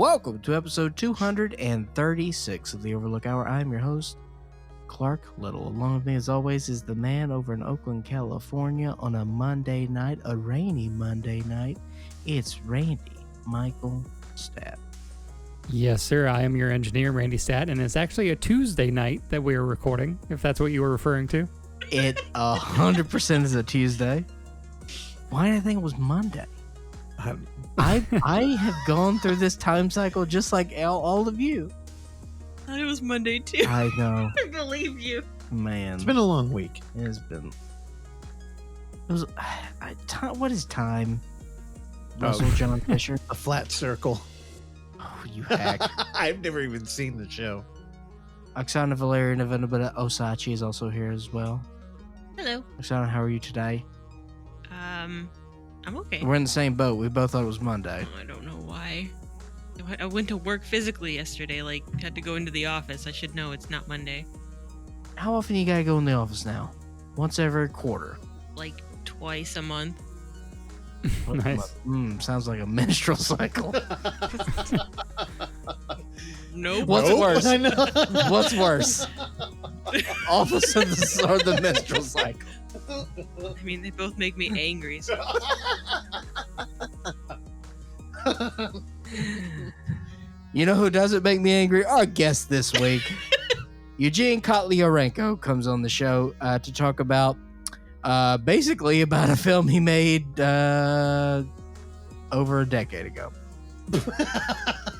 Welcome to episode 236 of the Overlook Hour. I'm your host, Clark Little. Along with me, as always, is the man over in Oakland, California on a Monday night, a rainy Monday night. It's Randy Michael Stat. Yes, sir. I am your engineer, Randy Stat, and it's actually a Tuesday night that we are recording, if that's what you were referring to. It 100% is a Tuesday. Why did I think it was Monday? I have gone through this time cycle just like all of you. I thought it was Monday too. I know. I believe you. Man. It's been a long week. It has been. It was. What is time? Russell John Fisher. A flat circle. Oh, you hack. I've never even seen the show. Oksana Valerian of Annabella Osachi is also here as well. Hello. Oksana, how are you today? I'm okay. We're in the same boat. We both thought it was Monday. I don't know why. I went to work physically yesterday, had to go into the office. I should know it's not Monday. How often you gotta go in the office now? Once every quarter. Like twice a month. Nice. Sounds like a menstrual cycle. Nope. What's worse? I know. What's worse? Offices or the menstrual cycle? I mean, they both make me angry. So. You know who doesn't make me angry? Our guest this week. Eugene Kotlyarenko comes on the show to talk about basically about a film he made over a decade ago.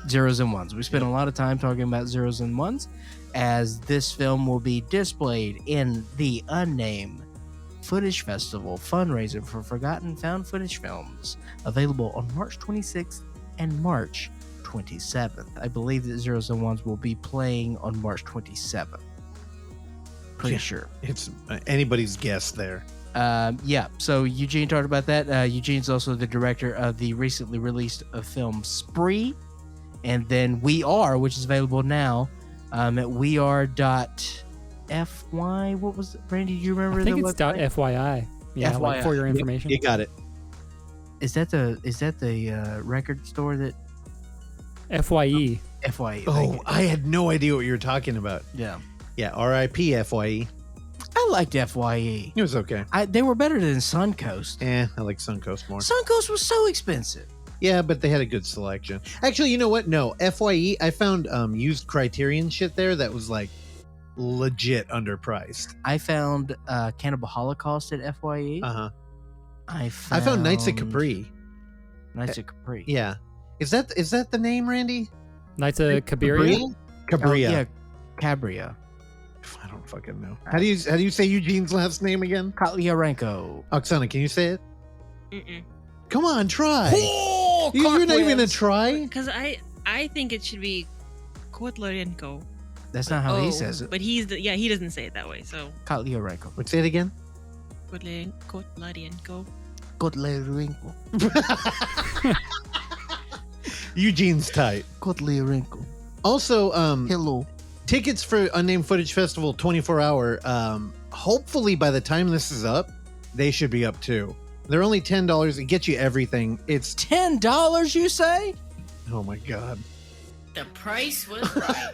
Zeros and Ones. We spent a lot of time talking about Zeros and Ones, as this film will be displayed in the Unnamed Footage Festival fundraiser for Forgotten Found Footage Films, available on March 26th and March 27th. I believe that Zeros and Ones will be playing on March 27th. Pretty sure. It's anybody's guess there. Yeah, so Eugene talked about that. Eugene's also the director of the recently released film Spree, and then WeAre, which is available now at WeAre.fyi. What was it, Randy? Do you remember? I think the it's website? .fyi. Yeah, FYI. like for your information. You got it. Is that the record store that FYE. FYE? Oh, I had no idea what you were talking about. Yeah. Yeah, RIP.fyi. I liked FYE. It was okay. They were better than Suncoast. I like Suncoast more. Suncoast was so expensive. Yeah, but they had a good selection. Actually, you know what? No, FYE, I found used Criterion shit there that was like legit underpriced. I found Cannibal Holocaust at FYE. Uh-huh. I found Nights at Capri. Nights at Capri. Yeah. Is that the name, Randy? Knights of Cabiria? Cabiria. Oh, yeah, Cabiria. I don't fucking know. How do you say Eugene's last name again? Kotlyarenko. Oksana, can you say it? Mm-mm. Come on, try. Oh, You're not even gonna try? Because I think it should be Kotlyarenko. That's not how he says it. But he doesn't say it that way. So Kotlyarenko. Wait, say it again. Kotlyarenko. Kotlyarenko. Eugene's tight. Kotlyarenko. Also, Hello. tickets for Unnamed Footage Festival 24-hour. Hopefully, by the time this is up, they should be up too. They're only $10. It gets you everything. It's $10, you say? oh my god, The price was right.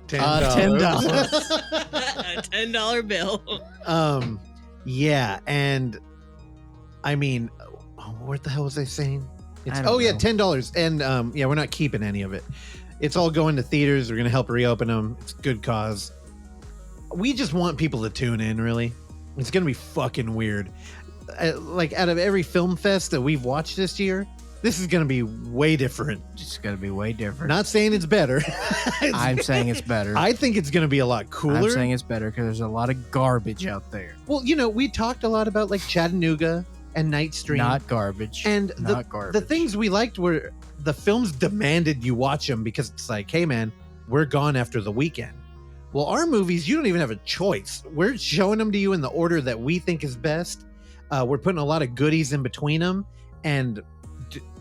$10. A $10 bill. Yeah, and I mean, what the hell was I saying? I don't know. $10. And yeah, we're not keeping any of it. It's all going to theaters. We're gonna help reopen them. It's a good cause. We just want people to tune in. Really, it's gonna be fucking weird. Like out of every film fest that we've watched this year, this is gonna be way different. It's going to be way different. Not saying it's better. I'm saying it's better. I think it's gonna be a lot cooler. I'm saying it's better because there's a lot of garbage out there. Well, we talked a lot about like Chattanooga and Night Stream. Not garbage. And not garbage. The things we liked were the films demanded you watch them because it's like, hey man, we're gone after the weekend. Well, our movies, you don't even have a choice. We're showing them to you in the order that we think is best. We're putting a lot of goodies in between them, and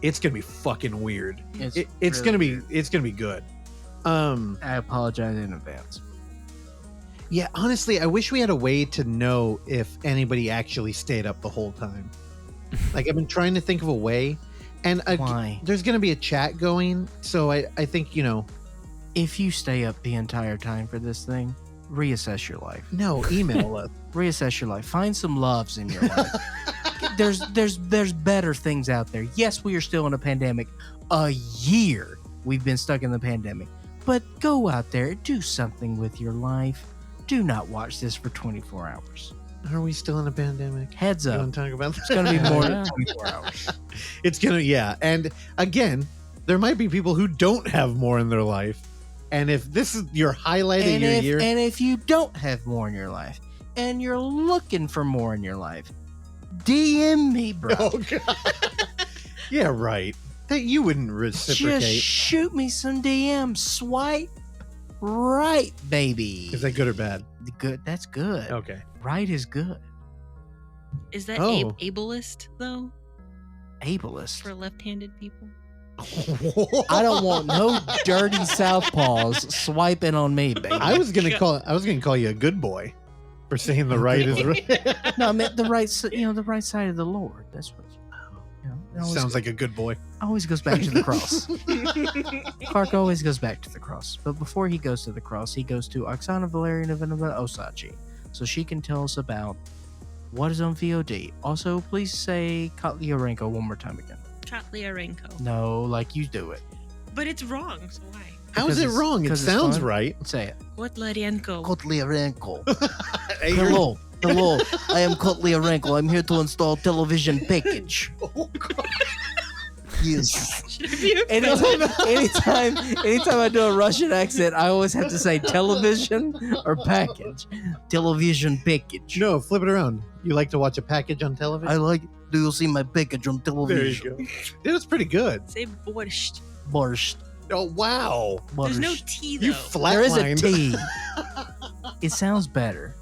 it's gonna be fucking weird. It's really gonna be weird. it's gonna be good. I apologize in advance. Yeah, honestly, I wish we had a way to know if anybody actually stayed up the whole time. Like, I've been trying to think of a way And Why? there's going to be a chat going. So I think, If you stay up the entire time for this thing, reassess your life. no, email us. Reassess your life. Find some loves in your life. There's better things out there. Yes, we are still in a pandemic. A year we've been stuck in the pandemic. But go out there, do something with your life. Do not watch this for 24 hours. Are we still in a pandemic? Heads You up. want to talk about that? It's going to be more Yeah. than 24 hours. It's going to, yeah. And again, there might be people who don't have more in their life. And if this is your highlight of your year. And if you don't have more in your life and you're looking for more in your life, DM me, bro. Oh, God. Yeah, right. That you wouldn't reciprocate. Just shoot me some DM. Swipe right, baby. Is that good or bad? Good? That's good. Okay. Right is good. Is that Oh. ableist though Ableist. for left-handed people? I don't want no dirty southpaws swiping on me, baby. I was gonna call you a good boy for saying the right is right. No, I meant the right, the right side of the Lord. That's what. It always, Sounds like a good boy. always goes back to the cross. Clark always goes back to the cross, but before he goes to the cross, he goes to Oksana Valerianovna Osachi, so she can tell us about what is on VOD. Also, please say Kotlyarenko one more time again. Kotlyarenko. No, like you do it. But it's wrong, so why? How Because is it it's- wrong? It because it's sounds fun. right. Say it. Kotlyarenko. Kotlyarenko. Hey, you're- Hello. Hello. I am Kotlyarenko. I'm here to install television package. Oh, God. Yes. Should I be offended? Anytime I do a Russian accent, I always have to say television or package. Television package. No, flip it around. You like to watch a package on I television? like. Do you see my package on There you television? go. Dude, it's pretty good. Say borscht. Borscht. Oh, wow. There's no Borscht. T though. You There is a flatlined. T. It sounds better.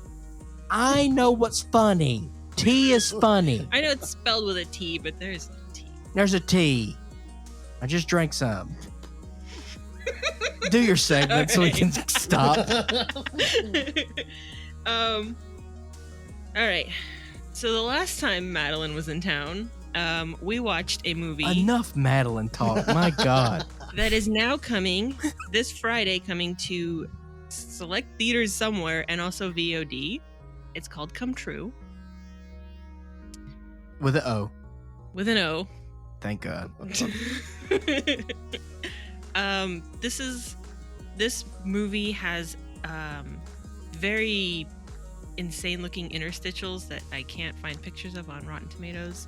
I know what's funny. T is funny. I know it's spelled with a T, but there's no T. There's a T. I just drank some. Do your segment so we can stop. All right. So the last time Madeleine was in town, we watched a movie Enough Madeleine talk. My God. that is now coming this Friday, coming to select theaters somewhere and also VOD. It's called Come True With an O. with an O. Thank God. This movie has very insane looking interstitials that I can't find pictures of on Rotten Tomatoes.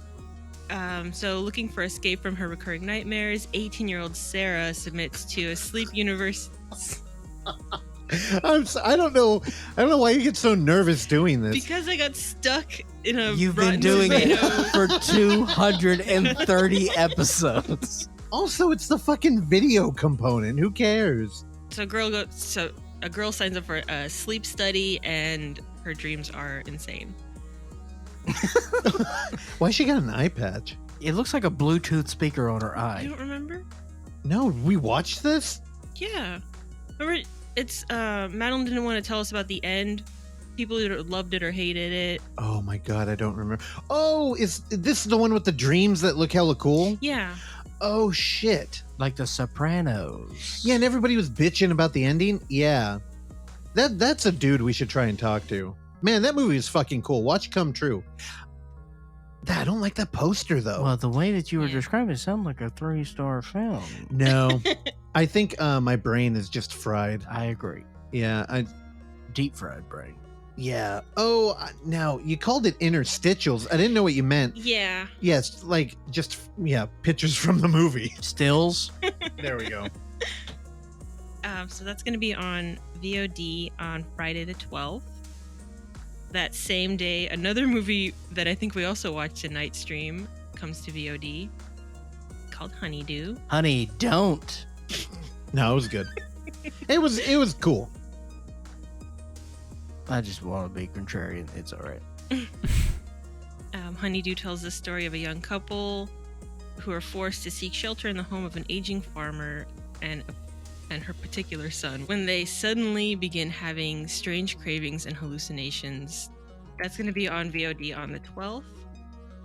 So looking for escape from her recurring nightmares, 18-year-old Sarah submits to a sleep universe I don't know why you get so nervous doing this. because I got stuck in a You've been Rotten doing it Tomato- for 230 episodes. Also, it's the fucking video component. Who cares? So a girl signs up for a sleep study and her dreams are insane. Why she got an eye patch? It looks like a Bluetooth speaker on her You eye. don't remember? No, we watched this? Yeah. Remember, it's Madeline didn't want to tell us about the end. People either loved it or hated it. Oh my god, I don't remember. Oh, is this the one with the dreams that look hella cool? Yeah. Oh shit. Like The Sopranos. Yeah, and everybody was bitching about the ending. Yeah. That's a dude we should try and talk to. Man, that movie is fucking cool. Watch Come True. I don't like that poster though. Well, the way that you were Yeah. describing it sounded like a 3-star film. No. I think my brain is just fried. I agree. Yeah, Deep fried brain. yeah. Oh, now you called it interstitials. I didn't know what you meant. Yeah. Yes, like just pictures from the movie. Stills. There we go. So that's going to be on VOD on Friday the 12th. That same day, another movie that I think we also watched a night stream comes to VOD called Honeydew. Honey, don't. No, it was good. It was cool. I just want to be contrarian. It's all right. Honeydew tells the story of a young couple who are forced to seek shelter in the home of an aging farmer and her particular son when they suddenly begin having strange cravings and hallucinations. That's going to be on VOD on the 12th.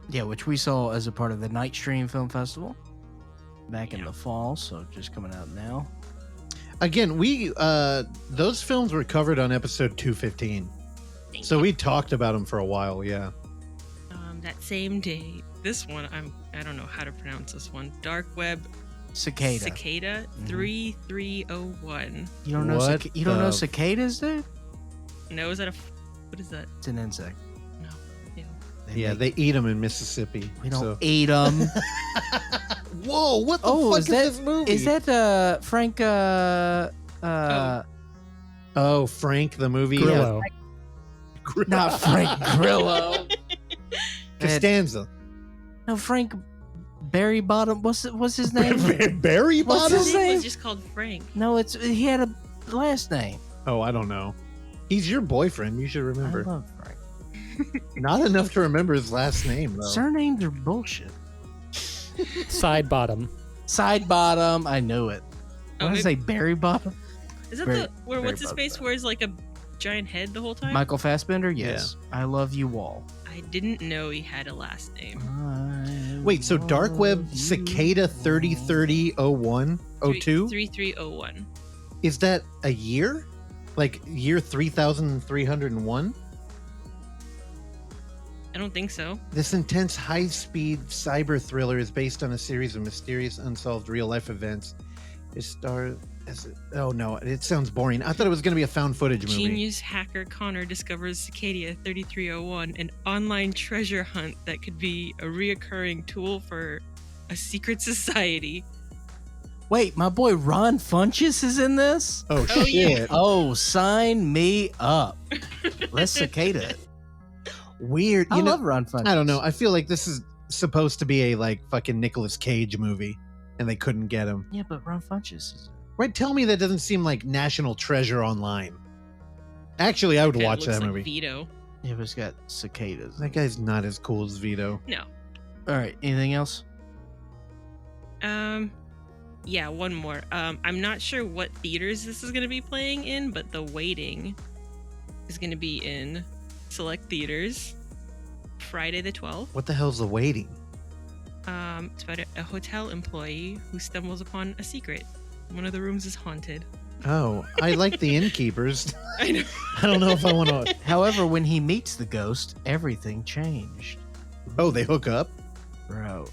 Yeah, which we saw as a part of the Night Stream Film Festival. back in the fall, so just coming out now. Again, we those films were covered on episode 215. So we talked about them for a while, yeah. That same day, this one, I don't know how to pronounce this one. Dark Web Cicada. 3301. You don't know you don't know cicadas, dude? No, is that what is that? It's an insect. No. Ew. They eat them in Mississippi. We don't eat them. Whoa, what the fuck is this movie? Is that Frank Frank the movie? Grillo. Not Frank Grillo. Costanza. No, Frank Barry Bottom. What's his name? Barry What's Bottom? his His name? name was just called Frank. No, he had a last name. Oh, I don't know. He's your boyfriend. You should I remember. love Frank. Not enough to remember his last name, though. Surnames are bullshit. Side bottom. Side Bottom. I knew it. Oh, What did I say? Barry Bottom? Is that Very- where very what's his face bad. wears like a giant head the whole time? Michael Fassbender? Yes. I love you all. I didn't know he had a last name. Wait, so Dark Web Cicada 303001 02? 3301. Is that a year? Like year 3301? I don't think so. This intense high-speed cyber thriller is based on a series of mysterious unsolved real-life events. It stars oh no, it sounds boring. I thought it was going to be a found footage movie. Genius hacker Connor discovers Cicada 3301, an online treasure hunt that could be a reoccurring tool for a secret society. Wait, my boy Ron Funches is in this? Oh, Oh, yeah. shit. Oh, sign me up. Let's Cicada it. Weird. I You know, love Ron Funches. I don't know. I feel like this is supposed to be a like fucking Nicolas Cage movie and they couldn't get him. Yeah, but Ron Funches is. Right? Tell me that doesn't seem like National Treasure Online. Actually, I would Kinda watch looks that like movie. Vito. It was got cicadas. That guy's not as cool as Vito. No. All right, anything else? Yeah, one more. I'm not sure what theaters this is going to be playing in, but The Waiting is going to be in select theaters Friday the 12th. What the hell's The Waiting? It's about a hotel employee who stumbles upon a secret. One of the rooms is haunted. Oh, I like the innkeepers. I know. I don't know if I want to. However, when he meets the ghost, everything changed. Oh, they hook up? Bro,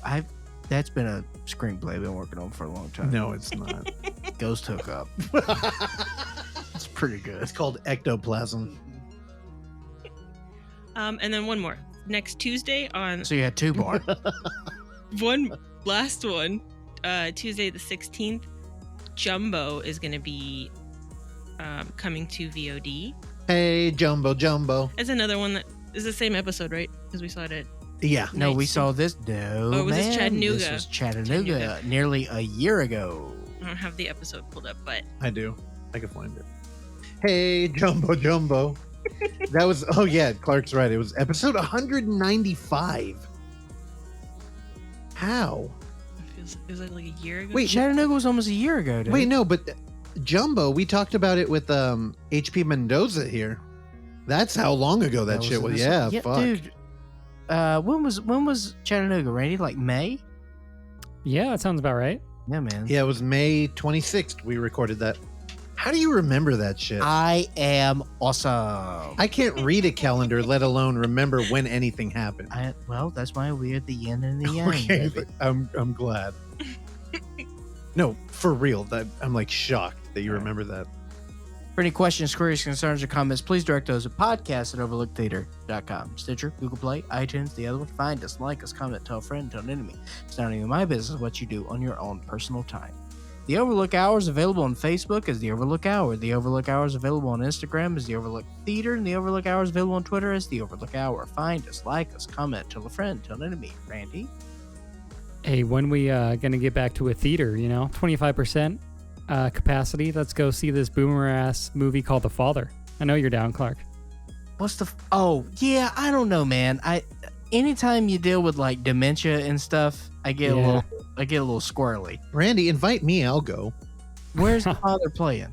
that's been a screenplay I've been working on for a long time. No, it's not. Ghost hookup. It's pretty good. It's called ectoplasm. And then one more. Next Tuesday on So you had two more. one last one, Tuesday the 16th, Jumbo is going to be coming to VOD. Hey, Jumbo. It's another one that is the same episode, right? Because we saw it at Yeah. No, we Nice. saw this. No, Oh, was this man. Chattanooga? This was Chattanooga nearly a year ago. I don't have the episode pulled up, but I do. I can find it. Hey, Jumbo. That was, oh yeah, Clark's right. It was episode 195. How? it was like a year ago. Wait, Chattanooga was almost a year ago, dude. Wait, no, but Jumbo, we talked about it with HP Mendoza here. That's how long ago that shit in was. this Yeah, one. fuck. Dude. When was Chattanooga, Randy? Like May? Yeah, that sounds about right. Yeah, man. Yeah, it was May 26th we recorded that. How do you remember that shit? I am awesome. I can't read a calendar, let alone remember when anything happened. Well, that's why we're the yin and the yang. Okay, baby. I'm glad. No, for real. That I'm like shocked that you remember that. For any questions, queries, concerns, or comments, please direct those at podcast@overlooktheater.com. Stitcher, Google Play, iTunes, the other one. Find us, like us, comment, tell a friend, tell an enemy. It's not even my business what you do on your own personal time. The Overlook Hour is available on Facebook as The Overlook Hour. The Overlook Hour is available on Instagram as The Overlook Theater. And The Overlook Hour is available on Twitter as The Overlook Hour. Find us, like us, comment, tell a friend, tell an enemy. Randy? Hey, when we gonna get back to a theater? 25% capacity. Let's go see this boomer ass movie called The Father. I know you're down, Clark. What's the... Oh, yeah, I don't know, man. Anytime you deal with, like, dementia and stuff, I get a little squirrely. Randy, invite me. I'll go. Where's the father playing?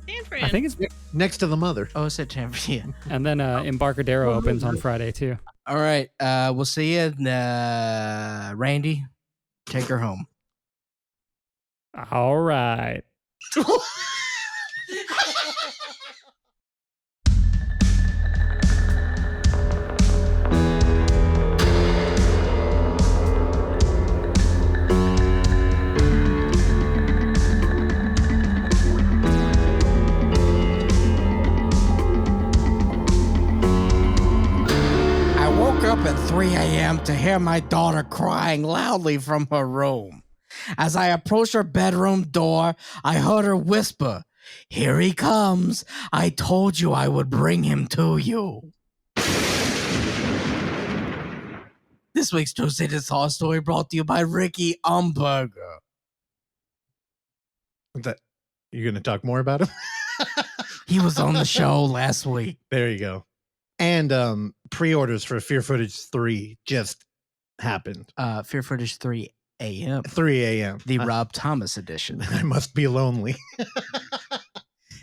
San Fran. I think it's. Next to the mother. Oh, September. Yeah. And then Embarcadero opens on Friday too. All right. We'll see you. Randy, take her home. All right. I woke up at 3 a.m. to hear my daughter crying loudly from her room. As I approached her bedroom door, I heard her whisper, "Here he comes. I told you I would bring him to you." This week's Tuesday This Horror Story brought to you by Ricky Umberger. That you're going to talk more about him? He was on the show last week. There you go. And pre-orders for Fear Footage 3 just happened. Fear Footage 3 a.m. 3 a.m. The Rob Thomas edition. I must be lonely.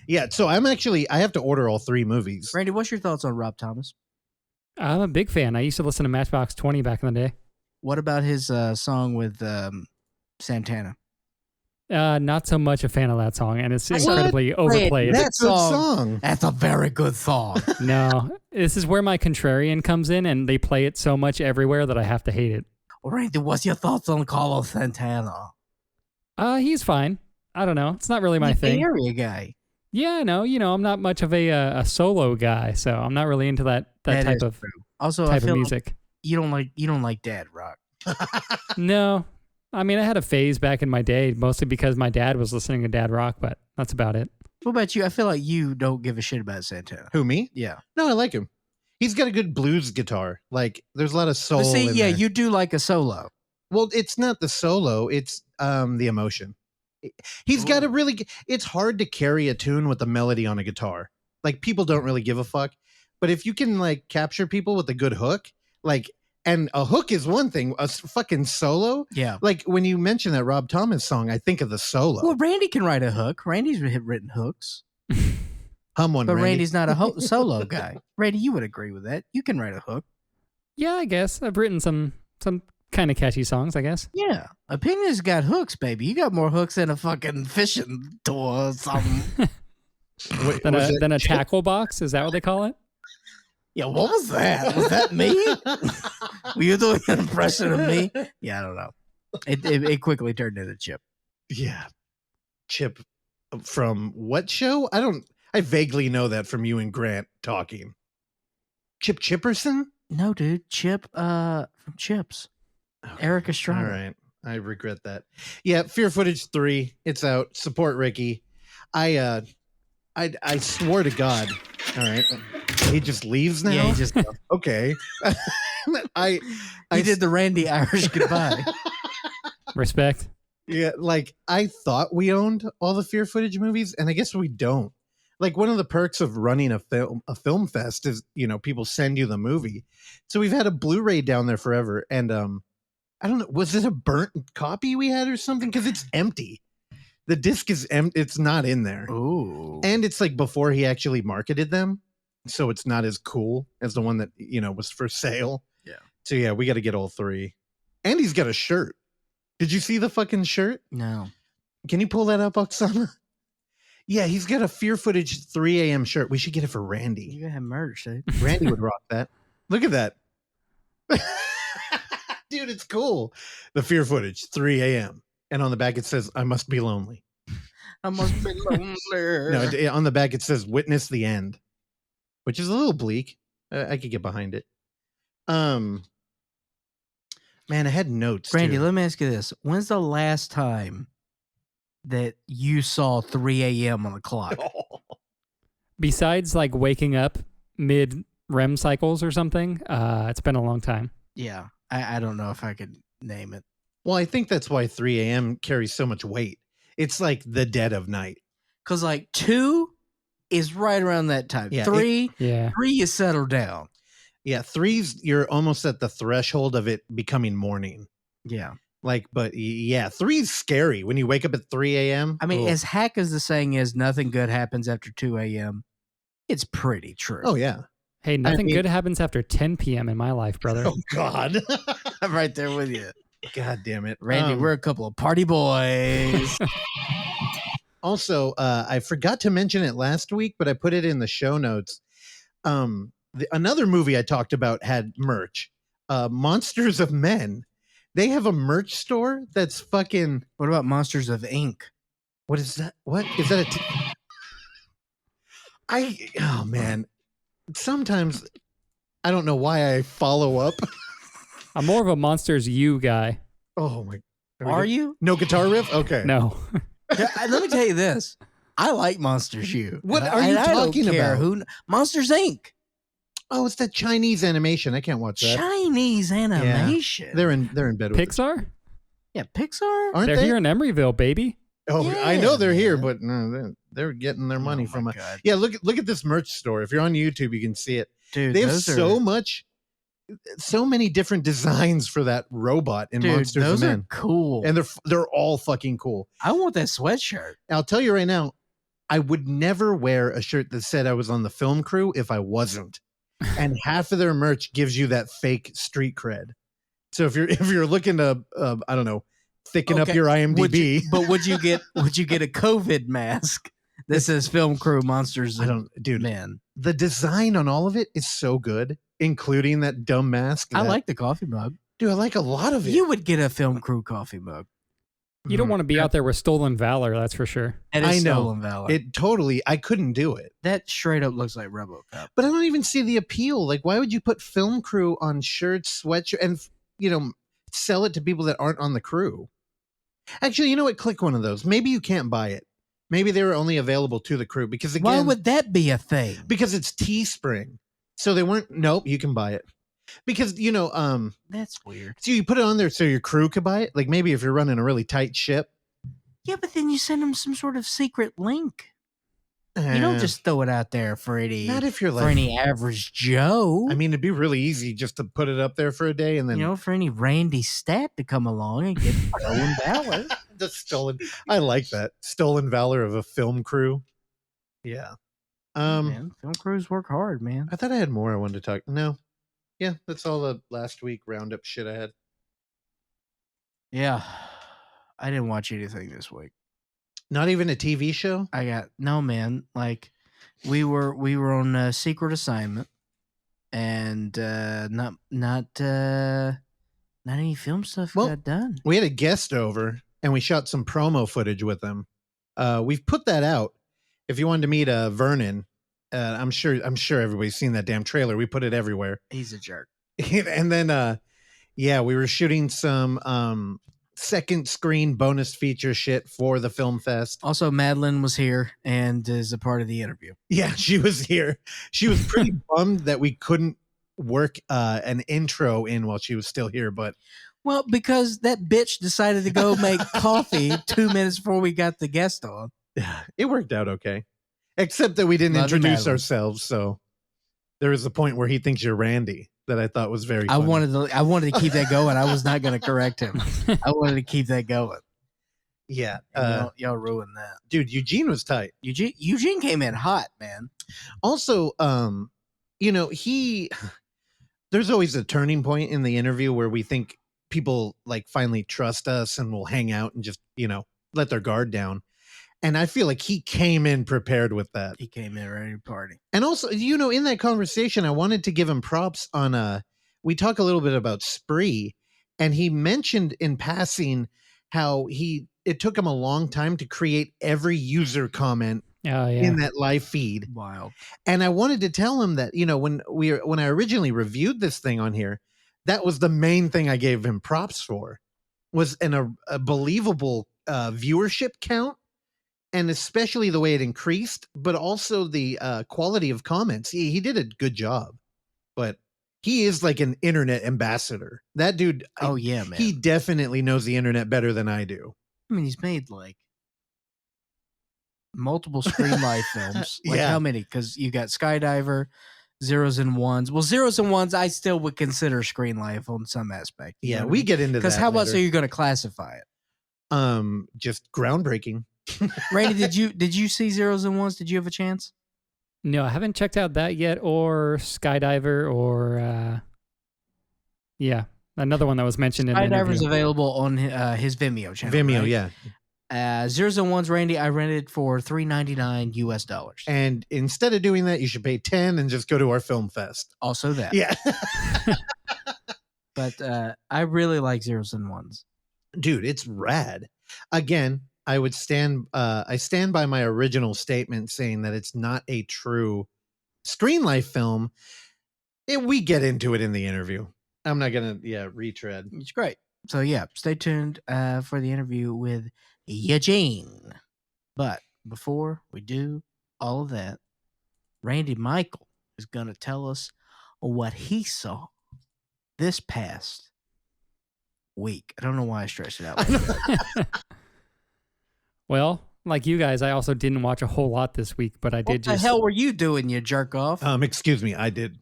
Yeah, so I have to order all 3 movies. Randy, what's your thoughts on Rob Thomas? I'm a big fan. I used to listen to Matchbox 20 back in the day. What about his song with Santana? Not so much a fan of that song, and it's What? incredibly overplayed. That's Good song. That's a very good song. No, this is where my contrarian comes in, and they play it so much everywhere that I have to hate it. Randy, what's your thoughts on Carlos Santana? He's fine. I don't know. It's not really my He's a Bay thing. Area guy. Yeah, no, I'm not much of a solo guy, so I'm not really into that That type is of true. Also, I type of feel like music. you don't like dad rock. No, I mean I had a phase back in my day, mostly because my dad was listening to dad rock, but that's about it. What about you? I feel like you don't give a shit about Santana. Who, me? Yeah. No, I like him. He's got a good blues guitar. Like, there's a lot of soul But see, in yeah, there. you do like a solo. Well, it's not the solo, it's the emotion. He's got a really it's hard to carry a tune with a melody on a guitar. Like, people don't really give a fuck. But if you can like capture people with a good hook, like, and a hook is one thing, fucking solo. Yeah. Like, when you mention that Rob Thomas song, I think of the solo. Well, Randy can write a hook. Randy's written hooks. Hum one, But Randy. Randy's not a solo guy. Randy, you would agree with that. You can write a hook. Yeah, I guess I've written some kind of catchy songs, I guess. Yeah. Opinion's got hooks, baby. You got more hooks than a fucking fishing tour or something. Wait, Than was it a Chip? tackle box. Is that what they call it? Yeah, what was that? Was that me? Were you doing an impression of me? Yeah, I don't know. It quickly turned into Chip. Yeah. Chip from what show? I vaguely know that from you and Grant talking. Chip Chipperson? No, dude. Chip from Chips. Eric Estrada. All right. I regret that. Yeah, Fear Footage 3. It's out. Support Ricky. I swore to God. All right. He just leaves now? Yeah, he just Okay. I did the Randy Irish goodbye. Respect. Yeah, like, I thought we owned all the Fear Footage movies, and I guess we don't. Like, one of the perks of running a film fest is, people send you the movie. So we've had a Blu-ray down there forever, and I don't know, was it a burnt copy we had or something? Because it's empty. The disc is empty. It's not in there. Ooh. And it's like before he actually marketed them, so it's not as cool as the one that was for sale. Yeah. So yeah, we got to get all 3. And he's got a shirt. Did you see the fucking shirt? No. Can you pull that up, Oksana? Yeah, he's got a Fear Footage 3 a.m. shirt. We should get it for Randy. You gotta have merch, dude. Randy would rock that. Look at that. Dude, it's cool. The Fear Footage 3 a.m. And on the back it says, "I must be lonely." I must be lonely. No, on the back it says, "Witness the end," which is a little bleak. I could get behind it. Man, I had notes. Randy, too. let me ask you this. When's the last time that you saw 3 a.m. on the clock? Besides like waking up mid REM cycles or something, it's been a long time. Yeah. I don't know if I could name it. Well, I think that's why 3 a.m. carries so much weight. It's like the dead of night. Because, like, 2 is right around that time. Yeah, 3, Yeah. 3, you settle down. Yeah, 3's, you're almost at the threshold of it becoming morning. Yeah. Like, but yeah, 3's scary when you wake up at 3 a.m. I mean, Ugh. as hack as the saying is, nothing good happens after 2 a.m., it's pretty true. Oh, yeah. Hey, nothing mean- good happens after 10 p.m. in my life, brother. Oh, God. I'm right there with you. God damn it. Randy, we're a couple of party boys. Also, I forgot to mention it last week, but I put it in the show notes. Another movie I talked about had merch. Monsters of Men. They have a merch store that's fucking. What about Monsters of Inc? What is that? What is that? Oh man. Sometimes I don't know why I follow up. I'm more of a Monsters U guy. Oh my. Are you? No guitar riff? Okay. No. Let me tell you this. I like Monsters U. What And are you I don't talking care about? Monsters Inc. Oh, it's that Chinese animation. I can't watch that. Chinese animation. They're in bed with it. Pixar? Yeah, Pixar. Aren't They're they? here in Emeryville, baby. Oh, Yeah, I know they're here, man. but no, they're getting their money Oh from my us. God. Yeah, look at this merch store. If you're on YouTube, you can see it. Dude, They have those so many different designs for that robot in dude, Monsters those of are Men, cool. and they're all fucking cool. I want that sweatshirt. I'll tell you right now, I would never wear a shirt that said I was on the film crew if I wasn't. And half of their merch gives you that fake street cred. So if you're looking to I don't know, thicken up Okay, your IMDb. Would you get a COVID mask that says Film Crew Monsters? I don't, dude. Man, The design on all of it is so good, including that dumb mask. I like the coffee mug. dude. I like a lot of it. You would get a Film Crew coffee mug. You don't want to be out there with stolen valor, that's for sure. That is I know. stolen valor. It totally. I couldn't do it, That straight up looks like RoboCop. but I don't even see the appeal. Like, why would you put film crew on shirts, sweatshirt, and sell it to people that aren't on the crew? Actually, you know what? Click one of those. Maybe you can't buy it. Maybe they were only available to the crew because again, Why would that be a thing? because it's Teespring, so they weren't. Nope, you can buy it because That's weird. so you put it on there so your crew could buy it. Like maybe if you're running a really tight ship. Yeah, but then you send them some sort of secret link. You don't just throw it out there for not if you're for like any average Joe. I mean, it'd be really easy just to put it up there for a day and then for any Randy Stat to come along and get stolen valor. the stolen. I like that stolen valor of a film crew. Yeah. Man, film crews work hard, man. I thought I had more I wanted to talk. No. Yeah, that's all the last week roundup shit I had. Yeah, I didn't watch anything this week. Not even a TV show. I got no man. Like we were on a secret assignment, and not any film stuff Well, got done. We had a guest over and we shot some promo footage with them. We've put that out. If you wanted to meet Vernon, I'm sure everybody's seen that damn trailer. We put it everywhere. He's a jerk. And then we were shooting some second screen bonus feature shit for the film fest. Also, Madeleine was here and is a part of the interview. Yeah, she was here. She was pretty bummed that we couldn't work an intro in while she was still here, but Well, because that bitch decided to go make coffee 2 minutes before we got the guest on. it worked out okay. Except that we didn't Love you, introduce Madeleine. ourselves, so there was a point where he thinks you're Randy that I thought was very I funny. wanted to keep that going. I was not going to correct him. I wanted to keep that going. Yeah. And y'all ruined that. Dude, Eugene was tight. Eugene came in hot, man. Also, there's always a turning point in the interview where we think people like finally trust us and will hang out and just, let their guard down. And I feel like he came in prepared with that. He came in ready to party. And also, in that conversation, I wanted to give him props on we talk a little bit about Spree, and he mentioned in passing how it took him a long time to create every user comment in that live feed. Wild. And I wanted to tell him that, when I originally reviewed this thing on here, that was the main thing I gave him props for, was a believable viewership count. And especially the way it increased, but also the quality of comments. He did a good job, but he is like an internet ambassador. That dude. Oh yeah, man. He definitely knows the internet better than I do. I mean, he's made like multiple screen live films. Like Yeah. how many? Because you got Skydiver, 0's and 1's. Well, 0's and 1's I still would consider screen life on some aspect. You Yeah, know what I we mean? get into that. Because how else later. are you going to classify it? Just groundbreaking. Randy, did you see 0's and 1's? Did you have a chance? No, I haven't checked out that yet, or Skydiver, or Another one that was mentioned in the Skydiver's interview. available on his Vimeo channel. Vimeo, right? yeah. Zeros and ones, Randy, I rented for $3.99 US. And instead of doing that, you should pay 10 and just go to our film fest. Also that. Yeah. But I really like zeros and ones. Dude, it's rad. Again, I stand by my original statement saying that it's not a true screen life film. We get into it in the interview. I'm not going to, retread. It's great. So, yeah, stay tuned for the interview with Eugene. But before we do all of that, Randy Michael is going to tell us what he saw this past week. I don't know why I stretched it out like that. Well, like you guys, I also didn't watch a whole lot this week, but I did What the hell were you doing, you jerk off? Excuse me, I did.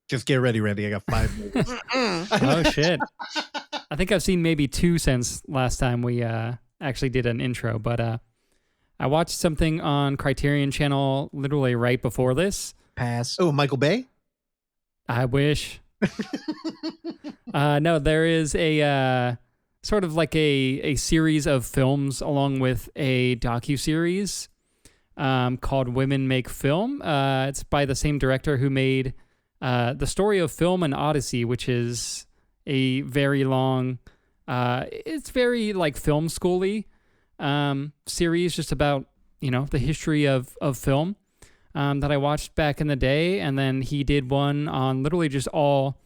Just get ready, Randy. I got 5 minutes. Oh, shit. I think I've seen maybe 2 since last time we actually did an intro, but I watched something on Criterion Channel literally right before this. Pass. Oh, Michael Bay? I wish. No, there is a sort of like a series of films along with a docuseries called Women Make Film. It's by the same director who made The Story of Film and Odyssey, which is a very long, it's very like film schooly series just about, the history of film that I watched back in the day. And then he did one on literally just all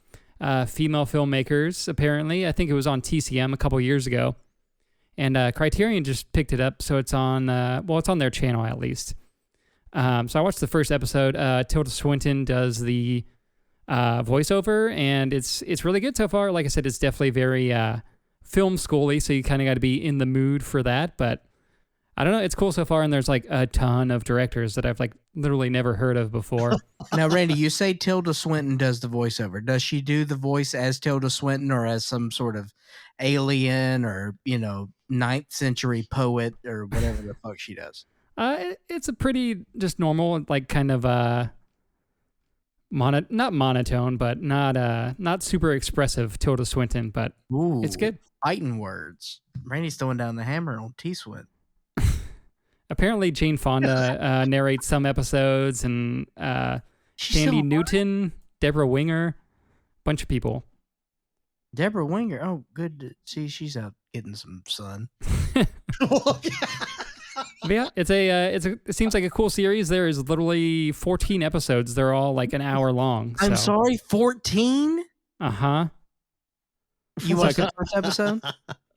female filmmakers, apparently. I think it was on TCM a couple years ago. And Criterion just picked it up, so it's on, it's on their channel at least. So I watched the first episode. Tilda Swinton does the voiceover, and it's really good so far. Like I said, it's definitely very film schooly, so you kind of got to be in the mood for that. But I don't know, it's cool so far, and there's like a ton of directors that I've like literally never heard of before. Now, Randy, you say Tilda Swinton does the voiceover. Does she do the voice as Tilda Swinton or as some sort of alien or, 9th century poet or whatever the fuck she does? It's a pretty just normal, like kind of not monotone, but not super expressive Tilda Swinton, but Ooh, it's good. Fighting words. Randy's throwing down the hammer on T-Swint. Apparently Jane Fonda narrates some episodes, and Sandy Newton, Deborah Winger, bunch of people. Deborah Winger. Oh, good to see she's out getting some sun. But yeah, it seems like a cool series. There is literally 14 episodes. They're all like an hour long. I'm sorry, 14? Uh-huh. You watched the first episode?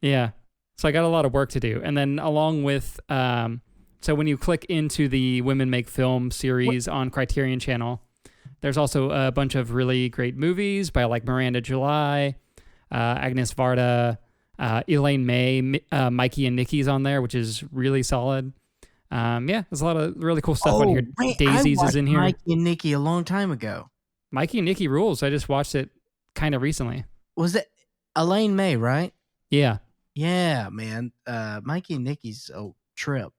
Yeah. So I got a lot of work to do. And then along with, so when you click into the Women Make Film series on Criterion Channel, there's also a bunch of really great movies by like Miranda July, Agnes Varda, Elaine May, Mikey and Nicky's on there, which is really solid. There's a lot of really cool stuff on here. Daisies is in here. Mikey and Nicky a long time ago. Mikey and Nicky rules. I just watched it kind of recently. Was it Elaine May, right? Yeah. Yeah, man. Mikey and Nicky's trip.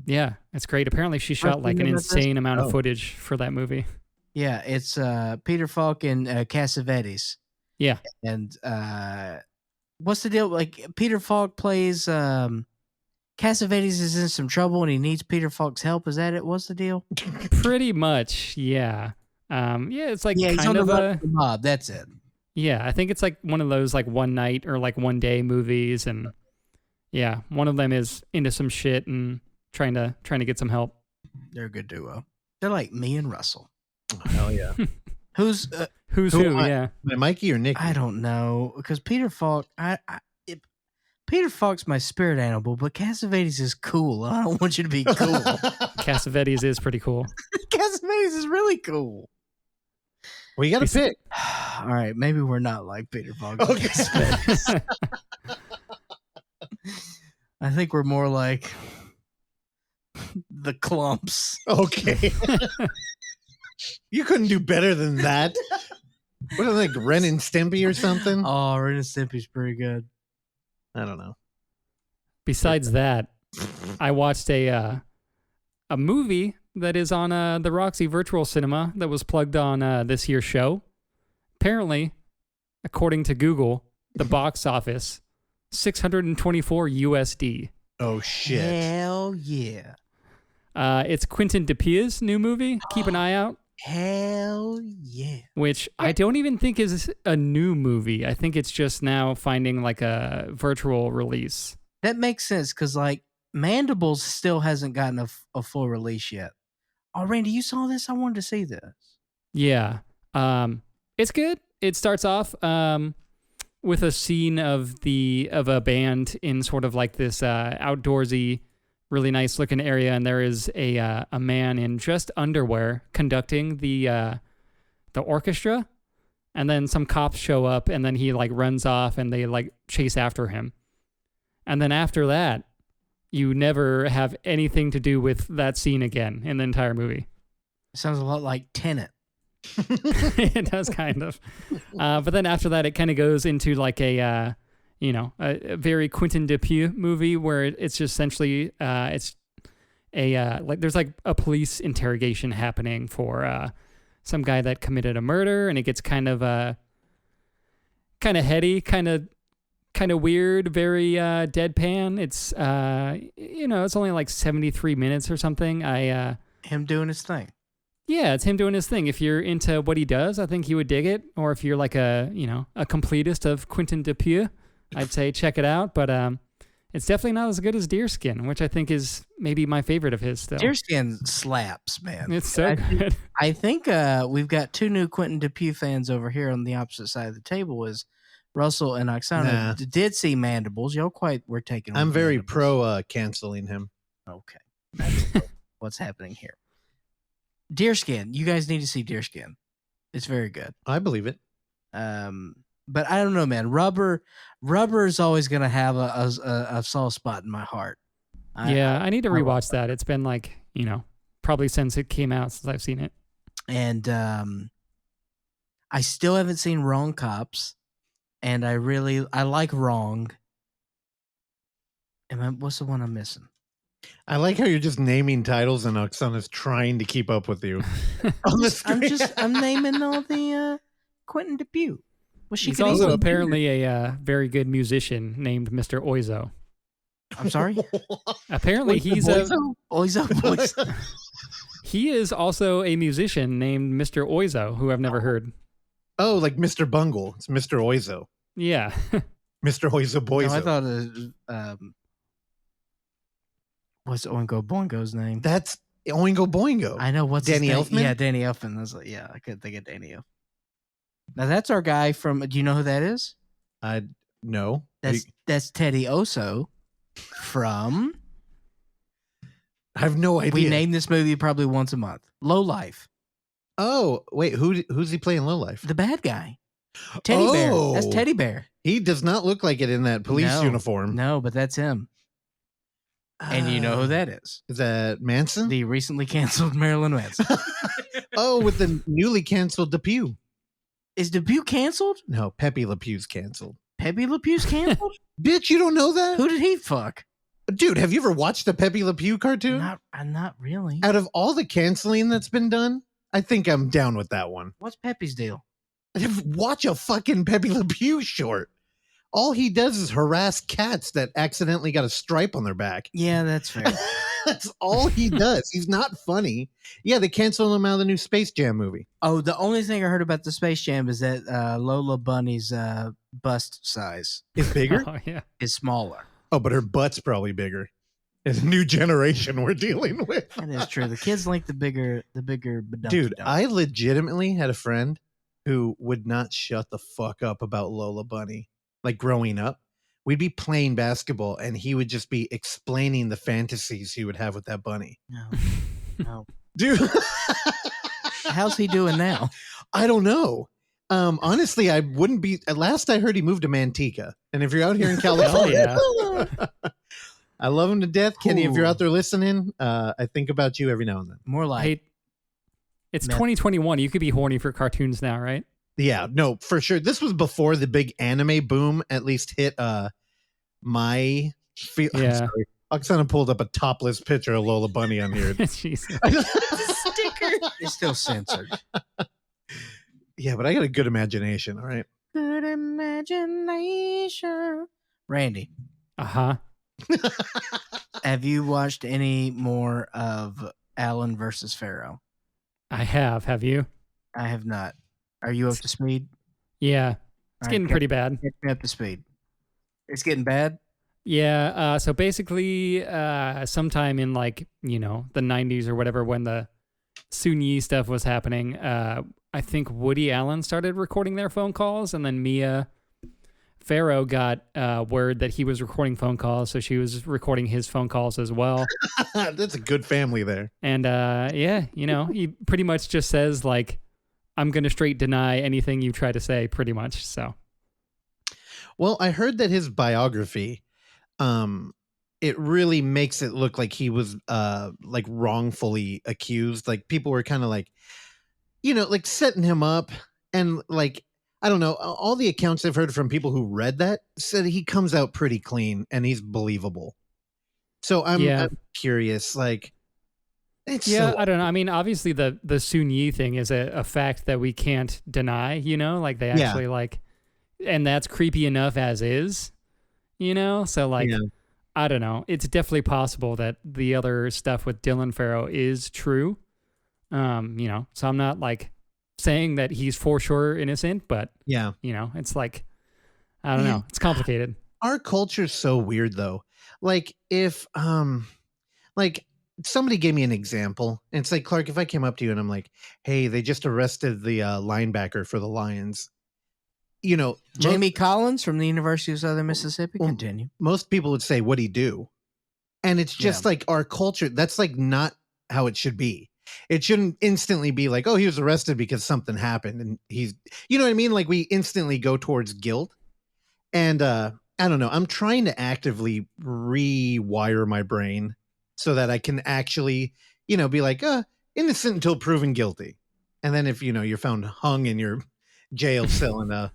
Yeah, it's great. Apparently she shot like an insane amount of footage for that movie. Yeah, it's Peter Falk and Cassavetes. Yeah. And what's the deal? Like Peter Falk plays Cassavetes is in some trouble and he needs Peter Falk's help. Is that it? What's the deal? Pretty much, yeah. It's like he's kind on of the mob. That's it. Yeah, I think it's like one of those like one night or like one day movies, and yeah, one of them is into some shit and trying to get some help. They're a good duo. They're like me and Russell. Oh, hell yeah. Who's who? Yeah, Mikey or Nicky? I don't know because Peter Falk. Peter Falk's my spirit animal, but Cassavetes is cool. I don't want you to be cool. Cassavetes is pretty cool. Cassavetes is really cool. Well, you got to pick. All right, maybe we're not like Peter Falk. Okay. I think we're more like the Clumps. Okay. You couldn't do better than that. What are they, like Ren and Stimpy or something? Oh, Ren and Stimpy's pretty good. I don't know. Besides that, I watched a movie that is on the Roxy Virtual Cinema that was plugged on this year's show. Apparently, according to Google, the box office, $624 USD. Oh shit! Hell yeah. It's Quentin Dupieu's new movie. Keep an eye out. Hell yeah. Which I don't even think is a new movie. I think it's just now finding like a virtual release. That makes sense because like Mandibles still hasn't gotten a full release yet. Oh, Randy, you saw this? I wanted to see this. Yeah. It's good. It starts off with a scene of a band in sort of like this outdoorsy, really nice looking area, and there is a man in just underwear conducting the orchestra, and then some cops show up, and then he like runs off, and they like chase after him, and then after that, you never have anything to do with that scene again in the entire movie. Sounds a lot like Tenet. It does kind of, but then after that, it kind of goes into like a very Quentin Dupieux movie where it's just essentially it's a like there's like a police interrogation happening for some guy that committed a murder, and it gets kind of heady, kind of weird, very deadpan. It's it's only like 73 minutes or something. Him doing his thing. Yeah, it's him doing his thing. If you're into what he does, I think you would dig it. Or if you're like a completist of Quentin Dupieux, I'd say check it out. But it's definitely not as good as Deerskin, which I think is maybe my favorite of his still. Deerskin slaps, man. It's so good. I think we've got two new Quentin Dupieux fans over here on the opposite side of the table. Is Russell and Oksana did see Mandibles. Y'all were taking. I'm very Mandibles. pro canceling him. Okay, that's what's happening here. Deerskin, you guys need to see Deerskin. It's very good. I believe it. But I don't know, man. Rubber is always gonna have a soft spot in my heart. I need to rewatch that. It's been like probably since it came out since I've seen it. And I still haven't seen Wrong Cops, and I like Wrong. What's the one I'm missing? I like how you're just naming titles and Oksana's trying to keep up with you. I'm naming all the Quentin Dupieux. He's also apparently a very good musician named Mr. Oizo. I'm sorry? Apparently he's Oizo. He is also a musician named Mr. Oizo, who I've never heard. Oh, like Mr. Bungle. It's Mr. Oizo. Yeah. Mr. Oizo Boizo. No, I thought it was, what's Oingo Boingo's name? That's Oingo Boingo. I know. What's Danny his name? Elfman? Yeah, Danny Elfman. I was like, I couldn't think of Danny Elfman. Now that's our guy from. Do you know who that is? No. That's Teddy Oso from. I have no idea. We name this movie probably once a month. Low Life. Oh wait, who's he playing Low Life? The bad guy. Teddy Bear. That's Teddy Bear. He does not look like it in that police uniform. No, but that's him. And you know who that is? Is that Manson? The recently canceled Marilyn Manson. Oh, with the newly canceled Depew. Is Depew canceled? No, Pepe Le Pew's canceled. Pepe Le Pew's canceled? Bitch, you don't know that? Who did he fuck? Dude, have you ever watched the Pepe Le Pew cartoon? Not really. Out of all the canceling that's been done, I think I'm down with that one. What's Pepe's deal? Watch a fucking Pepe Le Pew short. All he does is harass cats that accidentally got a stripe on their back. Yeah, that's fair. That's all he does. He's not funny. Yeah, they canceled him out of the new Space Jam movie. Oh, the only thing I heard about the Space Jam is that Lola Bunny's bust size is bigger. Oh, yeah. Is smaller. Oh, but her butt's probably bigger. It's a new generation we're dealing with. That is true. The kids like the bigger. Dude, I legitimately had a friend who would not shut the fuck up about Lola Bunny. Like growing up, we'd be playing basketball and he would just be explaining the fantasies he would have with that bunny. No. Dude. How's he doing now? I don't know. Honestly, I wouldn't be. At last I heard he moved to Manteca. And if you're out here in California, I love him to death. Kenny, if you're out there listening, I think about you every now and then. More like. Hey, it's 2021. You could be horny for cartoons now, right? Yeah, no, for sure. This was before the big anime boom at least hit my feel. Yeah. I'm sorry. Oksana pulled up a topless picture of Lola Bunny on here. Jesus. Sticker. It's still censored. Yeah, but I got a good imagination, all right? good imagination. Randy, Uh-huh. have you watched any more of Alan versus Farrow? I have. Have you? I have not. Are you up to speed? Yeah. It's All right, getting pretty bad. Get me up to speed. It's getting bad? Yeah. So basically, sometime in like, the 90s or whatever, when the Soon-Yi stuff was happening, I think Woody Allen started recording their phone calls, and then Mia Farrow got word that he was recording phone calls, so she was recording his phone calls as well. That's a good family there. And he pretty much just says like, I'm going to straight deny anything you try to say, pretty much. So, well, I heard that his biography, it really makes it look like he was like wrongfully accused. Like people were kind of like, like setting him up, and like, I don't know, all the accounts I've heard from people who read that said he comes out pretty clean and he's believable. So I'm curious, like, I don't know. I mean, obviously the Soon-Yi thing is a fact that we can't deny, like they actually like, and that's creepy enough as is, so like, I don't know. It's definitely possible that the other stuff with Dylan Farrow is true. So I'm not like saying that he's for sure innocent, but it's like, I don't know. It's complicated. Our culture's so weird though. Like if, like somebody gave me an example, and it's like, Clark, if I came up to you and I'm like, hey, they just arrested the linebacker for the Lions, Jamie Collins from the University of Southern Mississippi. Continue. Most people would say, what'd he do? And it's just like our culture. That's like not how it should be. It shouldn't instantly be like, oh, he was arrested because something happened. And he's, you know what I mean? Like we instantly go towards guilt. And I don't know. I'm trying to actively rewire my brain so that I can actually, be like, innocent until proven guilty. And then if, you're found hung in your jail cell in a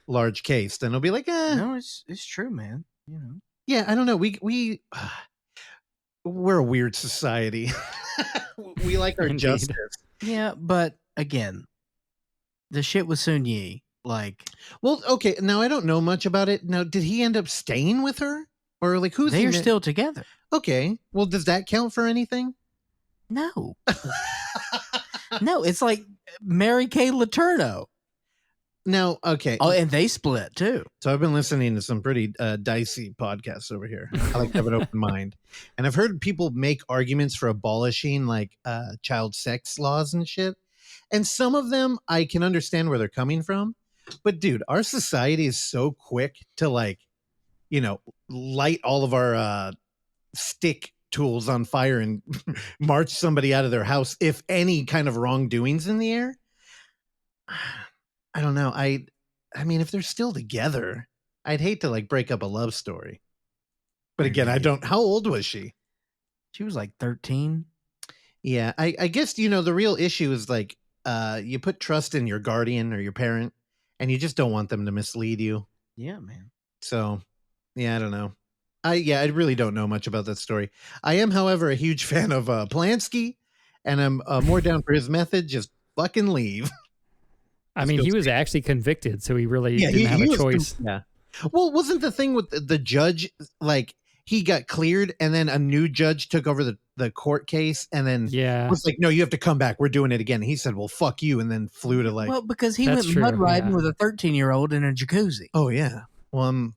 large case, then it'll be like, No, it's true, man. Yeah, I don't know. We're a weird society. We like our justice. Yeah, but again, the shit with Soon-Yi, like, well, okay. Now I don't know much about it. Now, did he end up staying with her, or like who's? They're still together. Okay. Well, does that count for anything? No. No, it's like Mary Kay Letourneau. Now, okay. Oh, and they split too. So I've been listening to some pretty dicey podcasts over here. I like to have an open mind. And I've heard people make arguments for abolishing like child sex laws and shit. And some of them I can understand where they're coming from. But dude, our society is so quick to like, light all of our stick tools on fire and march somebody out of their house if any kind of wrongdoings in the air. I don't know. I mean, if they're still together, I'd hate to like break up a love story. But again, I don't. How old was she? She was like 13. Yeah, I guess, the real issue is like you put trust in your guardian or your parent, and you just don't want them to mislead you. Yeah, man. So, yeah, I don't know. I really don't know much about that story. I am, however, a huge fan of Polanski, and I'm more down for his method. Just fucking leave. I mean, he was actually convicted, so he really didn't have a choice. Yeah. Well, wasn't the thing with the judge, like, he got cleared, and then a new judge took over the court case, and then was like, no, you have to come back. We're doing it again. He said, well, fuck you, and then flew to like... Well, because he went mud riding with a 13-year-old in a jacuzzi. Oh, yeah. Well,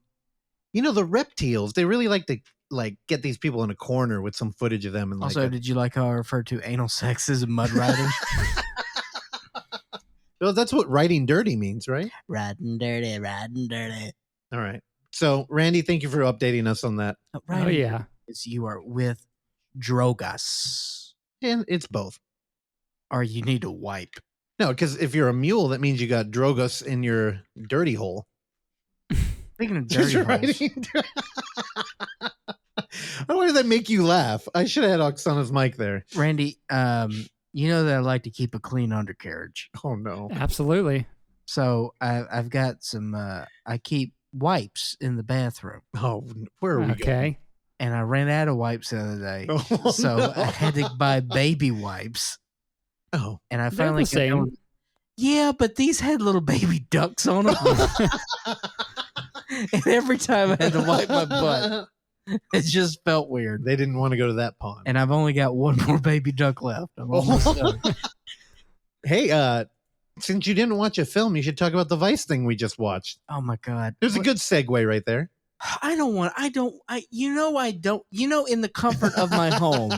the reptiles, they really like to like get these people in a corner with some footage of them. And also, did you like how I referred to anal sex as mud riding? Well, that's what riding dirty means, right? Riding dirty, riding dirty. All right. So, Randy, thank you for updating us on that. Oh, yeah. You are with Drogas. And it's both. Or you need to wipe. No, because if you're a mule, that means you got Drogas in your dirty hole. Speaking of dirty holes. Why did that make you laugh? I should have had Oksana's mic there. Randy, you know that I like to keep a clean undercarriage. Oh, no. Absolutely. So I've got some, I keep wipes in the bathroom. Oh, where are we going? And I ran out of wipes the other day. Oh, so no. I had to buy baby wipes. Oh. And I finally Yeah, but these had little baby ducks on them. And every time I had to wipe my butt, it just felt weird. They didn't want to go to that pond. And I've only got one more baby duck left. I'm almost done. Hey, since you didn't watch a film, you should talk about the Vice thing we just watched. Oh my God. There's a good segue right there. In the comfort of my home,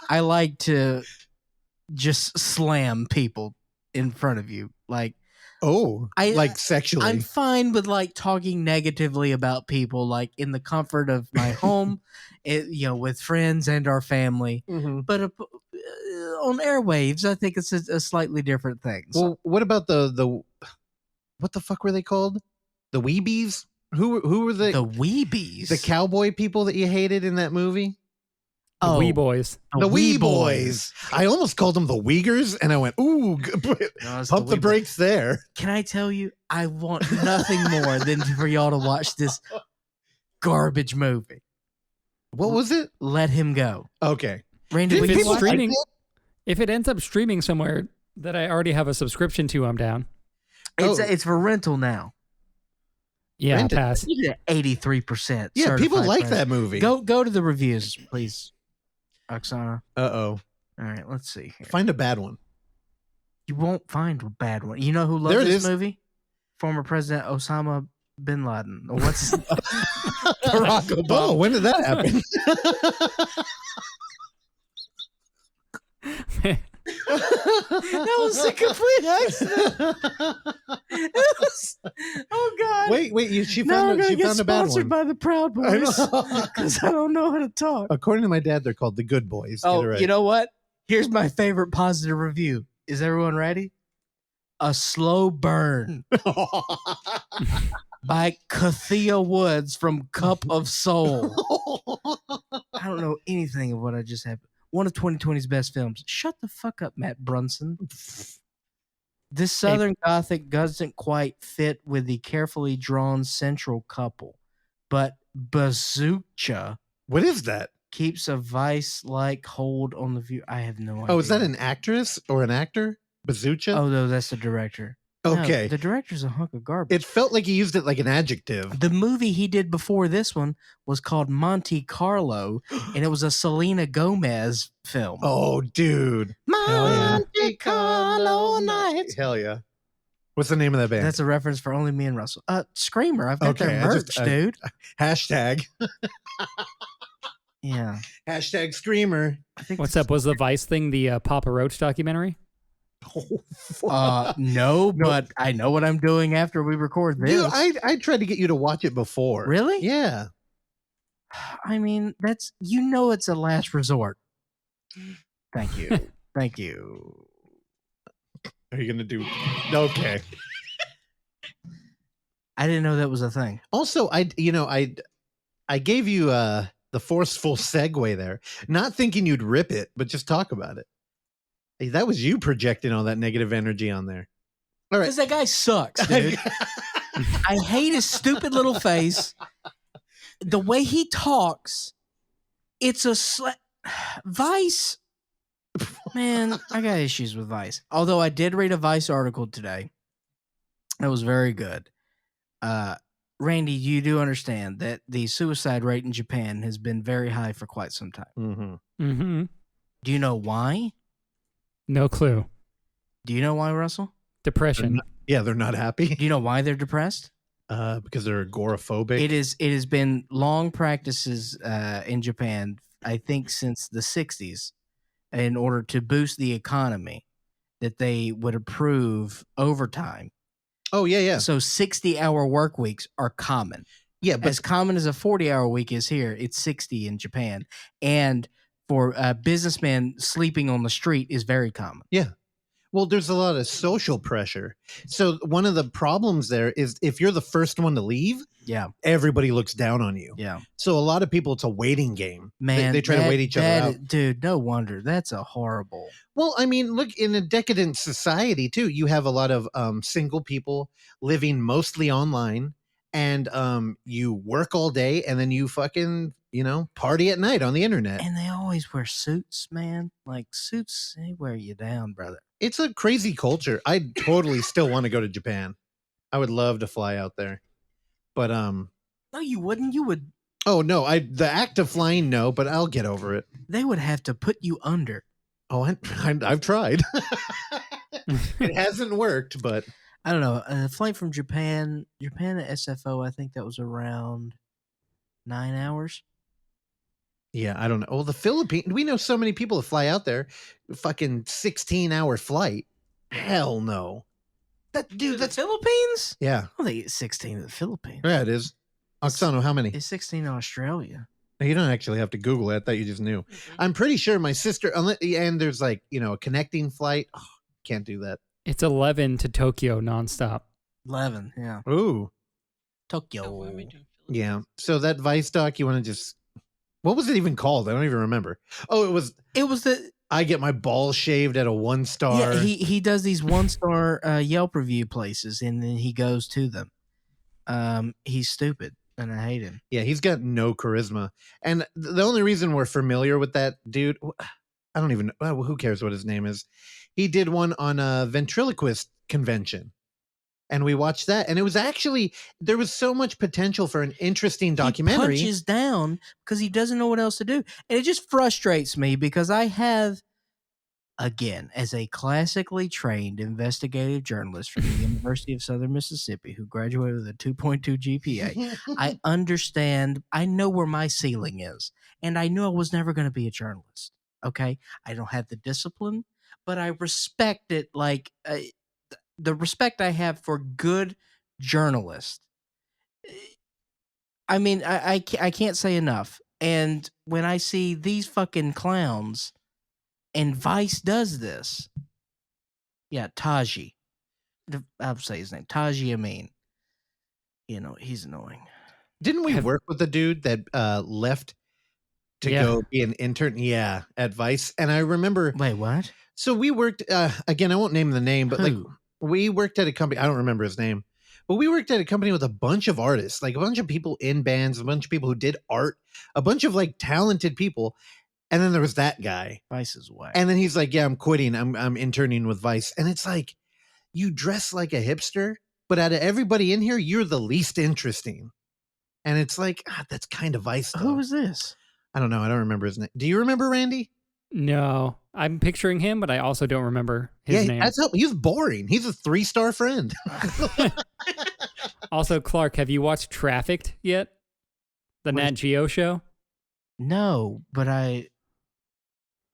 I like to just slam people in front of you. Like, like sexually. I'm fine with like talking negatively about people, like in the comfort of my home, with friends and our family. Mm-hmm. But on airwaves, I think it's a slightly different thing. So, Well, what about the what the fuck were they called? The Weebies? Who were the Weebies? The cowboy people that you hated in that movie? The Wee Boys. The Wee Boys. I almost called them the Uyghurs, and I went, ooh, pump the brakes there. Can I tell you, I want nothing more than for y'all to watch this garbage movie. What was it? Let Him Go. Okay. Randy, If it's streaming, if it ends up streaming somewhere that I already have a subscription to, I'm down. It's for rental now. Yeah, Rented. pass. You get 83%. Yeah, people like certified that movie. Go to the reviews, please, Oksana. Uh-oh. All right, let's see here. Find a bad one. You won't find a bad one. You know who There loved it this is. movie? Former President Osama bin Laden. Or what's his name? Barack Obama. Oh, when did that happen? That was a complete accident. Oh God! Wait! She Now I'm found gonna she get found a bad sponsored one. by the Proud I Boys know. because I don't know how to talk. According to my dad, they're called the Good Boys. Get it Oh, right. you know what? Here's my favorite positive review. Is everyone ready? A Slow Burn by Cathia Woods from Cup of Soul. I don't know anything of what I just had. One of 2020's best films. Shut the fuck up, Matt Brunson. This Southern Gothic doesn't quite fit with the carefully drawn central couple, but Bazoocha What is that? keeps a vice-like hold on the view. I have no idea. Oh, is that an actress or an actor? Bazoocha? Oh, no, that's the director. No, okay. the director's a hunk of garbage. It felt like he used it like an adjective. The movie he did before this one was called Monte Carlo, and it was a Selena Gomez film. Oh, dude. Monte Carlo Nights. Hell yeah. What's the name of that band? That's a reference for only me and Russell. Screamer. I've got Okay, their I merch, just- dude. Hashtag. Yeah. Hashtag Screamer. I think What's up? Was the Vice thing the Papa Roach documentary? no, but I know what I'm doing after we record this. Dude, I tried to get you to watch it before. Really? Yeah. I mean, it's a last resort. Thank you. Thank you. Are you going to do... Okay. I didn't know that was a thing. Also, I gave you the forceful segue there, not thinking you'd rip it, but just talk about it. Hey, that was you projecting all that negative energy on there. All right. Because that guy sucks, dude. I hate his stupid little face. The way he talks, it's a Vice. Man, I got issues with Vice. Although I did read a Vice article today. That was very good. Randy, you do understand that the suicide rate in Japan has been very high for quite some time. Mm-hmm. Mm-hmm. Do you know why? No clue. Do you know why, Russell? Depression. They're not happy Do you know why they're depressed? because they're agoraphobic. It has been long practices in Japan, I think since the 60s, in order to boost the economy, that they would approve overtime. Oh, yeah. So 60-hour work weeks are common. Yeah, but As common as a 40-hour week is here, it's 60 in Japan. And for businessmen, sleeping on the street is very common. well, there's a lot of social pressure. So one of the problems there is if you're the first one to leave, Yeah, everybody looks down on you. yeah. So a lot of people, it's a waiting game. Man, they try to wait each other out. Dude, no wonder. That's a horrible. Well, I mean, look, in a decadent society too, you have a lot of single people living mostly online, and you work all day and then you fucking, party at night on the internet. And they always wear suits, man. Like suits, they wear you down, brother. It's a crazy culture. I totally still want to go to Japan. I would love to fly out there. But No, you wouldn't. You would. oh no, the act of flying, no, but I'll get over it. They would have to put you under. Oh, I've tried. It hasn't worked, but I don't know. A flight from Japan to SFO, I think that was around 9 hours. yeah, I don't know. Well, the Philippines, we know so many people that fly out there. Fucking 16-hour flight. Hell no. Dude, that's Philippines? Yeah. I think it's 16 in the Philippines. Yeah, it is. Oksana, how many? It's 16 in Australia. You don't actually have to Google it. I thought you just knew. I'm pretty sure my sister, and there's like, a connecting flight. Oh, can't do that. It's 11 to Tokyo nonstop. 11, yeah. Ooh. Tokyo. Oh, why am I doing Yeah. So that Vice doc, you want to just, what was it even called? I don't even remember. Oh, it was the I get my balls shaved at a 1-star. Yeah, he does these 1-star Yelp review places, and then he goes to them. He's stupid, and I hate him. Yeah, he's got no charisma. And the only reason we're familiar with that dude, I don't even know. Who cares what his name is? He did one on a ventriloquist convention. And we watched that. And it was actually, there was so much potential for an interesting documentary. He punches down because he doesn't know what else to do. And it just frustrates me because I have, again, as a classically trained investigative journalist from the University of Southern Mississippi who graduated with a 2.2 GPA, I understand, I know where my ceiling is. And I knew I was never going to be a journalist. Okay? I don't have the discipline, but I respect it like the respect I have for good journalists. I mean, I can't say enough. And when I see these fucking clowns, and Vice does this. Yeah, Taji. I'll say his name. Taji Amin. He's annoying. Didn't we work with the dude that left to go be an intern? Yeah, at Vice. And I remember. Wait, what? So we worked, again, I won't name the name, but Who? we worked at a company. I don't remember his name, but we worked at a company with a bunch of artists, like a bunch of people in bands, a bunch of people who did art, a bunch of like talented people. And then there was that guy. Vice is whack. And then he's like, yeah, I'm quitting. I'm interning with Vice. And it's like, you dress like a hipster, but out of everybody in here, you're the least interesting. And it's like, that's kind of Vice, though. Who is this? I don't know. I don't remember his name. Do you remember Randy? No, I'm picturing him, but I also don't remember his name. He's boring. He's a 3-star friend. Also, Clark, have you watched Trafficked yet? The Nat Geo show? No, but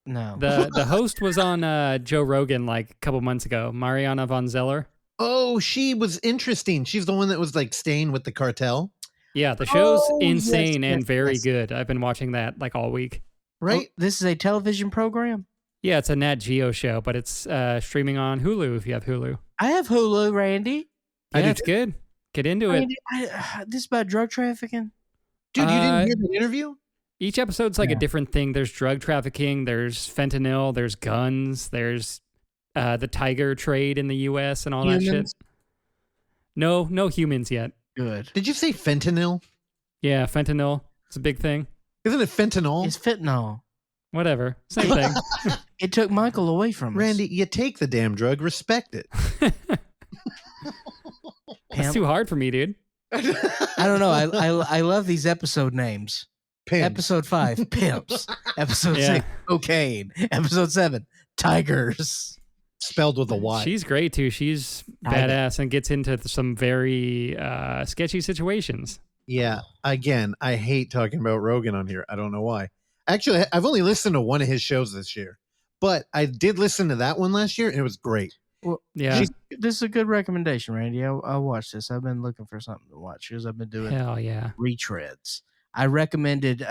no. The host was on Joe Rogan like a couple months ago, Mariana von Zeller. Oh, she was interesting. She's the one that was like staying with the cartel. Yeah, the show's Oh, insane yes, and very yes. good. I've been watching that like all week. Right? This is a television program? Yeah, it's a Nat Geo show, but it's streaming on Hulu if you have Hulu. I have Hulu, Randy. Yeah, it's good. Get into it. Randy, this is about drug trafficking? Dude, you didn't hear the interview? Each episode's like Yeah. a different thing. There's drug trafficking, there's fentanyl, there's guns, there's the tiger trade in the U.S. and all that shit. Humans? No humans yet. Good. Did you say fentanyl? Yeah, fentanyl. It's a big thing. Isn't it fentanyl? It's fentanyl. Whatever. Same thing. It took Michael away from us. Randy, you take the damn drug. Respect it. That's too hard for me, dude. I don't know. I love these episode names. Pimps. Episode 5, pimps. Episode Yeah. 6, cocaine. Episode 7, tigers. Spelled with a Y. She's great too. She's Tiger. badass and gets into some very sketchy situations. Yeah. Again, I hate talking about Rogan on here. I don't know why. Actually, I've only listened to one of his shows this year, but I did listen to that one last year, and it was great. Well, Yeah. this is a good recommendation, Randy. I'll watch this. I've been looking for something to watch because I've been doing Hell yeah. retreads. I recommended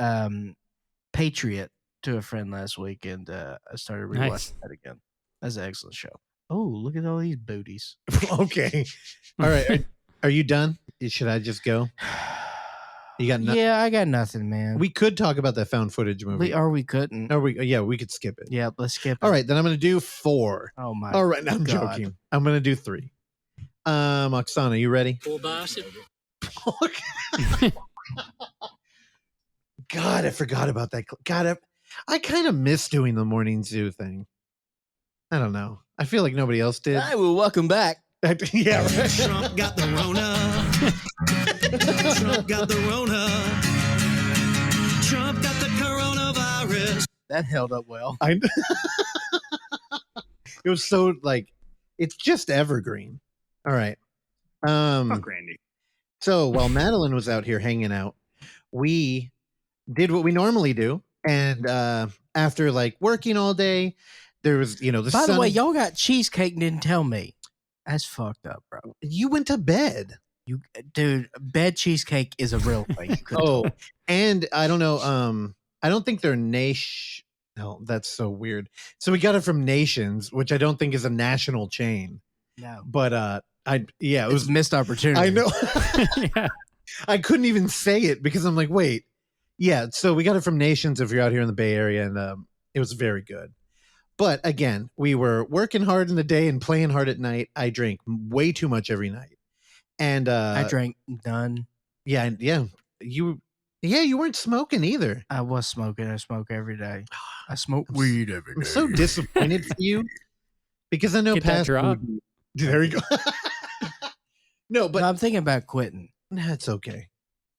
Patriot to a friend last week, and I started rewatching Nice. that again. That's an excellent show. Oh, look at all these booties. Okay. All right. Are you done? Should I just go? You got nothing? Yeah, I got nothing, man. We could talk about that found footage movie. We couldn't. We could skip it. Yeah, let's skip it. All right, then I'm going to do 4. Oh my. All right, no, I'm God. joking. I'm going to do 3. Oksana, you ready? Full boss. God, I forgot about that. God, I kind of miss doing the morning zoo thing. I don't know. I feel like nobody else did. Hi, well, welcome back. Yeah, right. Trump got the Rona. Trump got the Rona. Trump got the coronavirus. That held up well. It was so like, it's just evergreen. All right. Fuck Randy. So while Madeleine was out here hanging out, we did what we normally do. And after like working all day, there was, the By sun. the way, y'all got cheesecake and didn't tell me. That's fucked up, bro. You went to bed. Dude, bed cheesecake is a real thing. You could've told me. And I don't know. I don't think they're nation. No, that's so weird. So we got it from Nations, which I don't think is a national chain. No. But it It was was missed opportunity. I know. Yeah. I couldn't even say it because I'm like, wait. Yeah, so we got it from Nations if you're out here in the Bay Area, and it was very good. But again, we were working hard in the day and playing hard at night. I drank way too much every night. And I drank none. Yeah. You weren't smoking either. I was smoking. I smoke every day. I smoke weed every day. I'm so disappointed for you because I know Get that past drop. there you go. No, but No, I'm thinking about quitting. that's okay.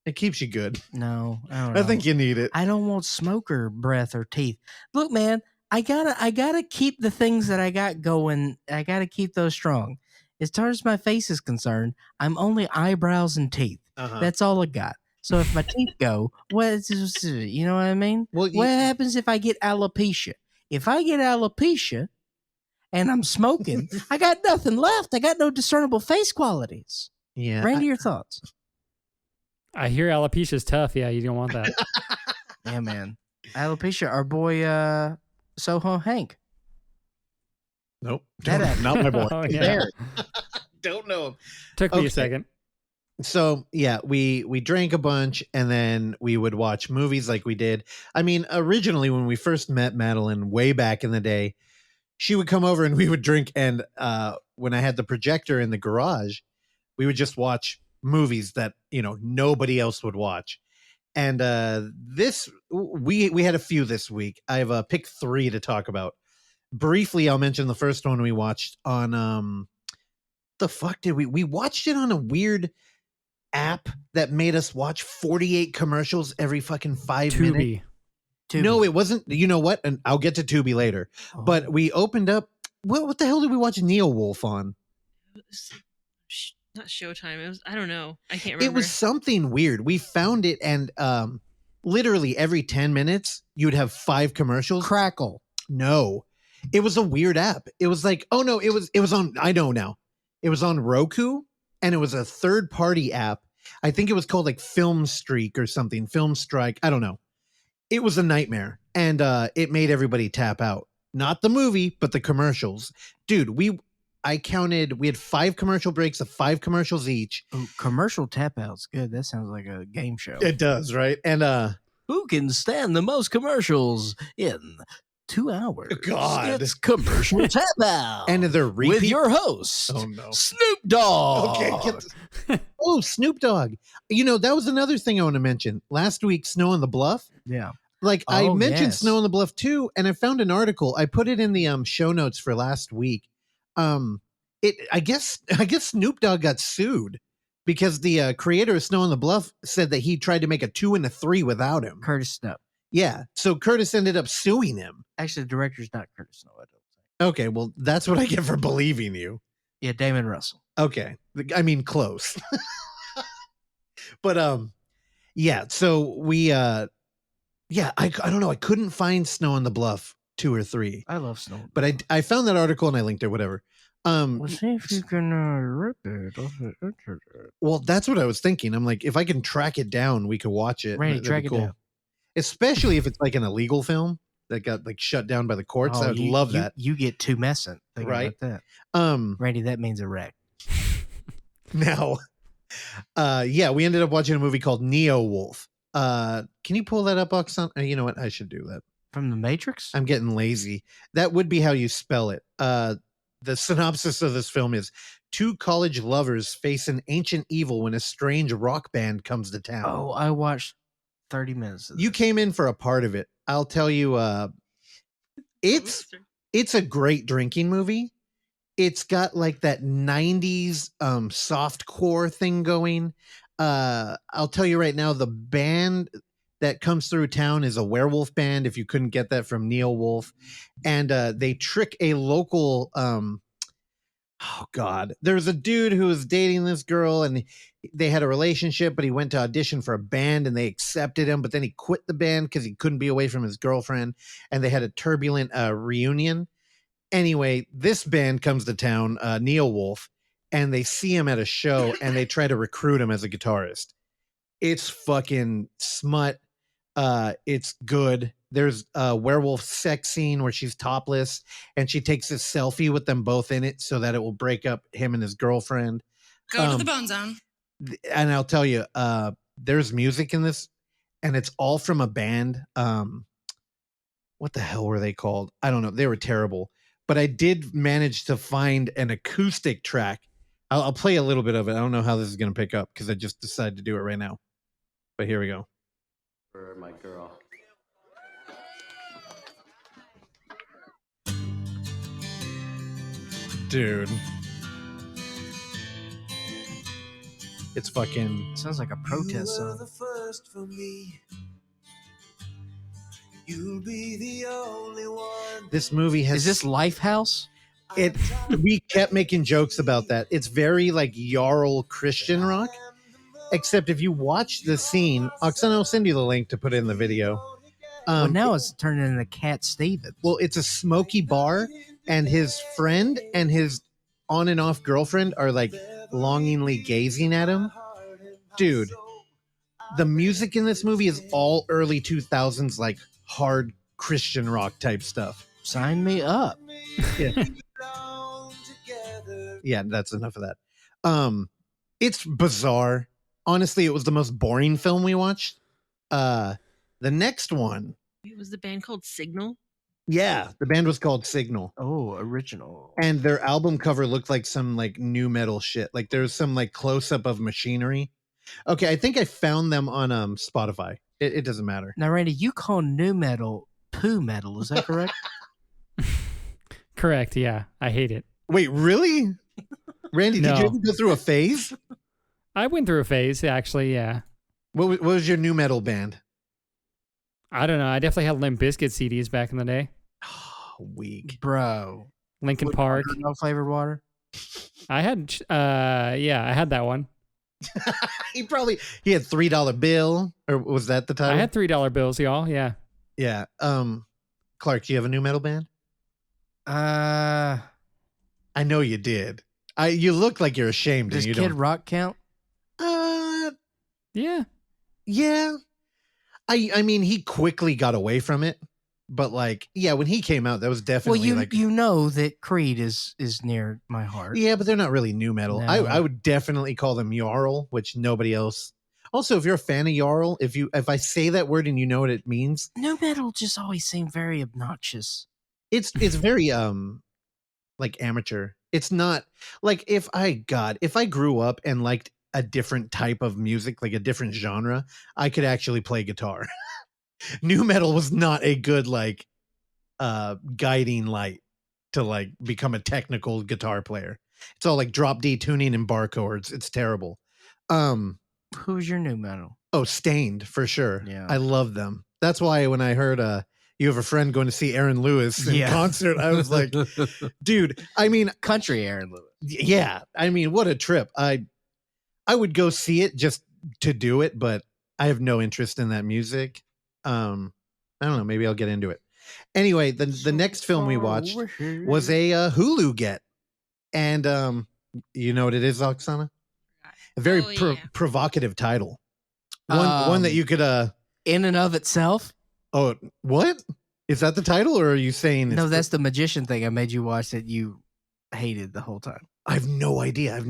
It keeps you good. No, I don't know. I think you need it. I don't want smoker breath or teeth. Look, man, I gotta keep the things that I got going. I gotta keep those strong. As far as my face is concerned, I'm only eyebrows and teeth. Uh-huh. That's all I got. So if my teeth go, you know what I mean? Well, What happens if I get alopecia? If I get alopecia and I'm smoking, I got nothing left. I got no discernible face qualities. yeah. Randy, your thoughts? I hear alopecia's tough. Yeah, you don't want that. Yeah, man. Alopecia, our boy Soho Hank. Nope. That Not my boy. Oh, yeah. There. Don't know him. Took me Okay. a second. So yeah, we drank a bunch and then we would watch movies like we did. I mean, originally when we first met Madeleine way back in the day, she would come over and we would drink. And when I had the projector in the garage, we would just watch movies that nobody else would watch. And we had a few this week. I've picked 3 to talk about. Briefly, I'll mention the first one we watched on the fuck did we watched it on a weird app that made us watch 48 commercials every fucking 5 minutes. Tubi. No, it wasn't. You know what? And I'll get to Tubi later. Oh. But we opened up. What the hell did we watch Neowulf on? It was not Showtime. It was, I don't know. I can't It remember. was something weird. We found it, and literally every 10 minutes, you'd have 5 commercials. Crackle. No, it was a weird app. It was like, oh no, it was on. I know now. It was on Roku, and it was a third-party app. I think it was called like Film Streak or something. Film Strike. I don't know. It was a nightmare, and it made everybody tap out. Not the movie, but the commercials. Dude, I counted. We had 5 commercial breaks of 5 commercials each. Ooh, commercial tap outs. Good. That sounds like a game show. It does, right? And Who can stand the most commercials in 2 hours? God. It's commercial tap out. and they're repeat. with your host, Oh no. Snoop Dogg. Okay. Oh, Snoop Dogg. That was another thing I want to mention. Last week, Snow on the Bluff. Yeah. Like I Oh, mentioned yes. Snow on the Bluff too, and I found an article. I put it in the show notes for last week. I guess Snoop Dogg got sued because the creator of Snow on the Bluff said that he tried to make a 2 and a 3 without him. Curtis Snow. Yeah. So Curtis ended up suing him. Actually, the director's not Curtis Snow. I don't think. Okay, well, that's what I get for believing you. Yeah, Damon Russell. Okay. I mean, close. But yeah, so we I don't know, I couldn't find Snow on the Bluff 2 or 3. I love Snow. But I found that article and I linked it, whatever. Well, see if you can rip it off the internet. Well, that's what I was thinking. I'm like, if I can track it down, we could watch it. Randy, That'd track be it cool. down. Especially if it's like an illegal film that got like shut down by the courts. Oh, I'd love that. You get too messing. Think Right. about that. Randy, that means a wreck. Now, yeah, we ended up watching a movie called Neowulf. Can you pull that up, Oxon? You know what? I should do that. From The Matrix? I'm getting lazy. That would be how you spell it. The synopsis of this film is two college lovers face an ancient evil when a strange rock band comes to town. Oh, I watched 30 minutes of You this. came in for a part of it. I'll tell you, it's a great drinking movie. It's got like that 90s soft core thing going. I'll tell you right now, the band that comes through town is a werewolf band, if you couldn't get that from Neowulf. And they trick a local oh god, there's a dude who was dating this girl and they had a relationship, but he went to audition for a band and they accepted him, but then he quit the band because he couldn't be away from his girlfriend, and they had a turbulent reunion. Anyway, this band comes to town, Neowulf, and they see him at a show and they try to recruit him as a guitarist. It's fucking smut. It's good. There's a werewolf sex scene where she's topless and she takes a selfie with them both in it so that it will break up him and his girlfriend. Go to the Bone Zone. And I'll tell you, there's music in this, and it's all from a band. What the hell were they called? I don't know. They were terrible. But I did manage to find an acoustic track. I'll play a little bit of it. I don't know how this is going to pick up because I just decided to do it right now. But here we go. For my girl. Dude. It's fucking... Sounds like a protest song. The first for me. You'll be the only one. This movie has... Is this Lifehouse? We kept making jokes about that. It's very like Jarl Christian rock. Except if you watch the scene... Oksana, I'll send you the link to put in the video. Well, now it's turning into Cat Stevens. Well, it's a smoky bar, and his friend and his on and off girlfriend are like longingly gazing at him. Dude, the music in this movie is all early 2000s, like hard Christian rock type stuff. Sign me up. Yeah. Yeah, that's enough of that. It's bizarre. Honestly, it was the most boring film we watched. The next one. It was the band called Signal. Yeah, the band was called Signal. Oh, original. And their album cover looked like some like new metal shit. Like there's some like close up of machinery. Okay, I think I found them on Spotify. It doesn't matter. Now, Randy, you call new metal poo metal. Is that correct? Correct. Yeah, I hate it. Wait, really? Randy, No. did you ever go through a phase? I went through a phase, actually. Yeah. What was your new metal band? I don't know. I definitely had Limp Bizkit CDs back in the day. Weak. Bro. Linkin Park. No flavored water? I had, I had that one. He had $3 bill, or was that the title? I had $3 bills, y'all. Yeah. Yeah. Clark, do you have a new metal band? I know you did. You look like you're ashamed. Does and you Kid don't. Rock count? Yeah. Yeah. I mean, he quickly got away from it, but like, yeah, when he came out, that was definitely Well, like, you know that Creed is near my heart. yeah, but they're not really new metal. No. I would definitely call them Jarl, which nobody else. Also, if you're a fan of Jarl, if I say that word and you know what it means, New metal just always seemed very obnoxious. it's very like amateur. It's not like if I grew up and liked a different type of music, like a different genre, I could actually play guitar. New metal was not a good like guiding light to like become a technical guitar player. It's all like drop D tuning and bar chords. It's terrible. Who's your new metal? Oh, Stained for sure. Yeah. I love them. That's why when I heard you have a friend going to see Aaron Lewis in concert, I was like, dude, I mean, Country Aaron Lewis. yeah, I mean, what a trip. I would go see it just to do it, but I have no interest in that music. I don't know, maybe I'll get into it. Anyway, the next film we watched was a Hulu get. And you know what it is, Oksana? A very provocative title. One that you could in and of itself. Oh, what? Is that the title, or are you saying No, that's the magician thing I made you watch that you hated the whole time. I have no idea.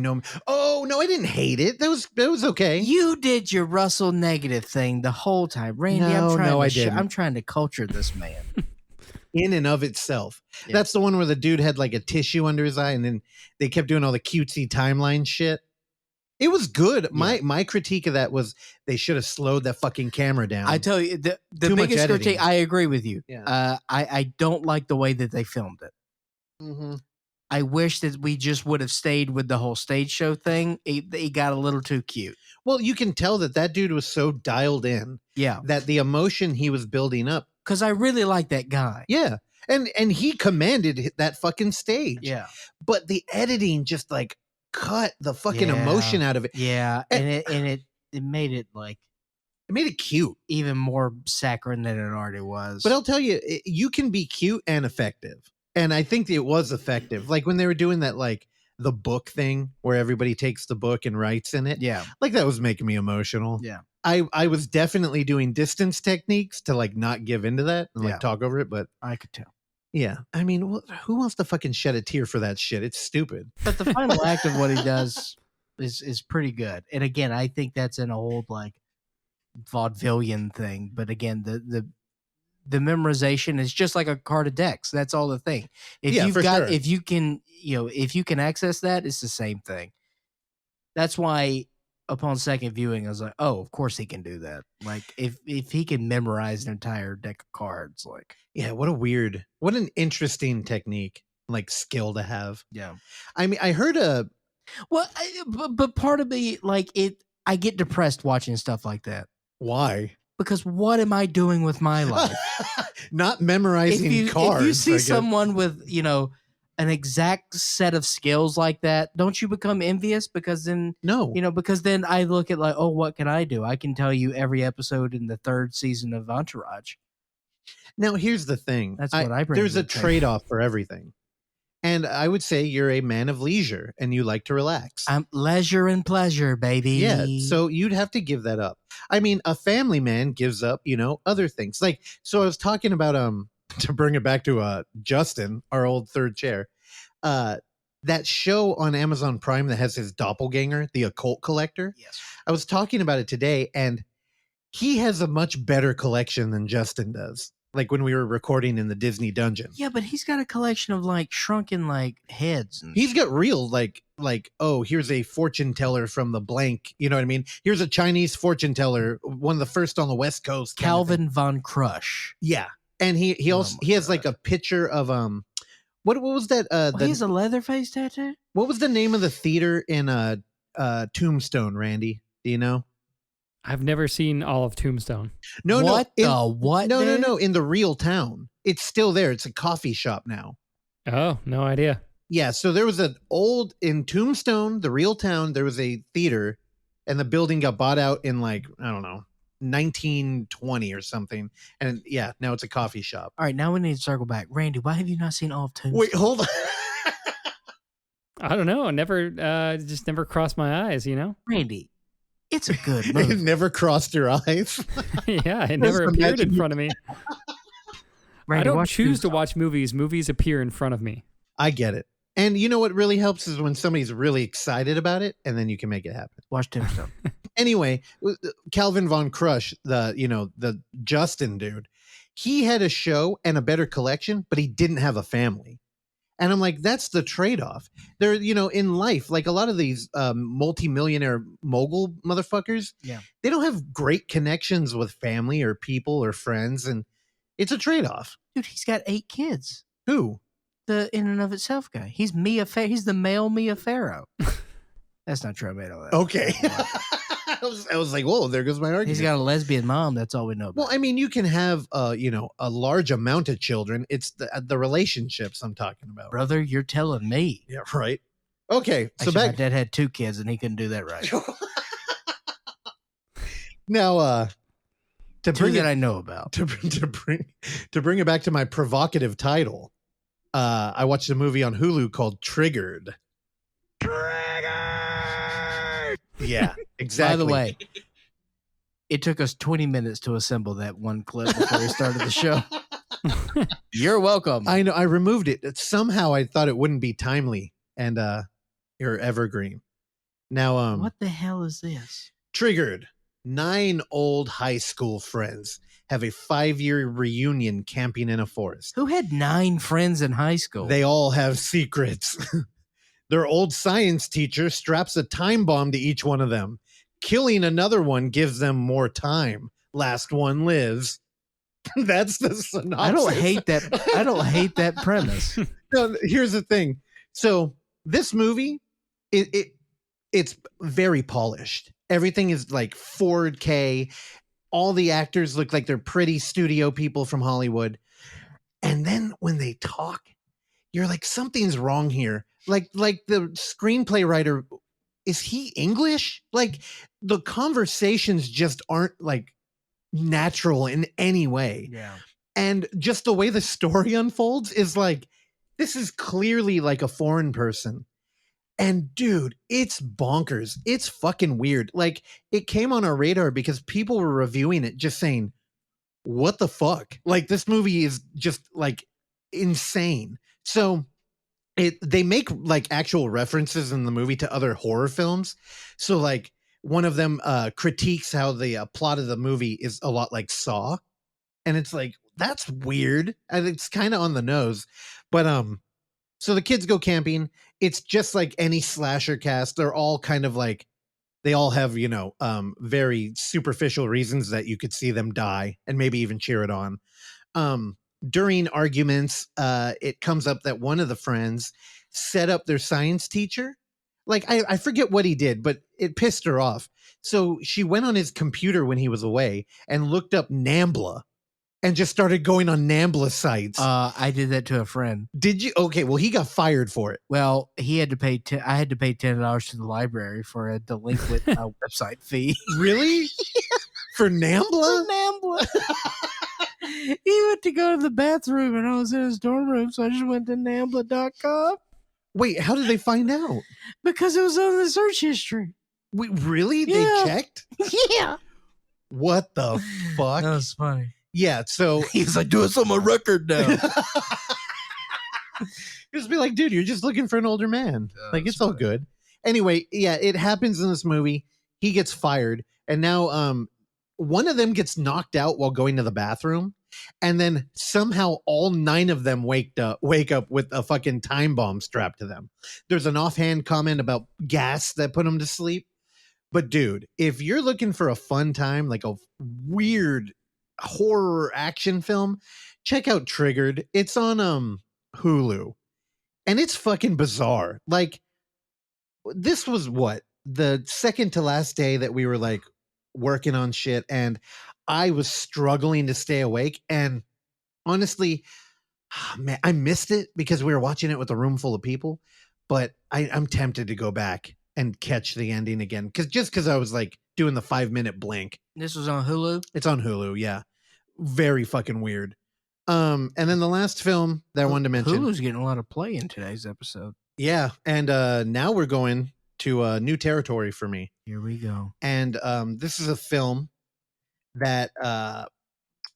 Oh, no, I didn't hate it. That was okay. You did your Russell negative thing the whole time. Randy, No, I didn't. I'm trying to culture this man. in and of itself. Yeah. That's the one where the dude had like a tissue under his eye, and then they kept doing all the cutesy timeline shit. It was good. My critique of that was they should have slowed that fucking camera down. I tell you, the Too much biggest critique, editing. I agree with you. Yeah. I don't like the way that they filmed it. Mm-hmm. I wish that we just would have stayed with the whole stage show thing. It got a little too cute. Well, you can tell that dude was so dialed in. Yeah. That the emotion he was building up. Because I really like that guy. Yeah. And he commanded that fucking stage. Yeah. But the editing just like cut the fucking emotion out of it. Yeah. And it made it like It made it cute. even more saccharine than it already was. But I'll tell you, you can be cute and effective. And I think it was effective. Like when they were doing that, like the book thing where everybody takes the book and writes in it. yeah. Like that was making me emotional. Yeah. I was definitely doing distance techniques to like not give into that and Yeah. like talk over it. But I could tell. yeah, I mean, who wants to fucking shed a tear for that shit? It's stupid. But the final act of what he does is pretty good. And again, I think that's an old like vaudevillian thing. But again, the memorization is just like a card of decks. That's all the thing. If Yeah, you've for got sure. if you can, if you can access that, it's the same thing. That's why upon second viewing, I was like, oh, of course he can do that. Like if he can memorize an entire deck of cards, like Yeah, what an interesting technique, like skill to have. yeah. I mean, I heard Well, but part of me like I get depressed watching stuff like that why? because what am I doing with my life? Not memorizing cards. If you see I guess. someone with, an exact set of skills like that, don't you become envious? Because then, No. because then I look at like, oh, what can I do? I can tell you every episode in the 3rd season of Entourage. Now, here's the thing. That's what I bring There's to a the table. trade-off for everything. And I would say you're a man of leisure and you like to relax. I'm leisure and pleasure, baby. Yeah, so you'd have to give that up. I mean, a family man gives up, other things. Like, so I was talking about to bring it back to Justin, our old third chair. That show on Amazon Prime that has his doppelganger, the occult collector. Yes. I was talking about it today, and he has a much better collection than Justin does. Like when we were recording in the Disney dungeon. Yeah, but he's got a collection of like shrunken like heads. And He's got real like, oh, here's a fortune teller from the blank. You know what I mean? Here's a Chinese fortune teller, one of the first on the West Coast. kind of thing. Calvin Von Crush. Yeah. And he also my he has God. like a picture of what was that He has a Leatherface tattoo? what was the name of the theater in Tombstone, Randy? Do you know? I've never seen all of Tombstone. No, what no. the what? No, dude? in the real town. It's still there. It's a coffee shop now. Oh, no idea. Yeah, so there was in Tombstone, the real town, there was a theater and the building got bought out in like, I don't know, 1920 or something. And yeah, now it's a coffee shop. All right, now we need to circle back. Randy, why have you not seen all of Tombstone? Wait, hold on. I don't know. Just never crossed my eyes, Randy, it's a good It movie. never crossed your eyes. Yeah, it never Just appeared in imagine- front of me. Randy, I don't watch choose to Tombstone. watch movies. Movies appear in front of me. I get it. And you know what really helps is when somebody's really excited about it and then you can make it happen. Watch Tombstone. Anyway, Calvin Von Crush, the Justin dude, he had a show and a better collection, but he didn't have a family. And I'm like, that's the trade-off. They're, in life, like a lot of these multi-millionaire mogul motherfuckers, Yeah. they don't have great connections with family or people or friends. And it's a trade-off. Dude, he's got 8 kids. Who? The in and of itself guy. He's he's the male Mia Farrow. That's not true. I made all that. Okay. I was like, whoa, there goes my argument. He's got a lesbian mom. That's all we know about. Well, I mean, you can have, a large amount of children. It's the relationships I'm talking about. Brother, you're telling me. Yeah, right. Okay, so Actually, my back dad had 2 kids and he couldn't do that right. now, to 2 bring that it I know about. to bring it back to my provocative title, I watched a movie on Hulu called Triggered. Yeah, exactly. By the way, it took us 20 minutes to assemble that one clip before we started the show. You're welcome. I know I removed it. Somehow I thought it wouldn't be timely and or evergreen. Now, what the hell is this? Triggered. 9 old high school friends have a 5-year reunion camping in a forest. Who had 9 friends in high school? They all have secrets. Their old science teacher straps a time bomb to each one of them. Killing another one gives them more time. Last one lives. That's the synopsis. I don't hate that premise. No, here's the thing. So this movie, it's very polished. Everything is like 4K. All the actors look like they're pretty studio people from Hollywood. And then when they talk, you're like, something's wrong here. Like the screenplay writer, is he English? Like the conversations just aren't like natural in any way. Yeah. And just the way the story unfolds is like, this is clearly like a foreign person. And dude, it's bonkers. It's fucking weird. Like it came on our radar because people were reviewing it just saying, what the fuck? Like this movie is just like insane. So they make like actual references in the movie to other horror films. So like one of them critiques how the plot of the movie is a lot like Saw. And it's like, that's weird. And it's kind of on the nose. But so the kids go camping. It's just like any slasher cast. They're all kind of like, they all have, very superficial reasons that you could see them die and maybe even cheer it on. During arguments, it comes up that one of the friends set up their science teacher. Like, I forget what he did, but it pissed her off. So she went on his computer when he was away and looked up NAMBLA and just started going on NAMBLA sites. I did that to a friend. Did you? Okay, well, he got fired for it. Well, he had to pay. I had to pay $10 to the library for a delinquent website fee. Really? For NAMBLA? For NAMBLA. He went to go to the bathroom, and I was in his dorm room, so I just went to NAMBLA.com. Wait, how did they find out? Because it was on the search history. Wait, really? Yeah. They checked? Yeah. What the fuck? That was funny. Yeah, so He's like, do this on my record now. just be like, dude, you're just looking for an older man. Like, it's all good. Anyway, yeah, it happens in this movie. He gets fired, and now one of them gets knocked out while going to the bathroom, and then somehow all 9 of them wake up with a fucking time bomb strapped to them. There's an offhand comment about gas that put them to sleep. But dude, if you're looking for a fun time, like a weird horror action film, check out Triggered. It's on Hulu, and it's fucking bizarre. Like, this was what, the second to last day that we were like working on shit, and I was struggling to stay awake. And honestly, man, I missed it because we were watching it with a room full of people. But I'm tempted to go back and catch the ending again, because I was like doing the 5-minute blink. This was on Hulu? It's on Hulu, yeah. Very fucking weird. And then the last film that I wanted to mention. Hulu's getting a lot of play in today's episode. Yeah, and now we're going to new territory for me. Here we go. And this is a film that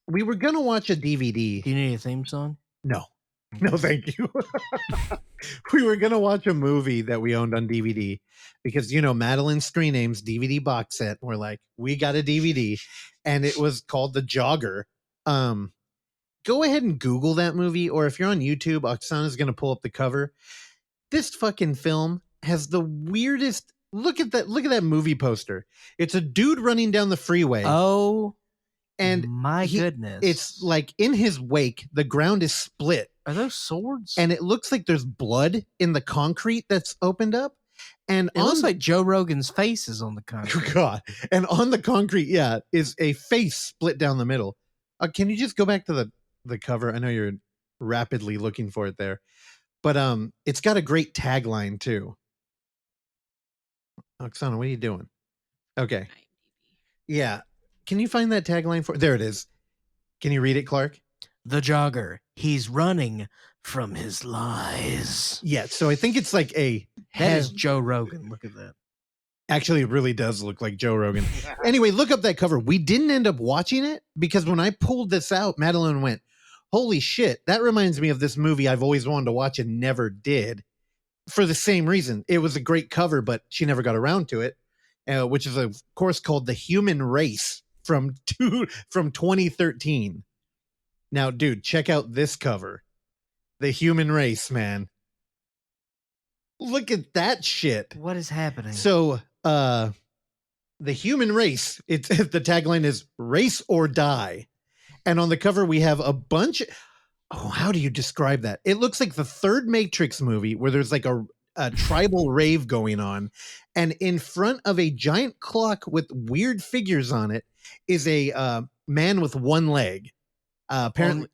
we were going to watch a DVD. Do you need a theme song? No, thank you. We were going to watch a movie that we owned on DVD because, Madeleine's Three Names DVD box set. We're like, we got a DVD, and it was called The Jogger. Go ahead and Google that movie, or if you're on YouTube, Oksana's going to pull up the cover. This fucking film has the weirdest. Look at that movie poster. It's a dude running down the freeway. Oh, and my goodness. It's like in his wake, the ground is split. Are those swords? And it looks like there's blood in the concrete that's opened up. And it looks like Joe Rogan's face is on the concrete. God. And on the concrete, yeah, is a face split down the middle. Can you just go back to the cover? I know you're rapidly looking for it there. But it's got a great tagline too. Oksana, what are you doing? Okay. Yeah. Can you find that tagline for? There it is. Can you read it, Clark? The Jogger. He's running from his lies. Yeah. So I think it's like that is Joe Rogan. Look at that. Actually, it really does look like Joe Rogan. Anyway, look up that cover. We didn't end up watching it because when I pulled this out, Madeleine went, holy shit, that reminds me of this movie I've always wanted to watch and never did. For the same reason. It was a great cover, but she never got around to it, which is, of course, called The Human Race from 2013. Now, dude, check out this cover. The human race, man. Look at that shit. What is happening? So, the human race, it's the tagline is race or die. And on the cover, we have a bunch. Oh, how do you describe that? It looks like the third Matrix movie where there's like a tribal rave going on. And in front of a giant clock with weird figures on it is a man with one leg. Apparently,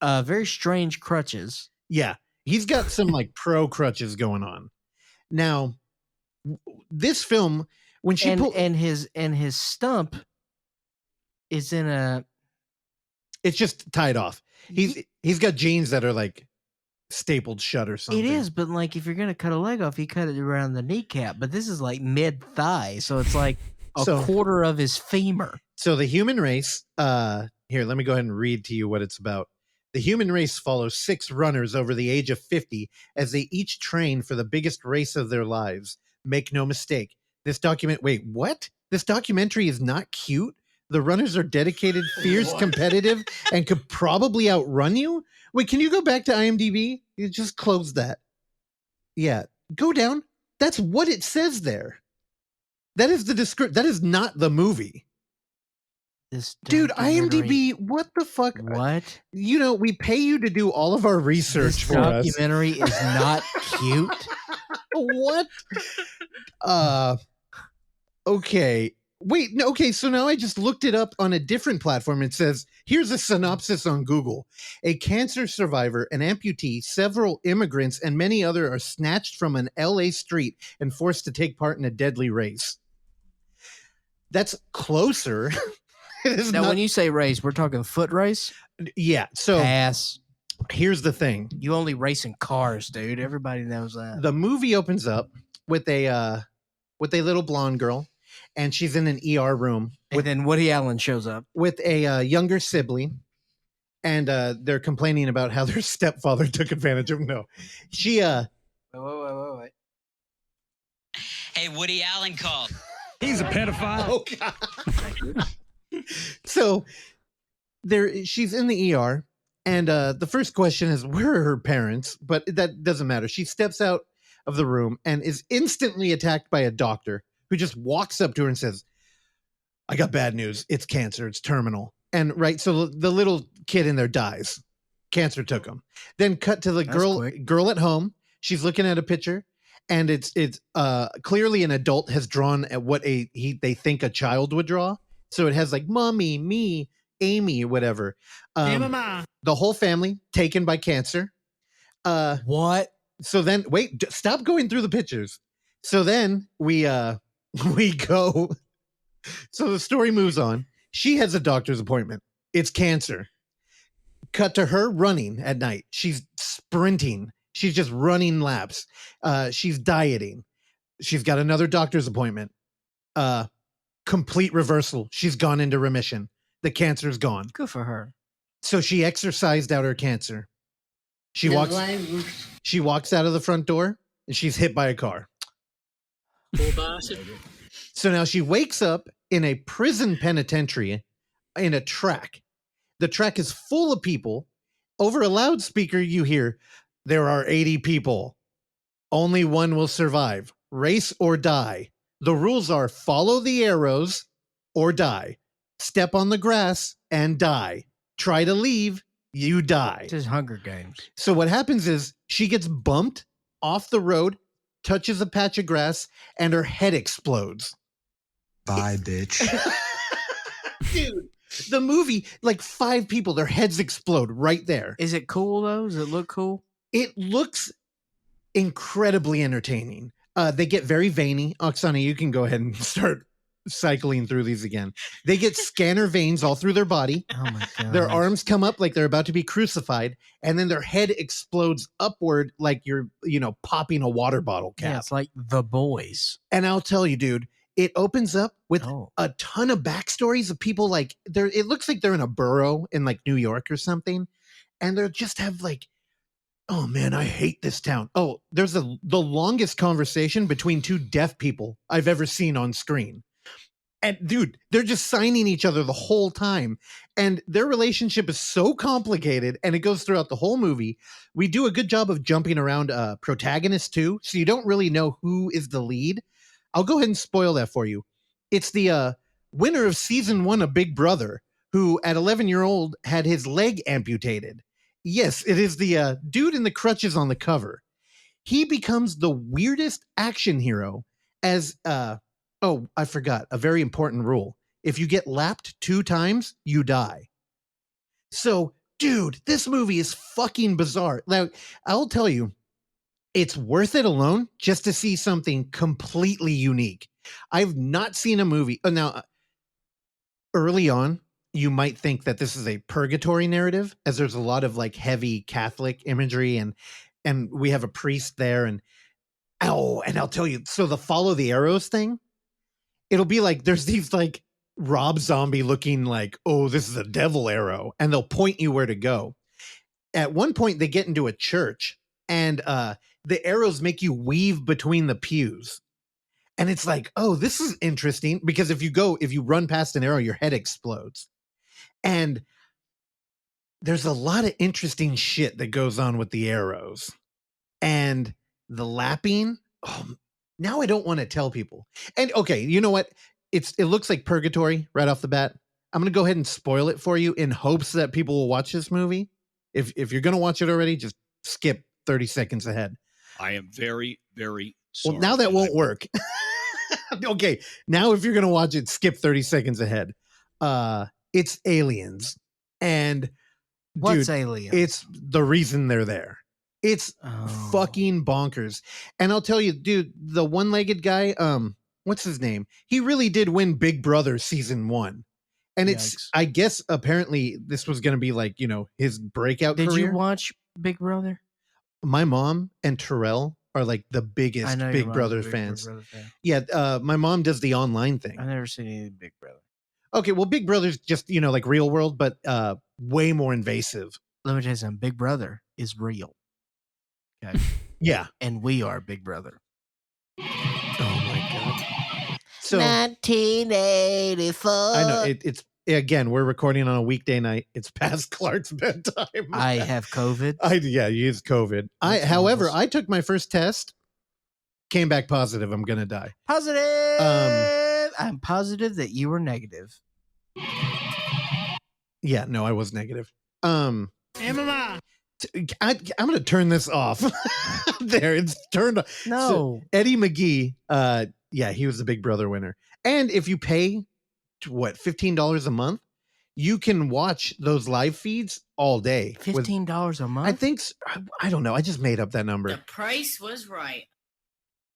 very strange crutches. yeah, he's got some like pro crutches going on. Now, this film, when she and his stump is in a. It's just tied off. He's got jeans that are like stapled shut or something. It is, but like if you're gonna cut a leg off, you cut it around the kneecap. But this is like mid thigh, so it's like a quarter of his femur. So the human race. Here, let me go ahead and read to you what it's about. The human race follows 6 runners over the age of 50 as they each train for the biggest race of their lives. Make no mistake. This documentary is not cute. The runners are dedicated, fierce, competitive, and could probably outrun you. Wait, can you go back to IMDb? You just closed that. Yeah, go down. That's what it says there. That is the description. That is not the movie. This dude, IMDb, what the fuck? What? You know, we pay you to do all of our research This for us. documentary is not cute. What? Okay. Wait, no, okay, so now I just looked it up on a different platform. It says, here's a synopsis on Google. A cancer survivor, an amputee, several immigrants, and many other are snatched from an LA street and forced to take part in a deadly race. That's closer. Now, when you say race, we're talking foot race? Yeah, so Pass. Here's the thing. You only race in cars, dude. Everybody knows that. The movie opens up with a little blonde girl, and she's in an ER room. And then Woody Allen shows up. With a younger sibling, and they're complaining about how their stepfather took advantage of them. No. She, Wait. Hey, Woody Allen called. He's a pedophile. Oh, God. So she's in the ER, and the first question is, where are her parents? But that doesn't matter. She steps out of the room and is instantly attacked by a doctor who just walks up to her and says, I got bad news. It's cancer. It's terminal. And so the little kid in there dies. Cancer took him. Then cut to the girl at home. She's looking at a picture, and it's clearly an adult has drawn at what they think a child would draw. So it has like mommy, me, Amy, whatever. The whole family taken by cancer. What? So then, wait, stop going through the pictures. So then we go. So the story moves on. She has a doctor's appointment. It's cancer. Cut to her running at night. She's sprinting. She's just running laps. She's dieting. She's got another doctor's appointment. Complete reversal. She's gone into remission. The cancer's gone. Good for her. So she exorcised out her cancer. She walks out of the front door, and she's hit by a car. So now she wakes up in a prison penitentiary in a track. The track is full of people. Over a loudspeaker, you hear, there are 80 people. Only one will survive. Race or die. The rules are follow the arrows or die. Step on the grass and die. Try to leave, you die. This is Hunger Games. So what happens is she gets bumped off the road, touches a patch of grass, and her head explodes. Bye, bitch. Dude, the movie, like 5 people, their heads explode right there. Is it cool, though? Does it look cool? It looks incredibly entertaining. They get very veiny. Oksana, you can go ahead and start cycling through these again. They get scanner veins all through their body. Oh, my God. Their arms come up like they're about to be crucified, and then their head explodes upward like you're, popping a water bottle cap. Yeah, it's like The Boys. And I'll tell you, dude, it opens up with a ton of backstories of people like it looks like they're in a borough in like New York or something, and they just have like, oh man, I hate this town. Oh, there's the longest conversation between 2 deaf people I've ever seen on screen. And dude, they're just signing each other the whole time. And their relationship is so complicated and it goes throughout the whole movie. We do a good job of jumping around protagonists too. So you don't really know who is the lead. I'll go ahead and spoil that for you. It's the winner of season 1 of Big Brother, who at 11-year-old had his leg amputated. Yes, it is the dude in the crutches on the cover. He becomes the weirdest action hero as oh, I forgot a very important rule. If you get lapped 2 times, you die. So, dude, this movie is fucking bizarre. Now, I'll tell you, it's worth it alone just to see something completely unique. I've not seen a movie. Now, early on, you might think that this is a purgatory narrative, as there's a lot of like heavy Catholic imagery, and we have a priest there, and I'll tell you, so the follow the arrows thing, it'll be like there's these like Rob Zombie looking like, oh, this is a devil arrow, and they'll point you where to go. At one point, they get into a church, and the arrows make you weave between the pews. And it's like, oh, this is interesting, because if you run past an arrow, your head explodes. And there's a lot of interesting shit that goes on with the arrows. And the lapping, now I don't want to tell people. And okay, you know what? It looks like purgatory right off the bat. I'm going to go ahead and spoil it for you in hopes that people will watch this movie. If you're going to watch it already, just skip 30 seconds ahead. I am very, very sorry. Well, now that won't work. Okay, now if you're going to watch it, skip 30 seconds ahead. It's aliens. And What's dude, aliens? it's the reason they're there. It's fucking bonkers. And I'll tell you, dude, the one-legged guy, what's his name? He really did win Big Brother season 1. And it's, I guess, apparently this was going to be like, his breakout career. Did you watch Big Brother? My mom and Terrell are like the biggest Big Brother fans. Yeah, my mom does the online thing. I've never seen any Big Brother. Okay, well, Big Brother's just, like real world, but way more invasive. Let me tell you something. Big Brother is real. Okay. Yeah. And we are Big Brother. Oh my God. So 1984. I know it's again, we're recording on a weekday night. It's past Clark's bedtime. I have COVID. You use COVID. However, I took my first test, came back positive. I'm gonna die. Positive. I'm positive that you were negative. Yeah, no, I was negative. I'm going to turn this off. There, it's turned off. No. So, Eddie McGee, he was the Big Brother winner. And if you pay, $15 a month, you can watch those live feeds all day. $15 a month? I think, I don't know. I just made up that number. The price was right.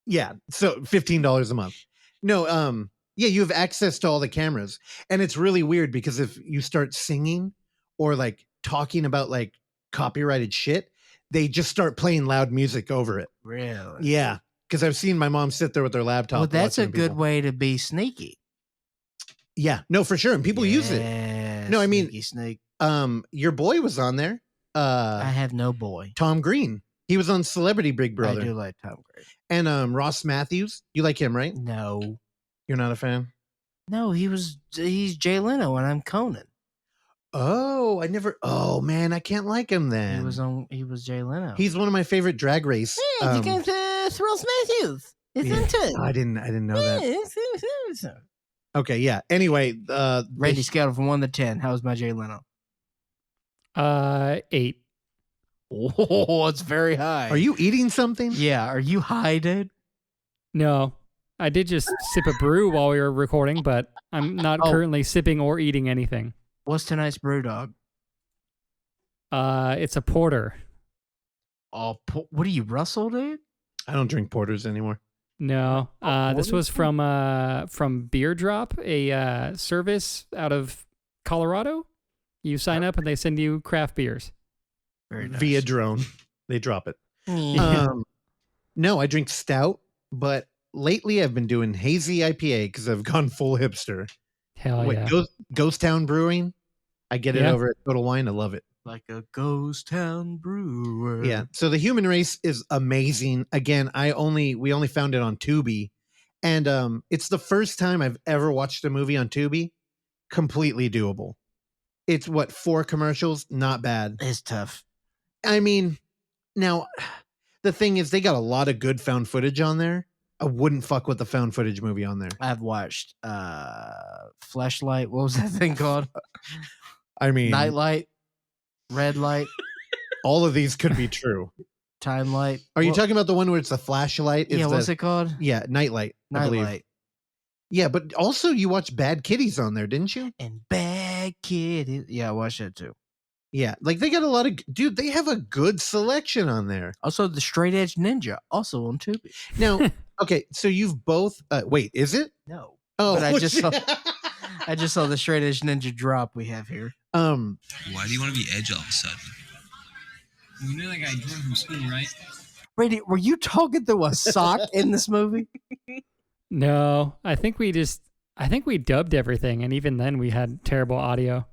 Yeah, so $15 a month. No, you have access to all the cameras. And it's really weird because if you start singing or like talking about like copyrighted shit, they just start playing loud music over it. Really? Yeah, because I've seen my mom sit there with their laptop. Well, that's a good way to be sneaky. Yeah, no, for sure. And people use it. No, I mean, snake. Your boy was on there. I have no boy. Tom Green. He was on Celebrity Big Brother. I do like Tom Green. And Ross Matthews. You like him, right? No. You're not a fan? No, he's Jay Leno and I'm Conan. Oh, man, I can't like him then. He was Jay Leno. He's one of my favorite Drag Race. Hey, you can Ross Matthews. It's into. I didn't know that. Okay, yeah. Anyway, Randy scale from 1 to 10. How's my Jay Leno? 8. Oh, it's very high. Are you eating something? Yeah. Are you high, dude? No. I did just sip a brew while we were recording, but I'm not currently sipping or eating anything. What's tonight's brew, dog? It's a porter. Oh, what are you, Russell, dude? I don't drink porters anymore. No. This was from Beer Drop, a service out of Colorado. You sign up and they send you craft beers. Very nice. Via drone. They drop it. No, I drink stout, but lately I've been doing hazy IPA because I've gone full hipster. Hell yeah. Ghost Town Brewing. I get it over at Total Wine. I love it. Like a ghost town brewer. Yeah. So the human race is amazing. Again, we only found it on Tubi, And it's the first time I've ever watched a movie on Tubi. Completely doable. It's 4 commercials? Not bad. It's tough. I mean, now the thing is they got a lot of good found footage on there. I wouldn't fuck with the found footage movie on there. I've watched Flashlight. What was that thing called? I mean, Nightlight, Red Light, all of these could be true. Time Light. Are you talking about the one where it's a flashlight? Yeah, what's it called? Yeah, Nightlight. I believe. Nightlight. Yeah, but also you watched Bad Kitties on there, didn't you? And Bad Kitties. Yeah, I watched that too. Yeah, like they got a lot of dude. They have a good selection on there. Also, the Straight Edge Ninja, also on Tubi. Now, okay, so you've both. Wait, is it? No. Oh, but I just saw the Straight Edge Ninja drop we have here. Why do you want to be Edge all of a sudden? You know that guy Jordan from school, right? Brady, were you talking through a sock in this movie? No, I think we dubbed everything, and even then we had terrible audio.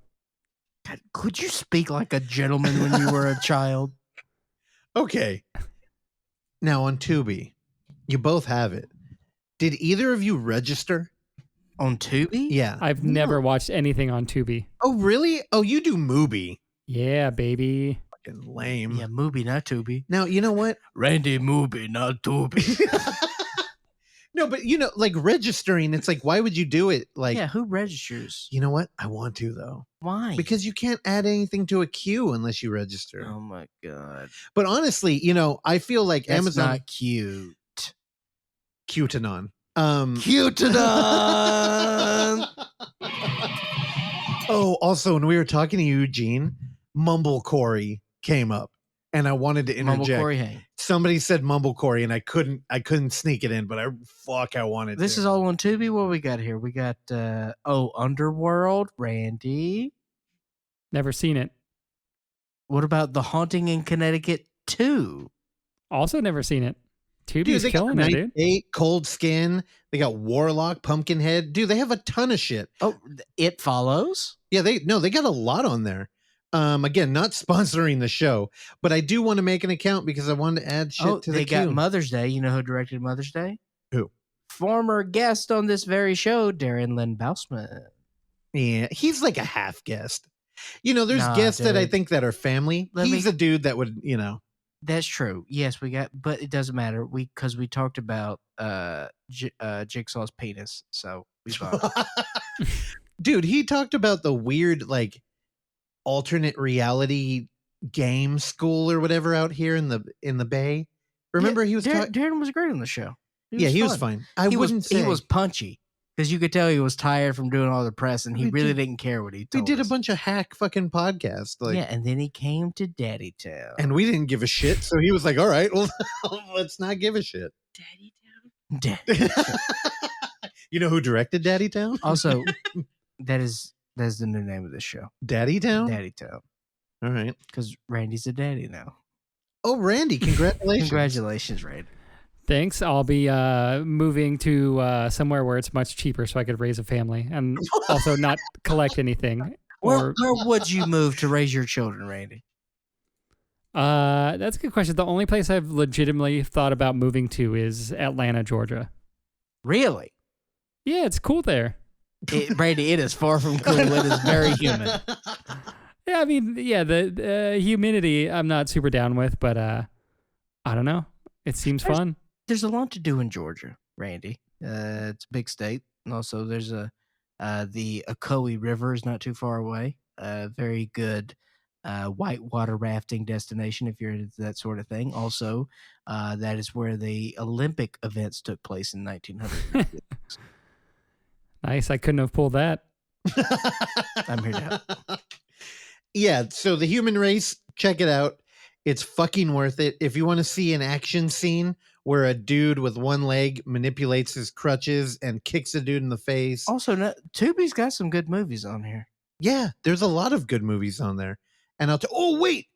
God, could you speak like a gentleman when you were a child? Okay. Now on Tubi, you both have it. Did either of you register on Tubi? Yeah, I've never watched anything on Tubi. Oh, really? Oh, you do Mubi. Yeah, baby. Fucking lame. Yeah, Mubi, not Tubi. Now, you know what? Randy Mubi, not Tubi. No, but like registering, it's like, why would you do it? Like, yeah, who registers? You know what? I want to though. Why? Because you can't add anything to a queue unless you register. Oh my god! But honestly, I feel like That's Amazon not cute. Cutanon. Cutanon. Oh, also, when we were talking to Eugene, mumblecore came up, and I wanted to interject. Mumblecore, hey. Somebody said mumblecore, and I couldn't sneak it in, but I wanted. This is all on Tubi. What we got here? We got Underworld, Randy. Never seen it. What about The Haunting in Connecticut 2? Also never seen it. Tubi's killing it, dude. 8, Cold Skin. They got Warlock, Pumpkinhead. Dude, they have a ton of shit. Oh, It Follows? Yeah, they got a lot on there. Again, not sponsoring the show, but I do want to make an account because I wanted to add shit to the queue. They got Mother's Day. You know who directed Mother's Day? Who? Former guest on this very show, Darren Lynn Bousman. Yeah, he's like a half guest. There's guests that I think that are family. He's a dude that would, That's true. Yes, but it doesn't matter. Because we talked about Jigsaw's penis, so we thought. Dude, he talked about the weird alternate reality game school or whatever out here in the Bay. Remember, he was Darren was great on the show. He was fine. He was punchy because you could tell he was tired from doing all the press, and he really didn't care what he told We did us. a bunch of hack fucking podcasts. And then he came to Daddy Town, and we didn't give a shit. So he was like, "All right, well, let's not give a shit." Daddy Town. Daddy Town. You know who directed Daddy Town? Also, that's the new name of this show. Daddy Town? Daddy Town. All right. Because Randy's a daddy now. Oh, Randy, congratulations. Congratulations, Randy. Thanks. I'll be moving to somewhere where it's much cheaper so I could raise a family and also not collect anything. Where would you move to raise your children, Randy? That's a good question. The only place I've legitimately thought about moving to is Atlanta, Georgia. Really? Yeah, it's cool there. Brady, it is far from cool. It is very humid. Yeah, I mean, the humidity I'm not super down with, but I don't know. It seems fun. There's a lot to do in Georgia, Randy. It's a big state. And also, there's the Ocoee River is not too far away. Very good whitewater rafting destination if you're into that sort of thing. Also, that is where the Olympic events took place in 1900. Nice. I couldn't have pulled that. I'm here to help. Yeah, so The Human Race, check it out. It's fucking worth it. If you want to see an action scene where a dude with one leg manipulates his crutches and kicks a dude in the face. Also, Tubi's got some good movies on here. Yeah, there's a lot of good movies on there. And oh, wait,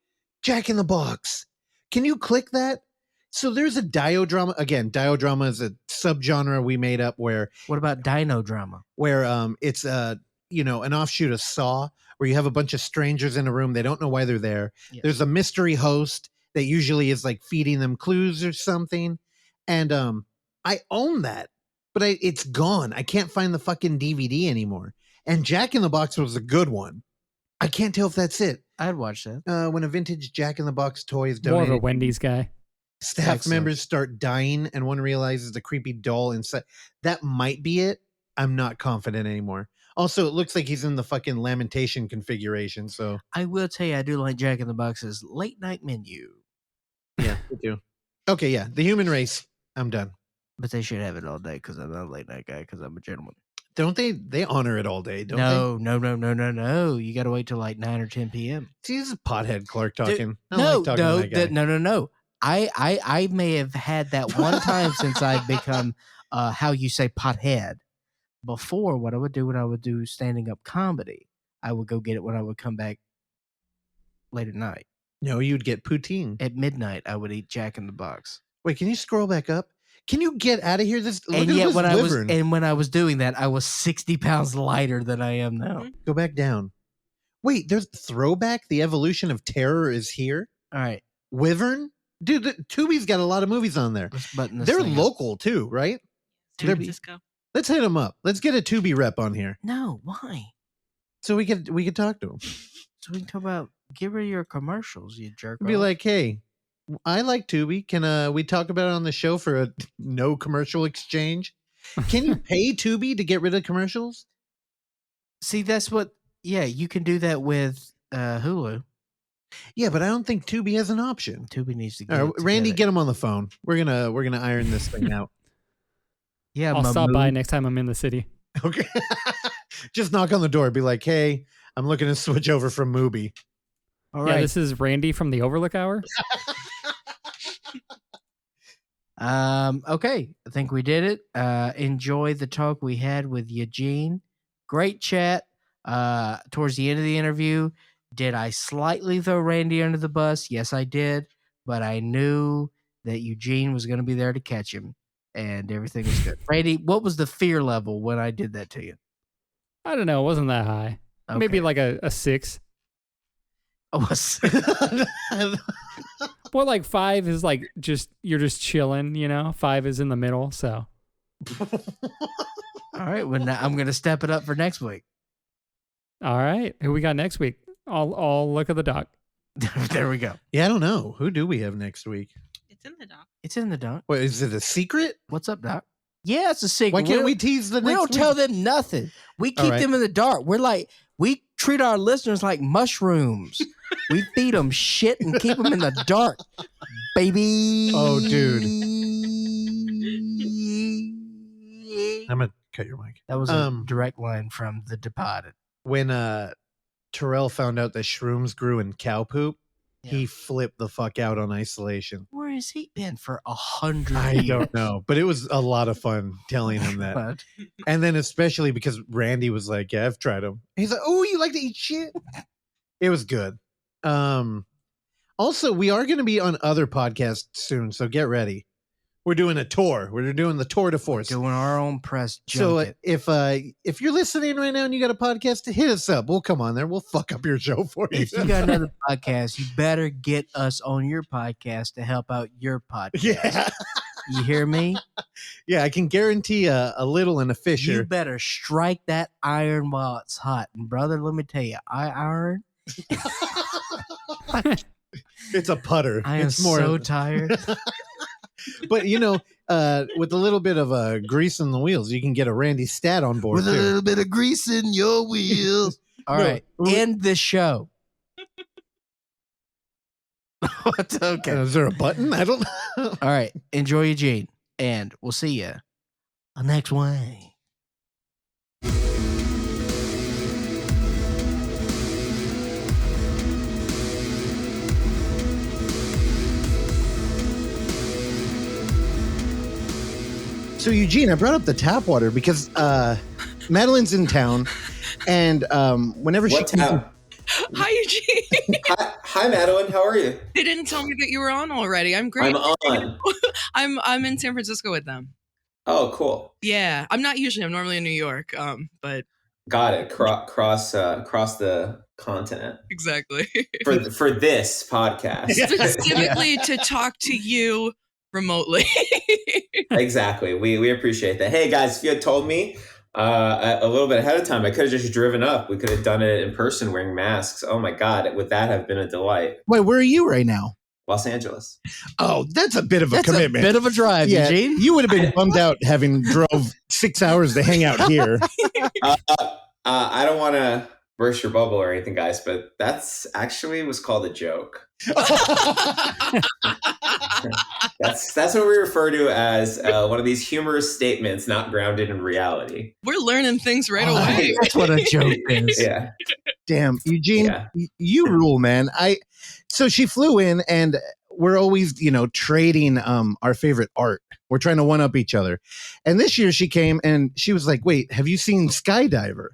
Jack in the Box. Can you click that? So there's a diodrama. Again, diodrama is a subgenre we made up where. What about dino drama? Where it's an offshoot of Saw, where you have a bunch of strangers in a room. They don't know why they're there. Yes. There's a mystery host that usually is feeding them clues or something. And I own that. but it's gone. I can't find the fucking DVD anymore. And Jack in the Box was a good one. I can't tell if that's it. I'd watch that. When a vintage Jack in the Box toy is More donated, of a Wendy's guy. staff Excellent. members start dying and one realizes the creepy doll inside. That might be it. I'm not confident anymore. Also, it looks like he's in the fucking lamentation configuration. So I will tell you, I do like Jack in the Box's late night menu, yeah, me too. Okay, yeah, the human race. I'm done. but they should have it all day because I'm not a late night guy because I'm a gentleman. Don't they? They honor it all day, don't No. You got to wait till like 9 or 10 p.m. they? See, this is pothead Clark talking. I don't No, like talking to that guy. no. I may have had that one time since I've become, how you say, pothead. Before, what I would do when I would do standing up comedy, I would go get it when I would come back late at night. No, you'd get poutine. At midnight, I would eat Jack in the Box. Wait, can you scroll back up? Can you get out of here? Look And at yet, this when I was doing that, I was 60 pounds lighter than I am now. Go back down. Wait, there's Throwback. The Evolution of Terror is here. All right, Wyvern, dude. Tubi's got a lot of movies on there. let's button this They're thing up. local too, right? San They're- Francisco. Let's hit them up. Let's get a Tubi rep on here No, why? so we could talk to them. So we can talk about get rid of your commercials, you jerk. Be off. like, hey, I like Tubi. Can we talk about it on the show for a no commercial exchange? Can you pay Tubi to get rid of commercials? see, that's what. Yeah, you can do that with Hulu. Yeah, but I don't think Tubi has an option. Tubi needs to All get right, it Randy, together. get him on the phone. We're gonna iron this thing out. Yeah, I'll my stop by mood. next time I'm in the city. Okay. Just knock on the door. Be like, hey, I'm looking to switch over from Mubi. All Yeah, right. this is Randy from the Overlook Hour. Okay, I think we did it. Enjoy the talk we had with Eugene. Great chat. Towards the end of the interview, did I slightly throw Randy under the bus? Yes, I did. But I knew that Eugene was going to be there to catch him, and everything was good. Randy, what was the fear level when I did that to you? I don't know. It wasn't that high. Okay. Maybe like a 6. Oh, was Well, like 5 is like you're just chilling, you know? 5 is in the middle, so. all right. Well, now I'm going to step it up for next week. All right. Who we got next week? I'll look at the doc. There we go. Yeah, I don't know. Who do we have next week? It's in the doc. It's in the doc. Wait, is it a secret? What's up, Doc? Yeah, it's a secret. Why can't don't- we tease the We next don't week? tell them nothing. We All keep right. them in the dark. We treat our listeners like mushrooms. We feed them shit and keep them in the dark, baby. Oh, dude. I'm gonna cut your mic. That was a direct line from The Departed. When Terrell found out that shrooms grew in cow poop, he Yeah. flipped the fuck out on Isolation. Where has he been for 100 I years? don't know, but it was a lot of fun telling him that. But And then especially because Randy was like, yeah, I've tried them. He's like, oh, you like to eat shit? It was good. Also, we are going to be on other podcasts soon, so get ready. We're doing a tour. We're doing the tour de force. doing our own press So junket. if you're listening right now and you got a podcast, hit us up. We'll come on there. We'll fuck up your show for you. If you got another podcast, you better get us on your podcast to help out your podcast. Yeah. You hear me? Yeah, I can guarantee a little and a You Fisher. better strike that iron while it's hot. And brother, let me tell you, I iron. It's a putter. I am it's more so tired. But with a little bit of grease in the wheels, you can get a Randy Stat on board With a too. little bit of grease in your wheels. All No, right, end the show. What? Okay. Is there a button? I don't. All right. Enjoy Eugene, and we'll see you on next one. So Eugene, I brought up the tap water because Madeleine's in town, and whenever What she tap? Hi, Eugene. Hi, Madeleine. How are you? They didn't tell me that you were on already. I'm great. I'm on. I'm in San Francisco with them. Oh, cool. Yeah, I'm not usually. I'm normally in New York. But Got it. Cross the continent exactly for this podcast. specifically to talk to you remotely. Exactly. We appreciate that. Hey guys, if you had told me a little bit ahead of time, I could have just driven up. We could have done it in person wearing masks. Oh my God, would that have been a delight? Wait, where are you right now? Los Angeles. Oh, that's a bit of a That's commitment. a bit of a drive, Eugene. You would have been bummed out having drove 6 hours to hang out here. I don't want to burst your bubble or anything, guys, but that's actually was called a joke. That's what we refer to as one of these humorous statements not grounded in reality. We're learning things right away. That's what a joke is. Yeah. Damn, Eugene, you rule, man. So she flew in, and we're always, trading our favorite art. We're trying to one up each other. And this year she came and she was like, "Wait, have you seen Skydiver?"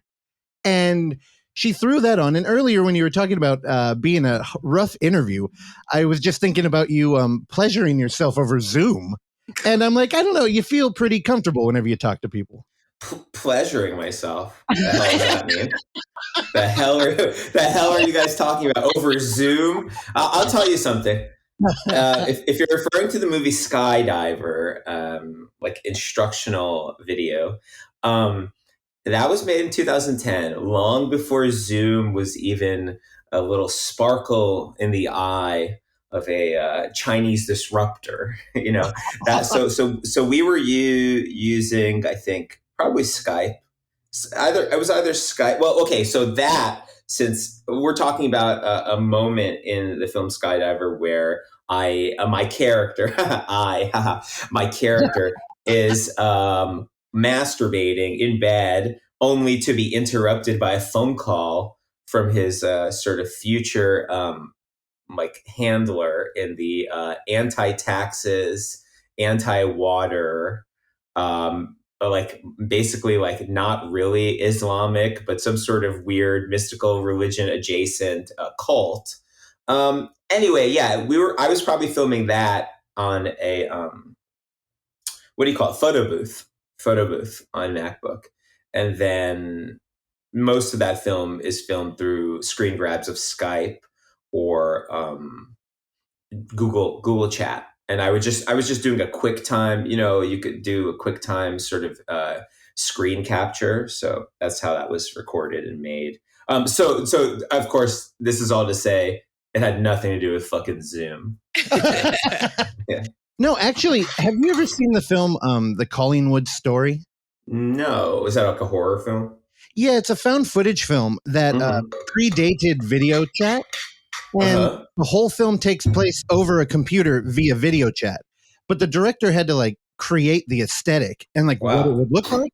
And she threw that on. And earlier when you were talking about being a rough interview, I was just thinking about you pleasuring yourself over Zoom. And I'm like, I don't know, you feel pretty comfortable whenever you talk to people. Pleasuring myself. The hell does that mean? The hell are you guys talking about over Zoom? I'll tell you something. If you're referring to the movie Skydiver, like instructional video, that was made in 2010, long before Zoom was even a little sparkle in the eye of a Chinese disruptor. So we were using, I think, probably Skype. It was either Skype. Well, okay, so that, since we're talking about a moment in the film Skydiver where my character is masturbating in bed, only to be interrupted by a phone call from his sort of future handler in the anti-taxes, anti-water, basically not really Islamic, but some sort of weird mystical religion adjacent cult. Anyway, yeah, I was probably filming that on a what do you call it? Photo booth on MacBook. And then most of that film is filmed through screen grabs of Skype or Google Chat. And I was just doing a QuickTime, you could do a QuickTime sort of screen capture. So that's how that was recorded and made. So of course, this is all to say it had nothing to do with fucking Zoom. Yeah. No, actually, have you ever seen the film The Collingswood Story? No. Is that like a horror film? Yeah, it's a found footage film that predated video chat. And the whole film takes place over a computer via video chat. But the director had to create the aesthetic and what it would look like.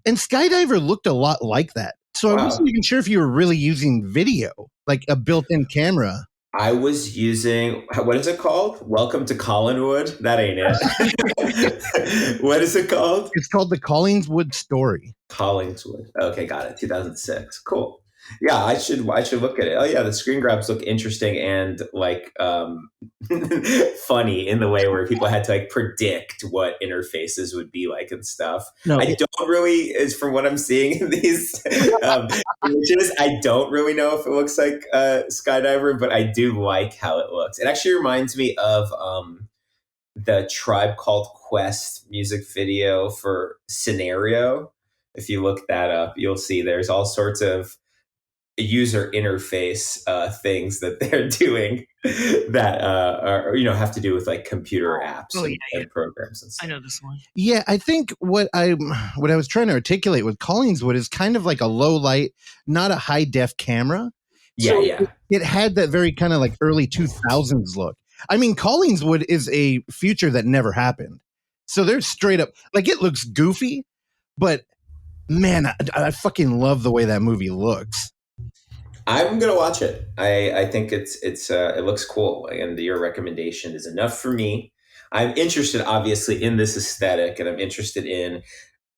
And Skydiver looked a lot like that. So I wasn't even sure if you were really using video, like a built-in camera. I was using, what is it called? Welcome to Collingswood? That ain't it. What is it called? It's called The Collingswood Story. Collingswood. Okay, got it. 2006. Cool. Yeah, I should look at it. Oh yeah, the screen grabs look interesting and funny in the way where people had to predict what interfaces would be like and stuff. No, I don't really, is from what I'm seeing in these images, I don't really know if it looks like Skydiver, but I do like how it looks. It actually reminds me of the Tribe Called Quest music video for Scenario. If you look that up, you'll see there's all sorts of user interface things that they're doing that are have to do with computer apps and programs and stuff. I know this one. Yeah, I think what I was trying to articulate with Collingswood is kind of like a low light, not a high def camera. So it had that very kind of early 2000s look. I mean, Collingswood is a future that never happened. So they're straight up it looks goofy, but man, I fucking love the way that movie looks. I'm gonna watch it. I think it looks cool, and your recommendation is enough for me. I'm interested, obviously, in this aesthetic, and I'm interested in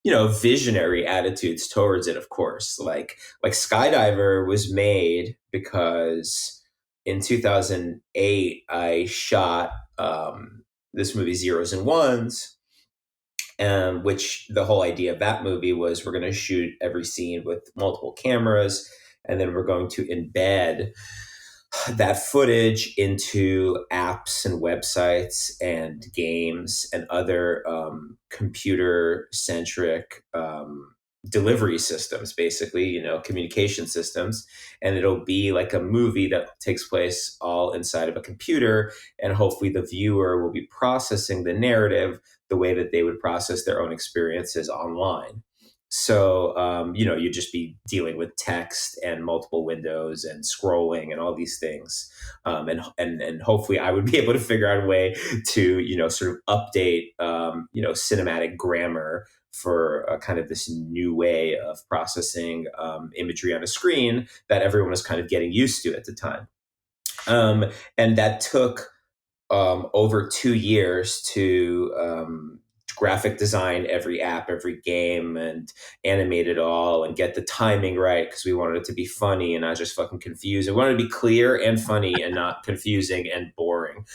visionary attitudes towards it. Of course, like Skydiver was made because in 2008 I shot this movie 0’s and 1’s. Which the whole idea of that movie was we're going to shoot every scene with multiple cameras, and then we're going to embed that footage into apps and websites and games and other computer-centric delivery systems, basically, communication systems. And it'll be like a movie that takes place all inside of a computer. And hopefully the viewer will be processing the narrative the way that they would process their own experiences online. So, you'd just be dealing with text and multiple windows and scrolling and all these things. And hopefully I would be able to figure out a way to, sort of update, cinematic grammar for kind of this new way of processing imagery on a screen that everyone was kind of getting used to at the time. And that took over 2 years to graphic design every app, every game, and animate it all and get the timing right, because we wanted it to be funny and not just fucking confusing. We wanted it to be clear and funny and not confusing and boring.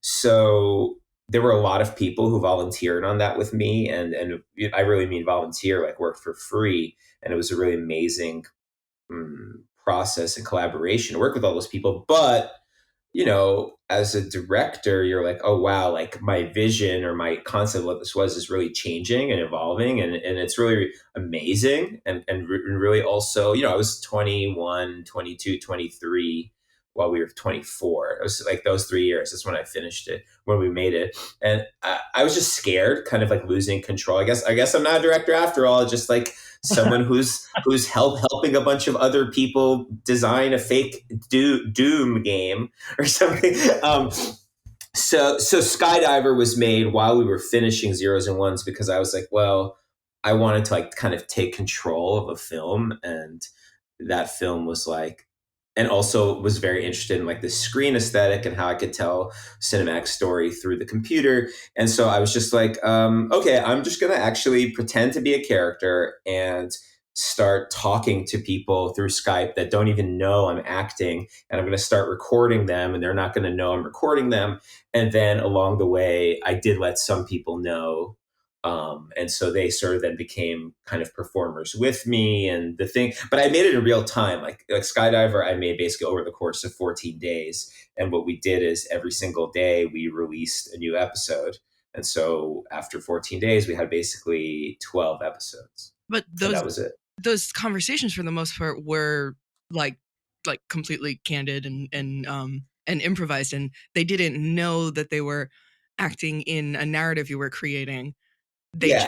So there were a lot of people who volunteered on that with me, and I really mean volunteer, like work for free. And it was a really amazing process and collaboration to work with all those people. But as a director, you're like, oh, wow, like my vision or my concept of what this was is really changing and evolving. And it's really amazing. And really also, I was 21, 22, 23 while we were 24. It was like those 3 years. That's when I finished it, when we made it. And I was just scared, kind of like losing control. I guess I'm not a director after all. Just like someone who's helping a bunch of other people design a fake Doom game or something. So Skydiver was made while we were finishing 0’s and 1’s, because I was like, well, I wanted to like kind of take control of a film, and that film was like, and also was very interested in like the screen aesthetic and how I could tell cinematic story through the computer. And so I was just like, okay, I'm just going to actually pretend to be a character and start talking to people through Skype that don't even know I'm acting. And I'm going to start recording them, and they're not going to know I'm recording them. And then along the way, I did let some people know. And so they sort of then became kind of performers with me, and the thing, but I made it in real time. Like Skydiver, I made basically over the course of 14 days. And what we did is every single day we released a new episode. And so after 14 days, we had basically 12 episodes. But that was it. Those conversations for the most part were like completely candid and improvised, and they didn't know that they were acting in a narrative you were creating. They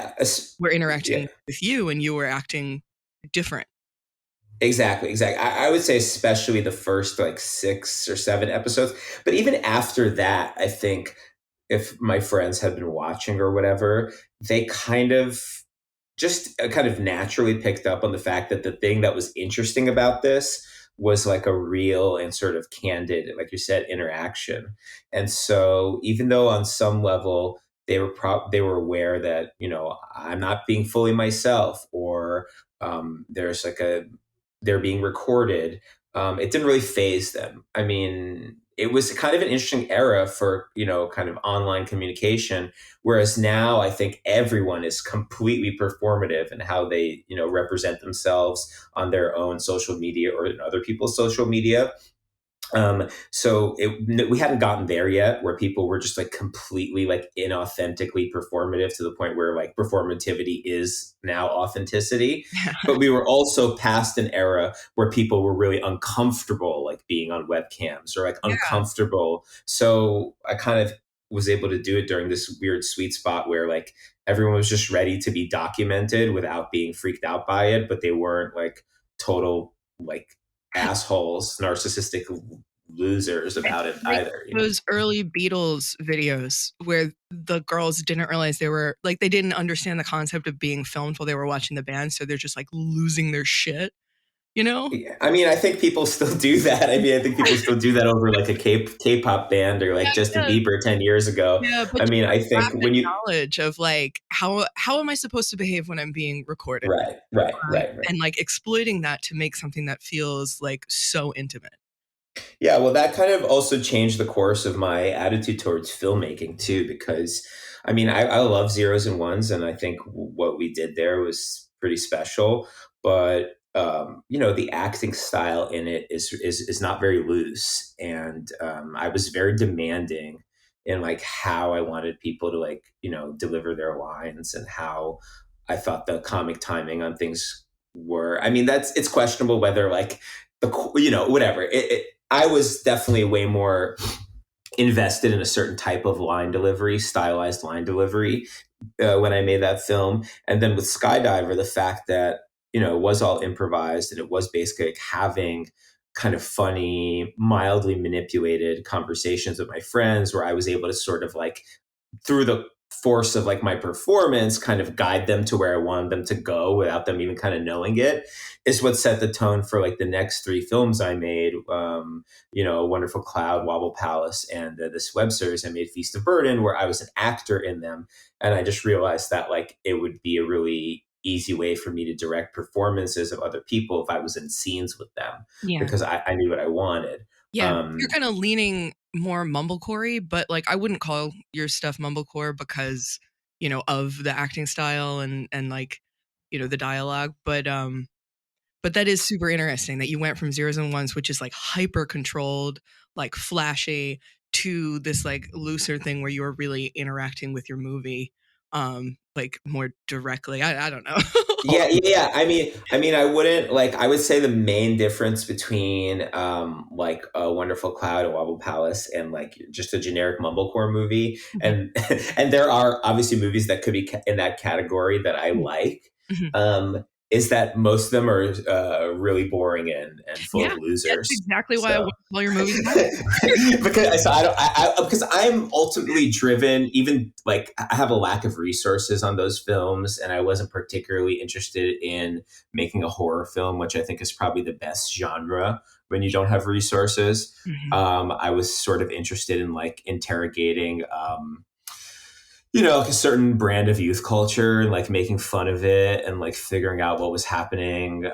were interacting with you, and you were acting different. Exactly. I would say especially the first like 6 or 7 episodes. But even after that, I think if my friends had been watching or whatever, they kind of naturally picked up on the fact that the thing that was interesting about this was like a real and sort of candid, like you said, interaction. And so even though on some level they were aware that, I'm not being fully myself, or there's like they're being recorded, it didn't really faze them. I mean, it was kind of an interesting era for, kind of online communication. Whereas now I think everyone is completely performative in how they, represent themselves on their own social media or in other people's social media. So we hadn't gotten there yet, where people were just like completely like inauthentically performative to the point where like performativity is now authenticity. But we were also past an era where people were really uncomfortable like being on webcams, or like uncomfortable. So I kind of was able to do it during this weird sweet spot where like everyone was just ready to be documented without being freaked out by it, but they weren't like total like assholes, narcissistic losers about it either. Those early Beatles videos where the girls didn't realize they were like, they didn't understand the concept of being filmed while they were watching the band, so they're just like losing their shit. Yeah. I mean, I think people still do that. I mean, I think people still do that over like a K-pop band or like Justin Bieber 10 years ago. Yeah, but I mean, I think when you knowledge of like how am I supposed to behave when I'm being recorded? Right. And like exploiting that to make something that feels like so intimate. Yeah, well, that kind of also changed the course of my attitude towards filmmaking too, because I mean, I love 0’s and 1’s, and I think what we did there was pretty special. But the acting style in it is not very loose, and I was very demanding in like how I wanted people to like deliver their lines and how I thought the comic timing on things were. I mean, it's questionable whether like whatever. I was definitely way more invested in a certain type of line delivery, stylized line delivery when I made that film. And then with Skydiver, the fact that it was all improvised and it was basically like having kind of funny, mildly manipulated conversations with my friends where I was able to sort of like through the force of like my performance kind of guide them to where I wanted them to go without them even kind of knowing it, is what set the tone for like the next 3 films I made. A Wonderful Cloud, Wobble Palace, and this web series I made, Feast of Burden, where I was an actor in them. And I just realized that like it would be a really easy way for me to direct performances of other people if I was in scenes with them, because I knew what I wanted. Yeah, you're kind of leaning more mumblecore, but like I wouldn't call your stuff mumblecore because of the acting style and like the dialogue. But that is super interesting that you went from 0's and 1's, which is like hyper controlled, like flashy, to this like looser thing where you're really interacting with your movie, like more directly. I don't know. Yeah. I mean, I wouldn't like. I would say the main difference between like A Wonderful Cloud, A Wobble Palace, and like just a generic mumblecore movie, and there are obviously movies that could be in that category that I like. Is that most of them are really boring and full of losers. That's exactly why I watch all your movies. because I'm ultimately driven, even like I have a lack of resources on those films, and I wasn't particularly interested in making a horror film, which I think is probably the best genre when you don't have resources. I was sort of interested in like interrogating like a certain brand of youth culture and like making fun of it and like figuring out what was happening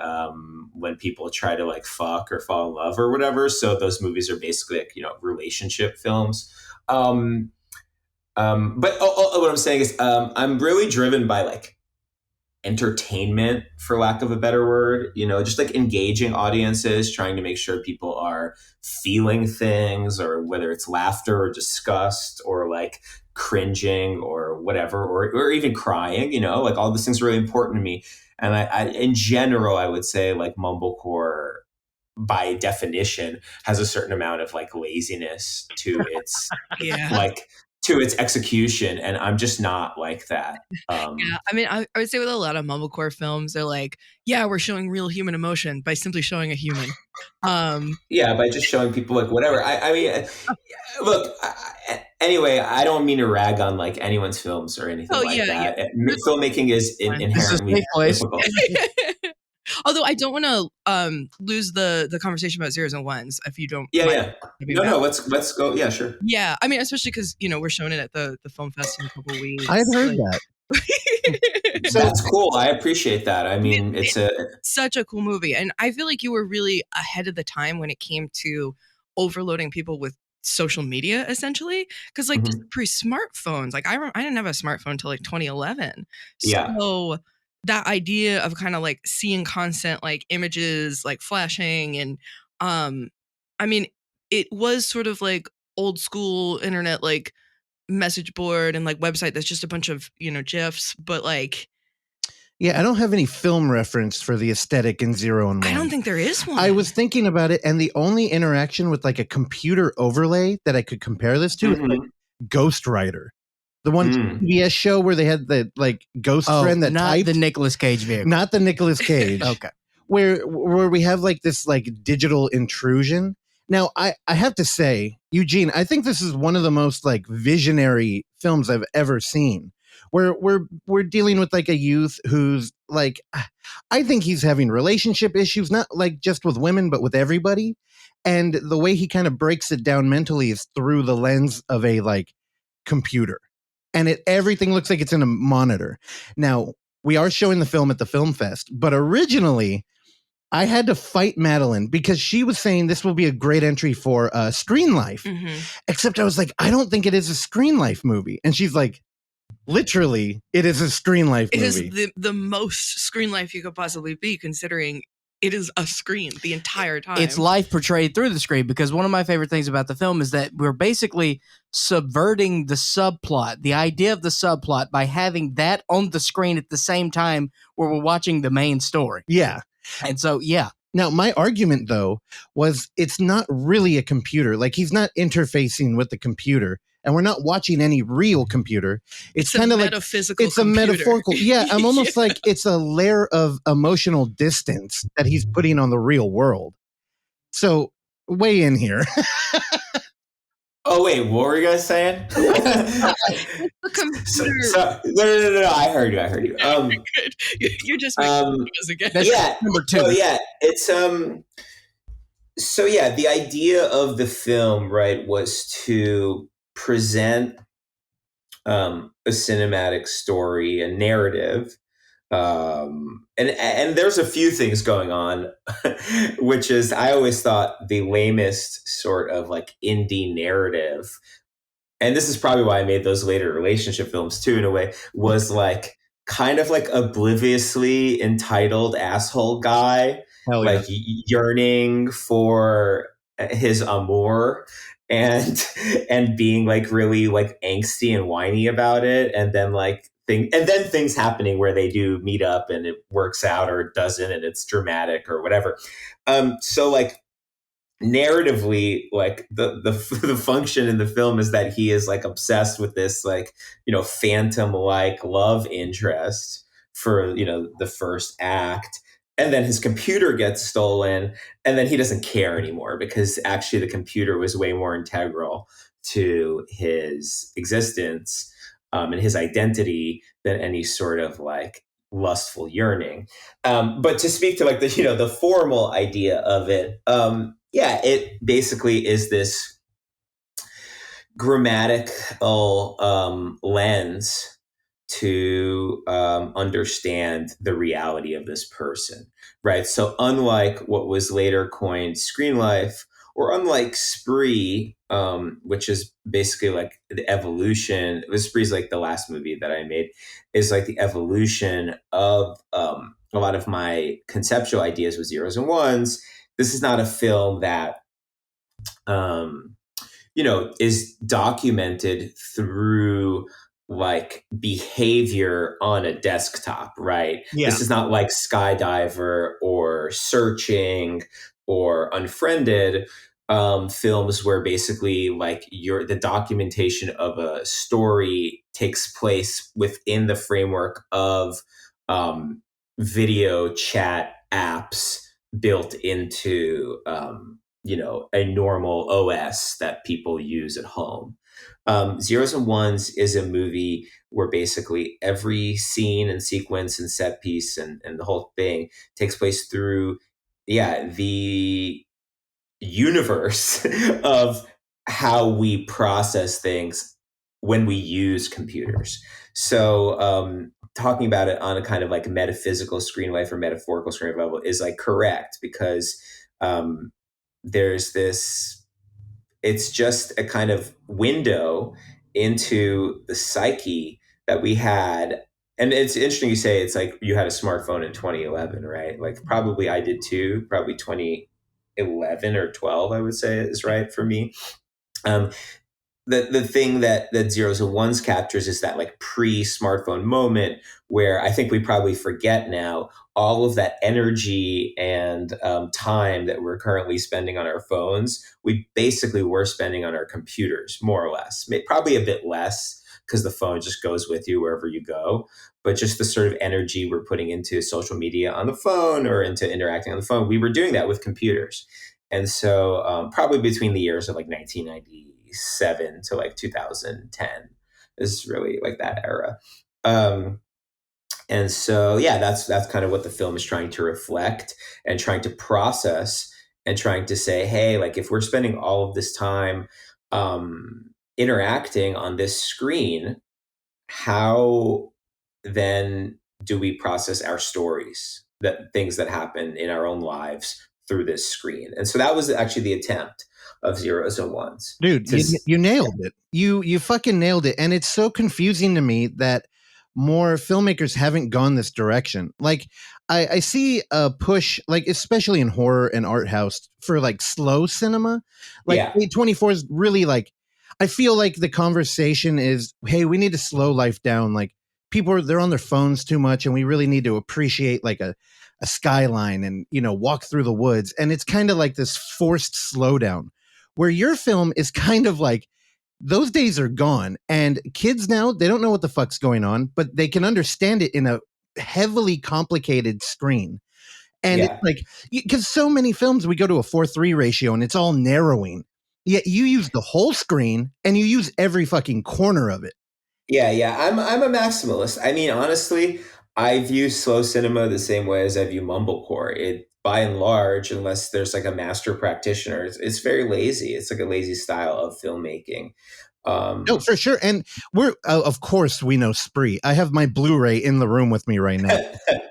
when people try to like fuck or fall in love or whatever. So those movies are basically like, relationship films. But what I'm saying is I'm really driven by like entertainment, for lack of a better word, just like engaging audiences, trying to make sure people are feeling things, or whether it's laughter or disgust or like cringing or whatever, or even crying, like all these things are really important to me. And I in general, I would say like mumblecore by definition has a certain amount of like laziness to its like to its execution, and I'm just not like that. I mean, I would say with a lot of mumblecore films, they're like, we're showing real human emotion by simply showing a human. By just showing people like whatever. I mean, look. Anyway, I don't mean to rag on like anyone's films or anything that. Filmmaking is inherently difficult. Although I don't want to lose the conversation about 0's and 1's if you don't. No, let's go. Yeah, sure. Yeah, I mean, especially because we're showing it at the film fest in a couple of weeks. I had heard that. That's cool. I appreciate that. I mean, it's such a cool movie, and I feel like you were really ahead of the time when it came to overloading people with social media, essentially, because like just pre-smartphones, like I didn't have a smartphone until like 2011. So that idea of kind of like seeing constant like images like flashing and I mean, it was sort of like old school internet like message board and like website that's just a bunch of GIFs, but like I don't have any film reference for the aesthetic in 0 and 1. I don't think there is one. I was thinking about it, and the only interaction with like a computer overlay that I could compare this to is like Ghost Rider. The one PBS show where they had the like ghost friend that not typed. the Nicolas Cage vehicle. Not the Nicolas Cage. Okay. Where we have like this like digital intrusion. Now, I have to say, Eugene, I think this is one of the most like visionary films I've ever seen. Where we're dealing with like a youth who's like, I think he's having relationship issues, not like just with women, but with everybody. And the way he kind of breaks it down mentally is through the lens of a like computer. And everything looks like it's in a monitor. Now, we are showing the film at the film fest, but originally I had to fight Madeleine because she was saying this will be a great entry for Screen Life. Except I was like, I don't think it is a Screen Life movie. And she's like, literally, it is a Screen Life movie. It is the most Screen Life you could possibly be, considering it is a screen the entire time. It's life portrayed through the screen, because one of my favorite things about the film is that we're basically subverting the subplot, the idea of the subplot, by having that on the screen at the same time where we're watching the main story. Yeah. And so, yeah. Now, my argument, though, was it's not really a computer. Like, he's not interfacing with the computer, and we're not watching any real computer. It's kind of like metaphysical. It's a metaphorical. Yeah, I'm almost like it's a layer of emotional distance that he's putting on the real world. So, weigh in here. Oh wait, what were you guys saying? No, I heard you. Good. You're just making us again. Yeah, number 2. So yeah, it's So yeah, the idea of the film, right, was to present a cinematic story, a narrative. And there's a few things going on, which is, I always thought the lamest sort of like indie narrative, and this is probably why I made those later relationship films too, in a way, was like kind of like obliviously entitled asshole guy, like yearning for his amour and being like really like angsty and whiny about it, and then like things happening where they do meet up and it works out or it doesn't and it's dramatic or whatever. So like narratively, like the function in the film is that he is like obsessed with this like, you know, phantom like love interest for, you know, the first act. And then his computer gets stolen, and then he doesn't care anymore because actually the computer was way more integral to his existence and his identity than any sort of like lustful yearning. But to speak to like the, you know, the formal idea of it, it basically is this grammatical lens to understand the reality of this person, right? So unlike what was later coined screen life, or unlike Spree, which is basically like the evolution, Spree's like the last movie that I made, is like the evolution of a lot of my conceptual ideas with 0's and 1's. This is not a film that, you know, is documented through like behavior on a desktop, right? Yeah. This is not like Skydiver or Searching or Unfriended, films where basically like the documentation of a story takes place within the framework of video chat apps built into you know, a normal OS that people use at home. 0's and 1's is a movie where basically every scene and sequence and set piece and the whole thing takes place through the universe of how we process things when we use computers. So talking about it on a kind of like metaphysical screen life or metaphorical screen level is like correct, because there's this, it's just a kind of window into the psyche that we had. And it's interesting you say it's like you had a smartphone in 2011, right? Like probably I did too, probably 2011 or 12, I would say is right for me. The thing that 0's and 1's captures is that like pre-smartphone moment where I think we probably forget now all of that energy and time that we're currently spending on our phones. We basically were spending on our computers, more or less. Probably a bit less because the phone just goes with you wherever you go. But just the sort of energy we're putting into social media on the phone or into interacting on the phone, we were doing that with computers. And so probably between the years of like 1997 to like 2010 is really like that era. And so, yeah, that's kind of what the film is trying to reflect and trying to process and trying to say, hey, like if we're spending all of this time interacting on this screen, how then do we process our stories, that things that happen in our own lives through this screen? And so that was actually the attempt of 0's and 1's. Dude, you nailed it. You fucking nailed it. And it's so confusing to me that more filmmakers haven't gone this direction. Like I see a push, like especially in horror and art house, for like slow cinema. Like A24 is really like, I feel like the conversation is, hey, we need to slow life down. Like they're on their phones too much, and we really need to appreciate like a skyline and, you know, walk through the woods. And it's kind of like this forced slowdown, where your film is kind of like, those days are gone, and kids now, they don't know what the fuck's going on, but they can understand it in a heavily complicated screen. And it's like, because so many films, we go to a 4:3 ratio and it's all narrowing. Yet you use the whole screen and you use every fucking corner of it. Yeah. I'm a maximalist. I mean, honestly, I view slow cinema the same way as I view mumblecore. It, by and large, unless there's like a master practitioner, it's very lazy. It's like a lazy style of filmmaking. No, for sure. And we're, of course, we know Spree. I have my Blu-ray in the room with me right now.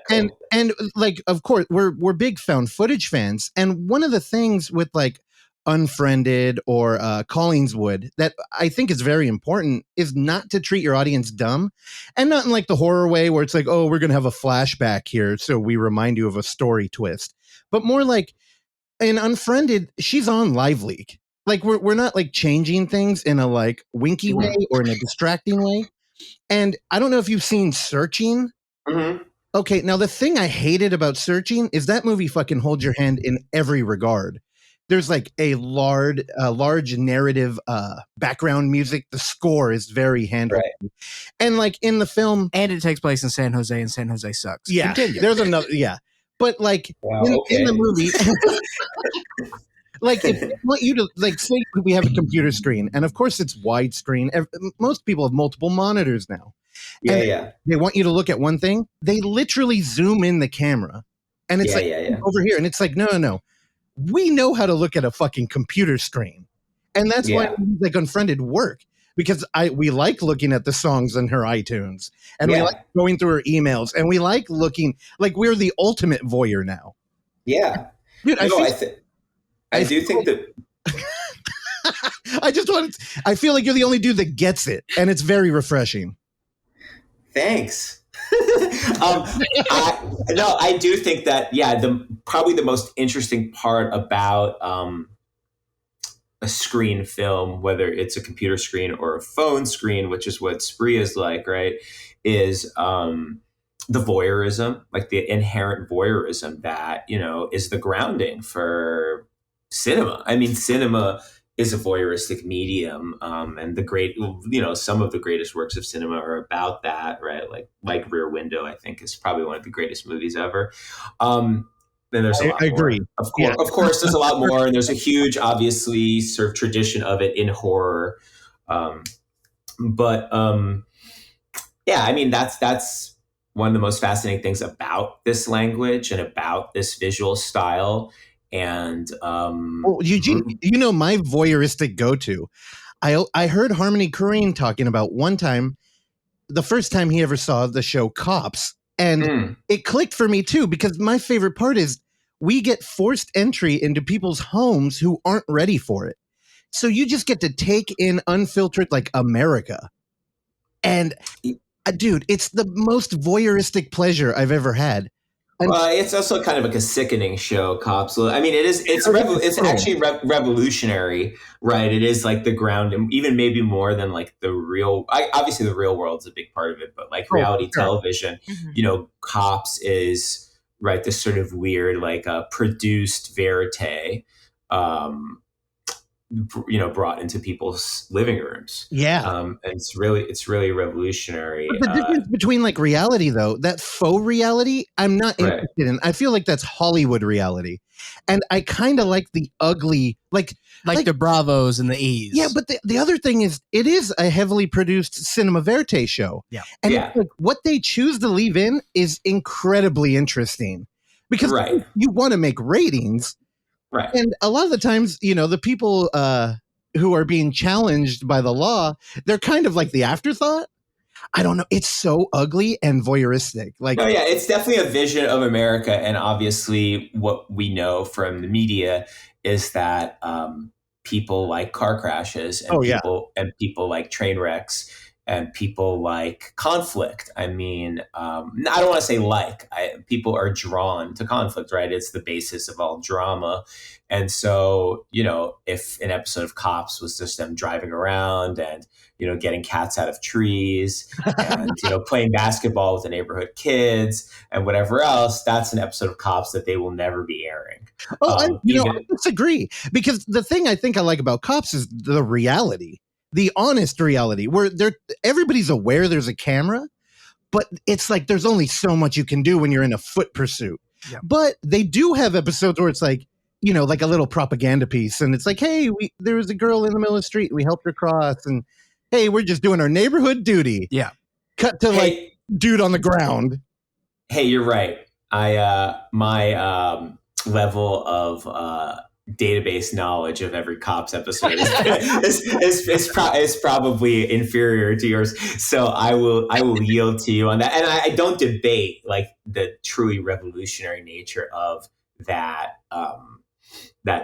Cool. And like, of course, we're big found footage fans. And one of the things with like Unfriended or Collingswood that I think is very important is not to treat your audience dumb, and not in like the horror way where it's like, oh, we're going to have a flashback here, so we remind you of a story twist, but more like in Unfriended, she's on Live Leak. Like we're not like changing things in a like winky way or in a distracting way. And I don't know if you've seen Searching. Mm-hmm. Okay, now the thing I hated about Searching is that movie fucking holds your hand in every regard. There's like a large narrative background music. The score is very handled. Right. And like in the film, and it takes place in San Jose, and San Jose sucks. Yeah, there's another. Yeah, but like in the movie, like if they want you to like say we have a computer screen, and of course it's widescreen. Most people have multiple monitors now. Yeah. They want you to look at one thing. They literally zoom in the camera, and it's over here, and it's like no. We know how to look at a fucking computer screen, and that's why like Unfriended work, because we like looking at the songs in her iTunes, and we like going through her emails, and we like looking like we're the ultimate voyeur now. Yeah, dude. I do think that. I feel like you're the only dude that gets it, and it's very refreshing. Thanks. I do think that, probably the most interesting part about a screen film, whether it's a computer screen or a phone screen, which is what Spree is like, right, is the voyeurism, like the inherent voyeurism that, you know, is the grounding for cinema. I mean, cinema is a voyeuristic medium, and some of the greatest works of cinema are about that, right? Like Rear Window, I think, is probably one of the greatest movies ever. Then there's a lot more. I agree. Of course, there's a lot more, and there's a huge, obviously, sort of tradition of it in horror. I mean, that's one of the most fascinating things about this language and about this visual style. And Eugene, you know my voyeuristic go-to. I heard Harmony Korine talking about one time, the first time he ever saw the show Cops, and it clicked for me too, because my favorite part is we get forced entry into people's homes who aren't ready for it. So you just get to take in unfiltered like America. And dude, it's the most voyeuristic pleasure I've ever had. It's also kind of like a sickening show, Cops. I mean, it's actually revolutionary, right? It is like the ground, and even maybe more than like the real. Obviously, the real world's a big part of it, but like reality television, you know, Cops is right. This sort of weird, like produced verite, you know, brought into people's living rooms. Yeah. And it's really revolutionary. But the difference between like reality though, that faux reality, I'm not interested in. I feel like that's Hollywood reality. And I kind of like the ugly, like the Bravos and the E's. Yeah, but the other thing is, it is a heavily produced cinema verite show. Yeah. And like, what they choose to leave in is incredibly interesting, because you want to make ratings. Right. And a lot of the times, you know, the people who are being challenged by the law, they're kind of like the afterthought. I don't know. It's so ugly and voyeuristic. Like, no, yeah, it's definitely a vision of America. And obviously what we know from the media is that people like car crashes and people like train wrecks. and people like conflict. I mean, I don't want to say people are drawn to conflict, right? It's the basis of all drama. And so, if an episode of Cops was just them driving around and, getting cats out of trees and, playing basketball with the neighborhood kids and whatever else, that's an episode of Cops that they will never be airing. I disagree, because the thing I think I like about Cops is the reality, the honest reality, where everybody's aware there's a camera, but it's like there's only so much you can do when you're in a foot pursuit. Yeah. But they do have episodes where it's like, like a little propaganda piece, and it's like, hey, there was a girl in the middle of the street, we helped her cross, and hey, we're just doing our neighborhood duty. Yeah. Cut to dude on the ground. Hey, you're right. My level of database knowledge of every Cops episode is probably inferior to yours. So I will yield to you on that. And I don't debate like the truly revolutionary nature of that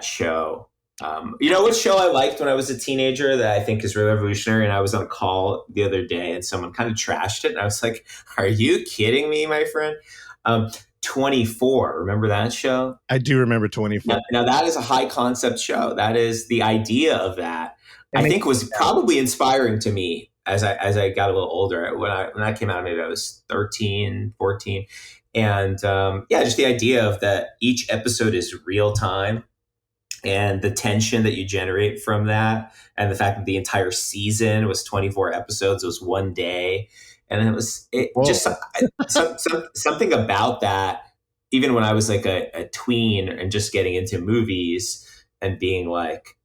show. What show I liked when I was a teenager that I think is really revolutionary? And I was on a call the other day and someone kind of trashed it. And I was like, are you kidding me, my friend? 24. Remember that show? I do remember 24. Now that is a high concept show. That is the idea of that. I think was probably inspiring to me as I got a little older. When I came out, maybe I was 13, 14. And just the idea of that each episode is real time. And the tension that you generate from that, and the fact that the entire season was 24 episodes, it was one day, and something about that. Even when I was like a tween and just getting into movies and being like,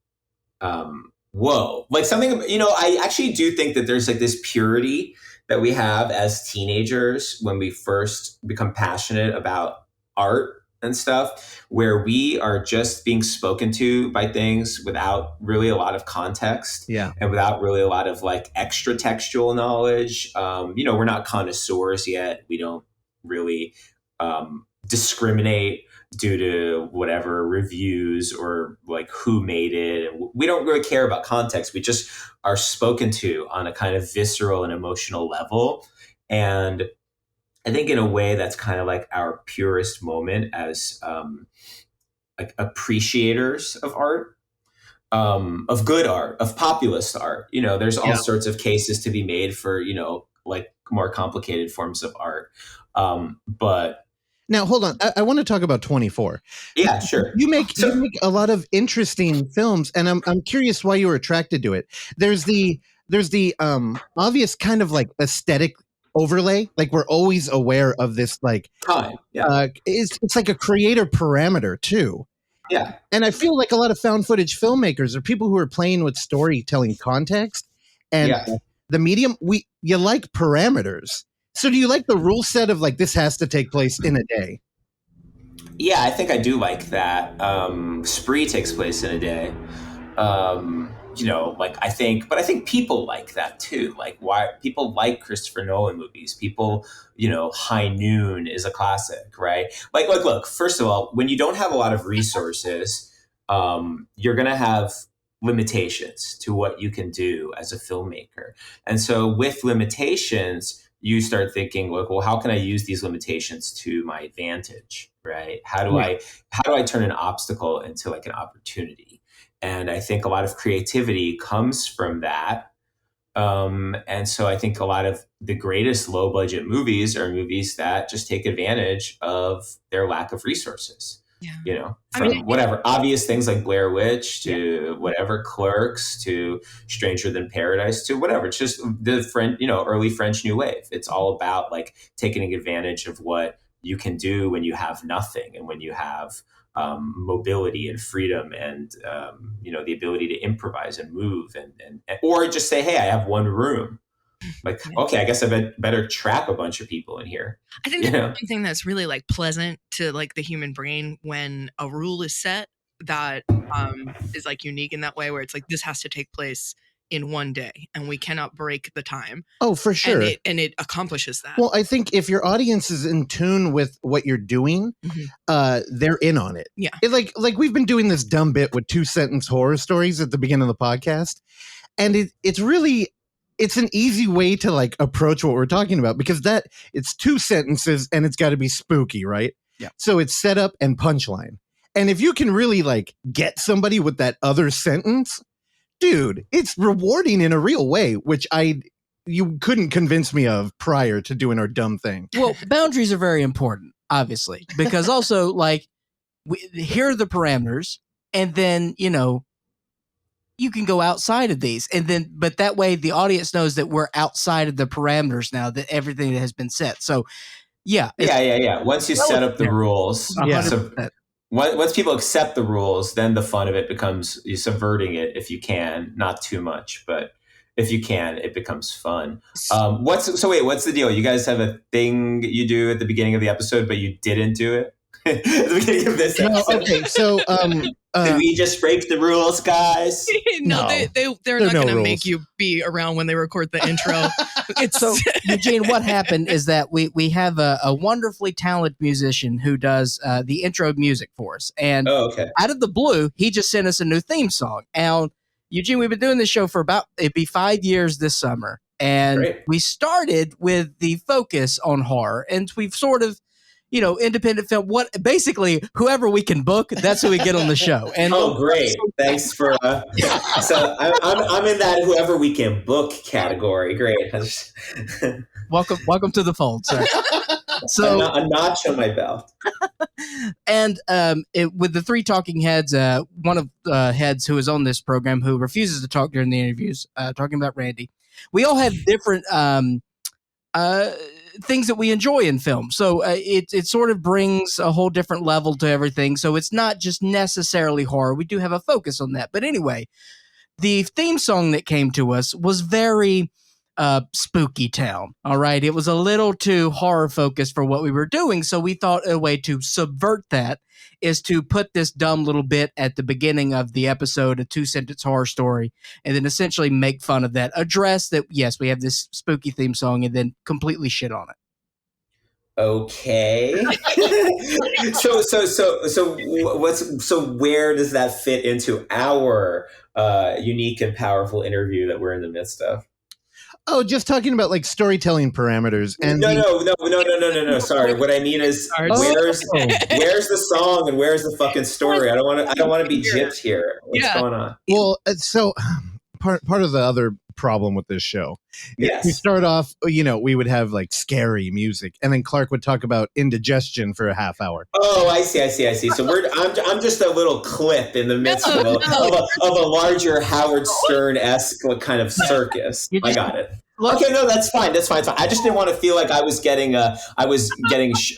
whoa, like something. I actually do think that there's like this purity that we have as teenagers when we first become passionate about art and stuff, where we are just being spoken to by things without really a lot of context, and without really a lot of like extra textual knowledge. We're not connoisseurs yet. We don't really discriminate due to whatever reviews or like who made it. We don't really care about context. We just are spoken to on a kind of visceral and emotional level. And I think in a way that's kind of like our purest moment as like appreciators of art, of good art, of populist art. There's all sorts of cases to be made for, like more complicated forms of art. But now hold on, I want to talk about 24. Yeah, sure. You make a lot of interesting films, and I'm curious why you were attracted to it. There's the obvious kind of like aesthetic overlay, like we're always aware of this, like time. It's like a creator parameter too. Yeah. And I feel like a lot of found footage filmmakers are people who are playing with storytelling context and the medium. You like parameters. So do you like the rule set of like this has to take place in a day? Yeah, I think I do like that. Spree takes place in a day. I think people like that too. Like why people like Christopher Nolan movies. People, High Noon is a classic, right? Like, look, first of all, when you don't have a lot of resources, you're going to have limitations to what you can do as a filmmaker. And so with limitations, you start thinking, like, well, how can I use these limitations to my advantage, right? How do I turn an obstacle into like an opportunity? And I think a lot of creativity comes from that. And so I think a lot of the greatest low budget movies are movies that just take advantage of their lack of resources. From whatever obvious things like Blair Witch to whatever Clerks to Stranger Than Paradise to whatever. It's just the early French New Wave. It's all about like taking advantage of what you can do when you have nothing and when you have mobility and freedom and the ability to improvise and move and or just say, hey, I have one room. Like, okay, I guess I better trap a bunch of people in here. I think that's one thing that's really like pleasant to like the human brain when a rule is set that is like unique in that way, where it's like this has to take place in one day and we cannot break the time. Oh, for sure. And it accomplishes that. Well, I think if your audience is in tune with what you're doing, they're in on it. Yeah. Like we've been doing this dumb bit with 2-sentence horror stories at the beginning of the podcast. And it's really it's an easy way to like approach what we're talking about because that it's 2 sentences and it's got to be spooky, right? Yeah. So it's setup and punchline. And if you can really like get somebody with that other sentence, dude, it's rewarding in a real way, which you couldn't convince me of prior to doing our dumb thing. Well, boundaries are very important, obviously, because also like here are the parameters, and then you can go outside of these, and then but that way the audience knows that we're outside of the parameters now, that everything that has been set. So yeah. Once you set up the rules, once people accept the rules, then the fun of it becomes you subverting it if you can, not too much, but if you can, it becomes fun. What's the deal? You guys have a thing you do at the beginning of the episode, but you didn't do it at the beginning of this episode. Okay, so did we just break the rules, guys? No, they're not going to make you be around when they record the intro. So, Eugene, what happened is that we have a wonderfully talented musician who does the intro music for us. And out of the blue, he just sent us a new theme song. And Eugene, we've been doing this show for it'd be 5 years this summer. And we started with the focus on horror. And we've sort of, independent film. Basically, whoever we can book, that's who we get on the show. And great! Thanks for. So I'm in that whoever we can book category. Great. Welcome to the fold, sir. So a notch on my belt. And with the 3 talking heads, one of the heads who is on this program who refuses to talk during the interviews, talking about Randy. We all have different things that we enjoy in film. So it sort of brings a whole different level to everything. So it's not just necessarily horror. We do have a focus on that. But anyway, the theme song that came to us was very spooky town. All right. It was a little too horror focused for what we were doing. So we thought a way to subvert that is to put this dumb little bit at the beginning of the episode, a 2-sentence horror story, and then essentially make fun of that, address that, yes, we have this spooky theme song, and then completely shit on it. Okay. So where does that fit into our unique and powerful interview that we're in the midst of? Oh, just talking about like storytelling parameters. And no. Sorry, what I mean is, where's the song and where's the fucking story? I don't want to be gypped here. What's going on? Well, so part of the other problem with this show, we start off. We would have like scary music, and then Clark would talk about indigestion for a half hour. Oh, I see. So I'm just a little clip in the midst of a larger Howard Stern-esque kind of circus. I got it. Okay, no, that's fine. I just didn't want to feel like I was getting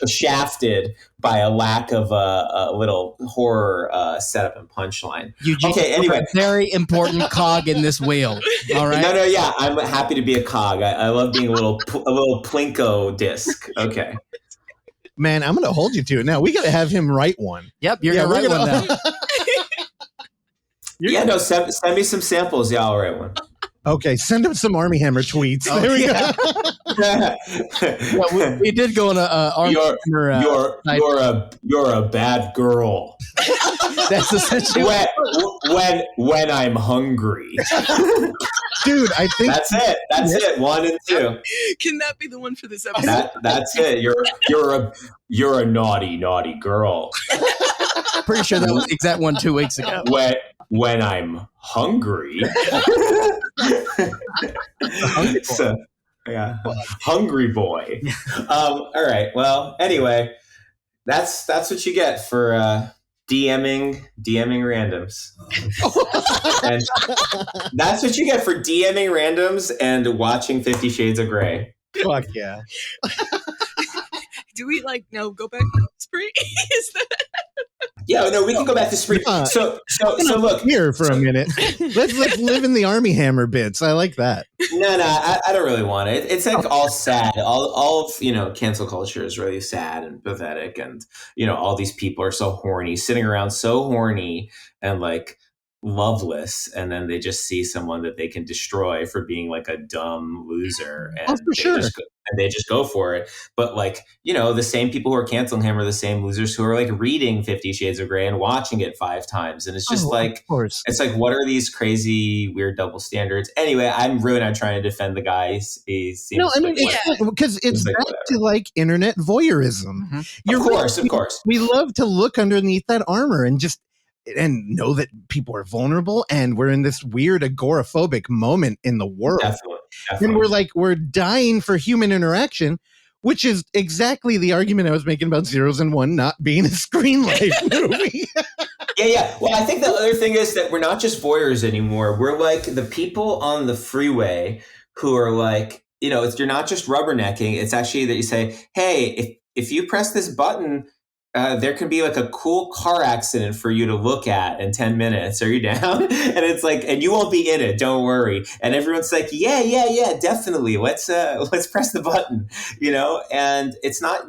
shafted by a lack of a little horror setup and punchline. Eugene, anyway, a very important cog in this wheel. All right. No, yeah, I'm happy to be a cog. I love being a little plinko disc. Okay. Man, I'm going to hold you to it now. We got to have him write one. Yep, you're going to write one now. Send me some samples. Yeah, I'll write one. Okay, send him some Army Hammer tweets. There we go. We did go on a Army Hammer. You're a bad girl. That's essentially when I'm hungry. Dude, I think that's it. That's it. 1 and 2. Can that be the one for this episode? That's it. You're a naughty girl. Pretty sure that was the exact one 2 weeks ago. When I'm hungry. So, yeah, hungry boy. All right. Well, anyway, that's what you get for DMing randoms. And that's what you get for DMing randoms and watching 50 Shades of Grey. Fuck yeah. Do we go back to Spree? Is that? Yeah, no, we can go back to Spree. So look here for a minute. Let's live in the Army Hammer bits. I like that. No, I don't really want it. It's like all sad. All of cancel culture is really sad and pathetic, and all these people are so horny, sitting around so horny and like loveless, and then they just see someone that they can destroy for being like a dumb loser, and for sure. and they just go for it. But like, the same people who are canceling him are the same losers who are like reading 50 Shades of Grey and watching it 5 times. And it's just like, of course. It's like, what are these crazy, weird double standards? Anyway, I'm really not trying to defend the guy. He seems because it's like back to like internet voyeurism. Mm-hmm. Of course. We love to look underneath that armor and know that people are vulnerable, and we're in this weird agoraphobic moment in the world. Definitely. And we're dying for human interaction, which is exactly the argument I was making about 0's and 1 not being a screen life movie. Yeah. Well, I think the other thing is that we're not just voyeurs anymore. We're like the people on the freeway who are like, you're not just rubbernecking. It's actually that you say, hey, if you press this button, there can be like a cool car accident for you to look at in 10 minutes. Are you down? And it's like, and you won't be in it. Don't worry. And everyone's like, yeah, definitely. Let's press the button, and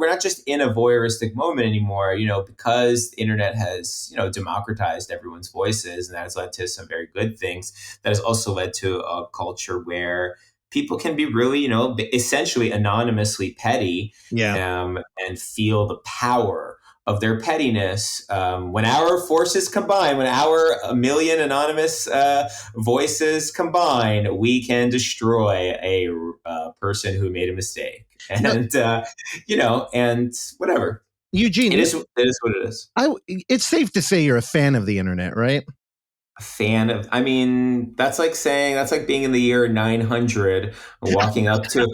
we're not just in a voyeuristic moment anymore, because the internet has, democratized everyone's voices, and that has led to some very good things. That has also led to a culture where people can be really, essentially anonymously petty, and feel the power of their pettiness. When our forces combine, when our 1 million anonymous voices combine, we can destroy a person who made a mistake. And, and whatever. Eugene, it is what it is. It's safe to say you're a fan of the internet, right? A fan of, that's like being in the year 900, walking up to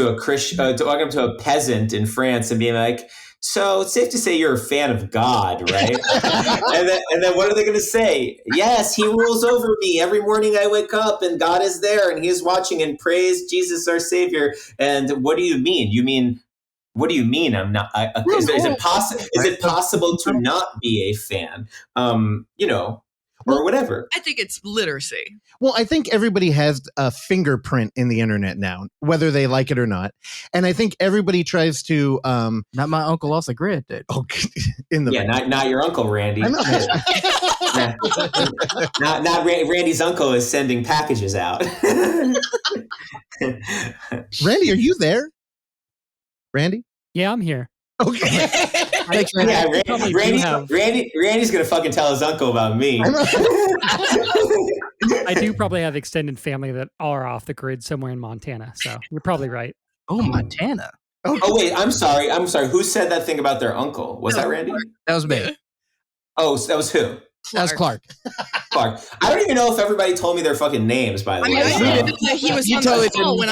a peasant in France and being like, so it's safe to say you're a fan of God, right? and then what are they going to say? Yes, he rules over me. Every morning I wake up and God is there and he is watching, and praise Jesus our Savior. And what do you mean? What do you mean? I'm not. Is it possible to not be a fan? Or whatever. I think it's literacy. Well, I think everybody has a fingerprint in the internet now, whether they like it or not. And I think everybody tries to not my uncle off the grid, dude. Not your uncle, Randy. Not Randy's uncle is sending packages out. Randy, are you there? Randy? Yeah, I'm here. Okay. Thanks, Randy. Randy's gonna fucking tell his uncle about me. I do probably have extended family that are off the grid somewhere in Montana, so you're probably right. Oh, Montana. Okay. Oh wait, I'm sorry. Who said that thing about their uncle? Was that Randy? That was me. Oh, that was who? That was Clark. I don't even know if everybody told me their fucking names, by the way. He was on the call when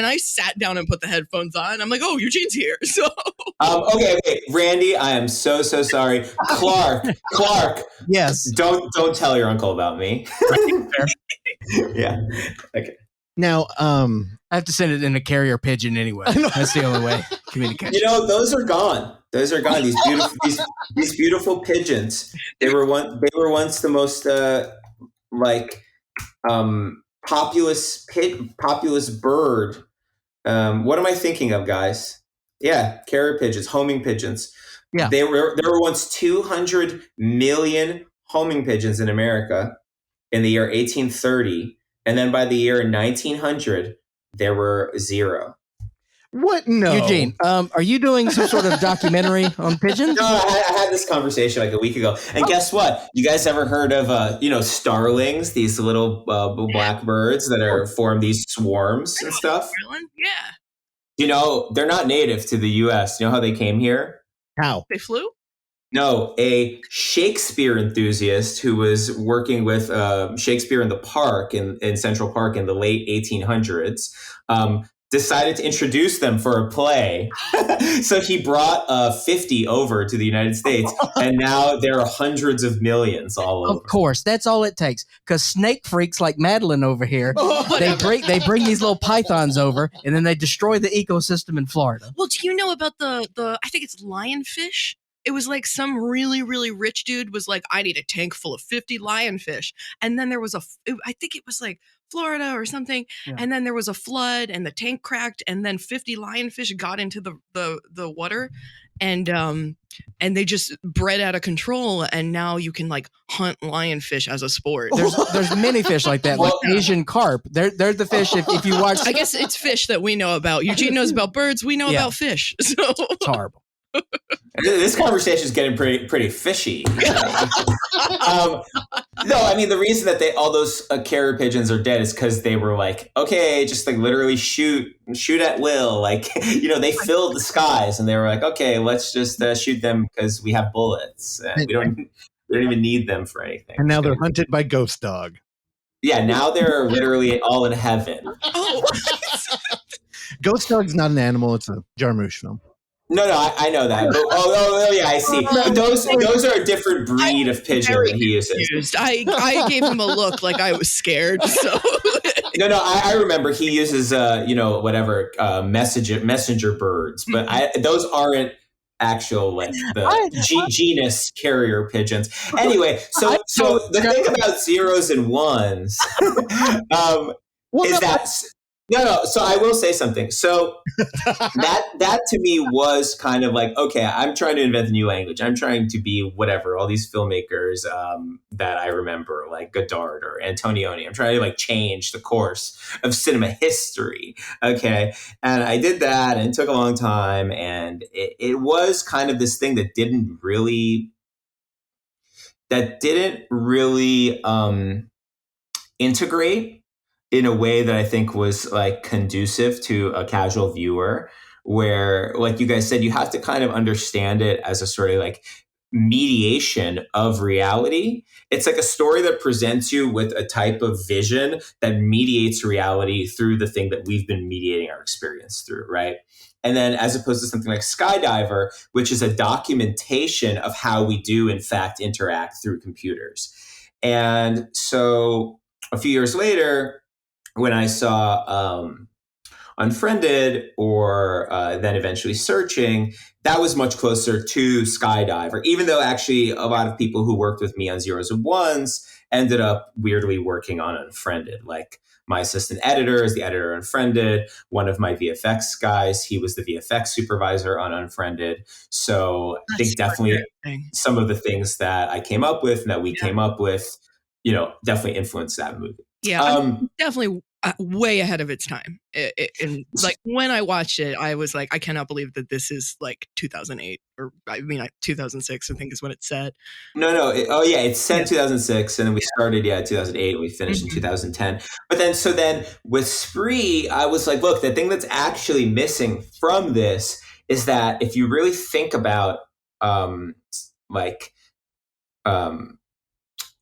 I sat down and put the headphones on. I'm like, oh, Eugene's here. So okay, Randy, I am so sorry. Clark. Yes. Don't tell your uncle about me. Yeah. Okay. Now, I have to send it in a carrier pigeon anyway. That's the only way communication. Those are gone. These beautiful pigeons. They were once the most populous bird. What am I thinking of, guys? Yeah, carrier pigeons, homing pigeons. Yeah, there were once 200 million homing pigeons in America in the year 1830, and then by the year 1900, there were 0. What? No. Eugene, are you doing some sort of documentary on pigeons? No, I had this conversation like a week ago. And guess what? You guys ever heard of, starlings, these little black birds that form these swarms and stuff? Yeah. They're not native to the U.S. You know how they came here? How? They flew? No, a Shakespeare enthusiast who was working with Shakespeare in the Park, in Central Park in the late 1800s, decided to introduce them for a play. So he brought 50 over to the United States, and now there are hundreds of millions all over. Of course, that's all it takes. Because snake freaks like Madeleine over here, they bring these little pythons over, and then they destroy the ecosystem in Florida. Well, do you know about the I think it's lionfish? It was like some really, really rich dude was like, I need a tank full of 50 lionfish. And then there was I think it was like Florida or something. Yeah. And then there was a flood and the tank cracked and then 50 lionfish got into the water. and they just bred out of control, and now you can like hunt lionfish as a sport. There's many fish like that, like Asian carp. They're the fish. If you watch, I guess it's fish that we know about. Eugene knows about birds. We know about fish. So it's horrible. This conversation is getting pretty fishy. No, I mean the reason that all those carrier pigeons are dead is because they were like, okay, just like literally shoot at will. Like, they filled the skies, and they were like, okay, let's just shoot them because we have bullets. We don't even need them for anything. And now they're hunted by Ghost Dog. Yeah, now they're literally all in heaven. Ghost Dog's not an animal; it's a Jarmusch film. No, I know that. But, oh, yeah, I see. But those are a different breed of pigeon that he uses. I gave him a look like I was scared. So no, I remember he uses whatever messenger birds, but those aren't actual like the genus carrier pigeons. Anyway, so the thing about 0's and 1's is that. No. So I will say something. So that to me was kind of like, okay, I'm trying to invent a new language. I'm trying to be whatever, all these filmmakers that I remember, like Godard or Antonioni. I'm trying to like change the course of cinema history. Okay. And I did that, and it took a long time. And it was kind of this thing that didn't really integrate in a way that I think was like conducive to a casual viewer, where, like you guys said, you have to kind of understand it as a sort of like mediation of reality. It's like a story that presents you with a type of vision that mediates reality through the thing that we've been mediating our experience through, right? And then as opposed to something like Skydiver, which is a documentation of how we do in fact interact through computers. And so a few years later, when I saw Unfriended or then eventually Searching, that was much closer to Skydiver, even though actually a lot of people who worked with me on 0's and 1's ended up weirdly working on Unfriended. Like my assistant editor is the editor of Unfriended. One of my VFX guys, he was the VFX supervisor on Unfriended. So I think definitely some of the things that I came up with and that we came up with, definitely influenced that movie. Yeah, definitely way ahead of its time. And like when I watched it, I was like, I cannot believe that this is like 2008 or 2006. I think is when it said. No. It said 2006, and then we started 2008, and we finished in 2010. But then with Spree, I was like, look, the thing that's actually missing from this is that if you really think about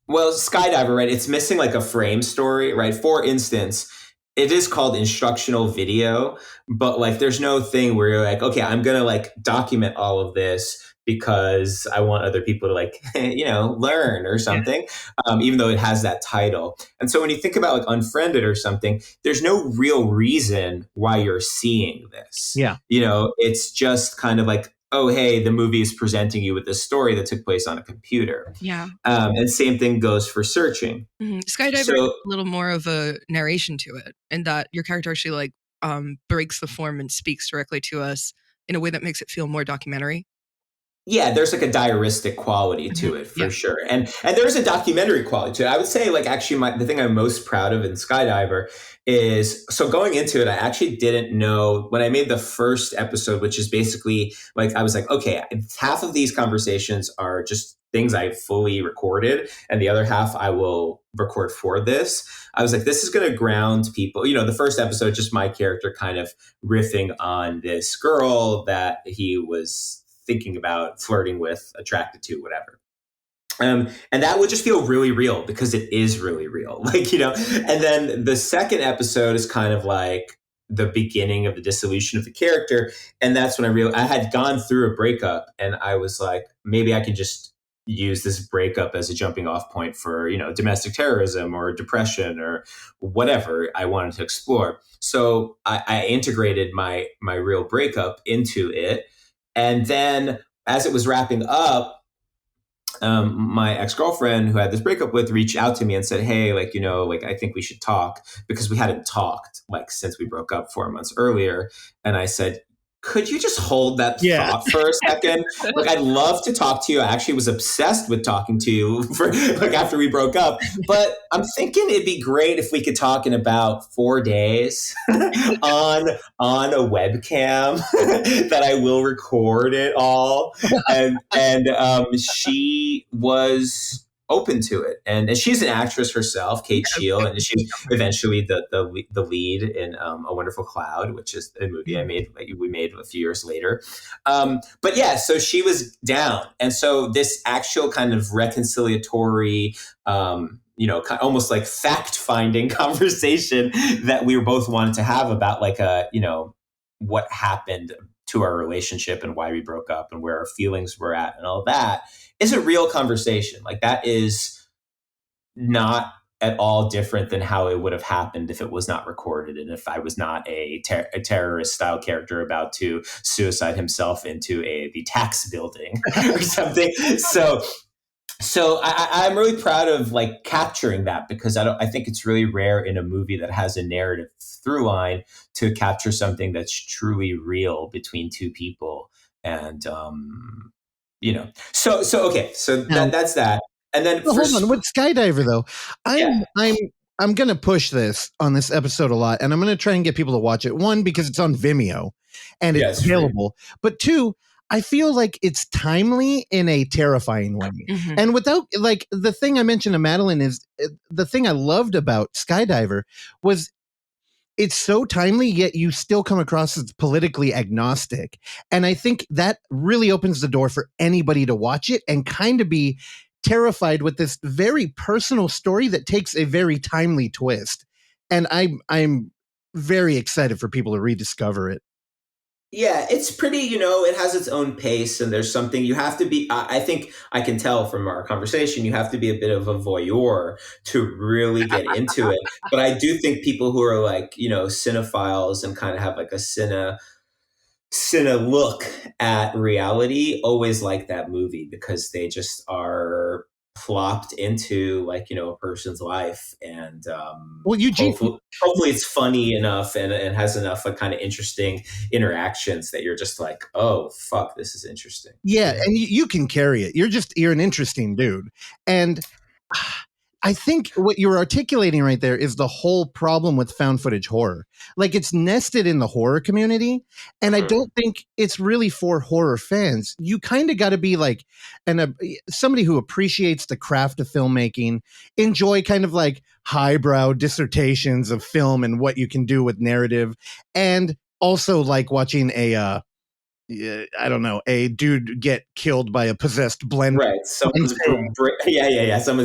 Skydiver, right? It's missing like a frame story, right? For instance, it is called instructional video, but like there's no thing where you're like, okay, I'm going to like document all of this because I want other people to like, learn or something, even though it has that title. And so when you think about like Unfriended or something, there's no real reason why you're seeing this. Yeah. It's just kind of like, oh, hey, the movie is presenting you with this story that took place on a computer. Yeah. And same thing goes for Searching. Mm-hmm. Skydiver has a little more of a narration to it, and that your character actually like breaks the form and speaks directly to us in a way that makes it feel more documentary. Yeah, there's like a diaristic quality to it for sure. And there's a documentary quality to it. I would say like actually the thing I'm most proud of in Skydiver is, so going into it, I actually didn't know when I made the first episode, which is basically like, I was like, okay, half of these conversations are just things I fully recorded, and the other half I will record for this. I was like, this is going to ground people. The first episode, just my character kind of riffing on this girl that he was thinking about, flirting with, attracted to, whatever. And that would just feel really real because it is really real. And then the second episode is kind of like the beginning of the dissolution of the character. And that's when I realized I had gone through a breakup, and I was like, maybe I could just use this breakup as a jumping off point for, domestic terrorism or depression or whatever I wanted to explore. So I integrated my real breakup into it. And then as it was wrapping up, my ex-girlfriend who I had this breakup with reached out to me and said, hey, I think we should talk, because we hadn't talked since we broke up 4 months earlier. And I said, could you just hold that Yeah. thought for a second? Like, I'd love to talk to you. I actually was obsessed with talking to you for like after we broke up. But I'm thinking it'd be great if we could talk in about 4 days on a webcam that I will record it all. And she was open to it, and she's an actress herself, Kate Shield, and she's eventually the lead in A Wonderful Cloud, which is a movie we made a few years later. But yeah, so she was down, and so this actual kind of reconciliatory, almost like fact-finding conversation that we both wanted to have about like what happened to our relationship and why we broke up and where our feelings were at and all that is a real conversation. Like, that is not at all different than how it would have happened if it was not recorded and if I was not a terrorist style character about to suicide himself into the tax building or something. So I'm really proud of like capturing that, because I think it's really rare in a movie that has a narrative through line to capture something that's truly real between two people. And, so that's that. And then hold on, with Skydiver though, I'm going to push this on this episode a lot, and I'm going to try and get people to watch it. One, because it's on Vimeo and it's available. But two, I feel like it's timely in a terrifying way. Mm-hmm. And without, like, the thing I mentioned to Madeleine is the thing I loved about Skydiver was it's so timely, yet you still come across as politically agnostic. And I think that really opens the door for anybody to watch it and kind of be terrified with this very personal story that takes a very timely twist. And I'm very excited for people to rediscover it. Yeah, it's pretty, it has its own pace, and there's something you have to be, I think I can tell from our conversation, you have to be a bit of a voyeur to really get into it. But I do think people who are like, cinephiles and kind of have like a cine look at reality always like that movie, because they just are plopped into like, a person's life. And Eugene, hopefully it's funny enough and has enough like kind of interesting interactions that you're just like, oh fuck, this is interesting. Yeah, and you can carry it. You're an interesting dude. And I think what you're articulating right there is the whole problem with found footage horror. Like, it's nested in the horror community, and I don't think it's really for horror fans. You kind of got to be like somebody who appreciates the craft of filmmaking, enjoy kind of like highbrow dissertations of film and what you can do with narrative, and also like watching a dude get killed by a possessed blender. Right. Someone's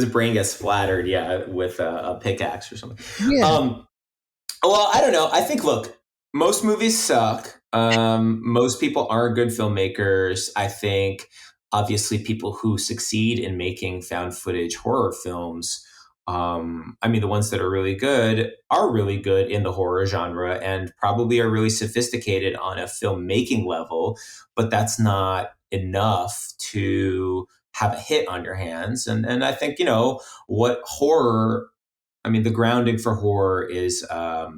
brain gets splattered, with a pickaxe or something. Yeah. Well, I don't know. I think, look, most movies suck. Most people aren't good filmmakers. I think, obviously, people who succeed in making found footage horror films, the ones that are really good in the horror genre and probably are really sophisticated on a filmmaking level, but that's not enough to have a hit on your hands. And I think, what horror, the grounding for horror is a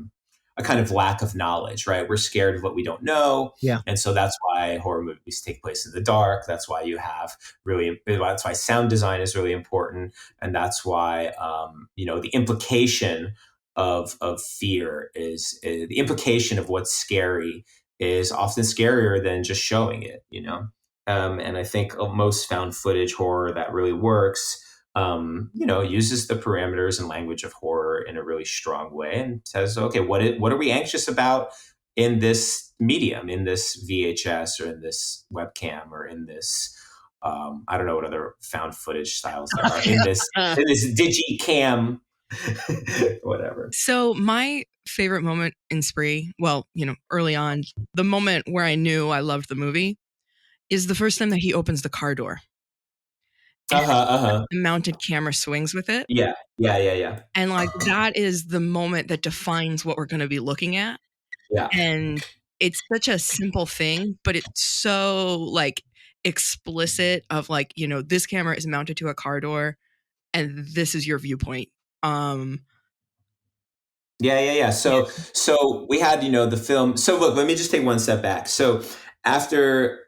kind of lack of knowledge, right? We're scared of what we don't know. Yeah. And so that's why horror movies take place in the dark. That's why that's why sound design is really important. And that's why, the implication of fear is the implication of what's scary is often scarier than just showing it, and I think most found footage horror that really works, uses the parameters and language of horror in a really strong way and says, okay, what are we anxious about in this medium, in this VHS or in this webcam or in this, I don't know what other found footage styles there are, in this digicam, whatever. So my favorite moment in Spree, well, early on, the moment where I knew I loved the movie is the first time that he opens the car door. The mounted camera swings with it. Yeah. And like, that is the moment that defines what we're going to be looking at. Yeah. And it's such a simple thing, but it's so like explicit of like, this camera is mounted to a car door and this is your viewpoint. Yeah. So we had, the film. So look, let me just take one step back. So after,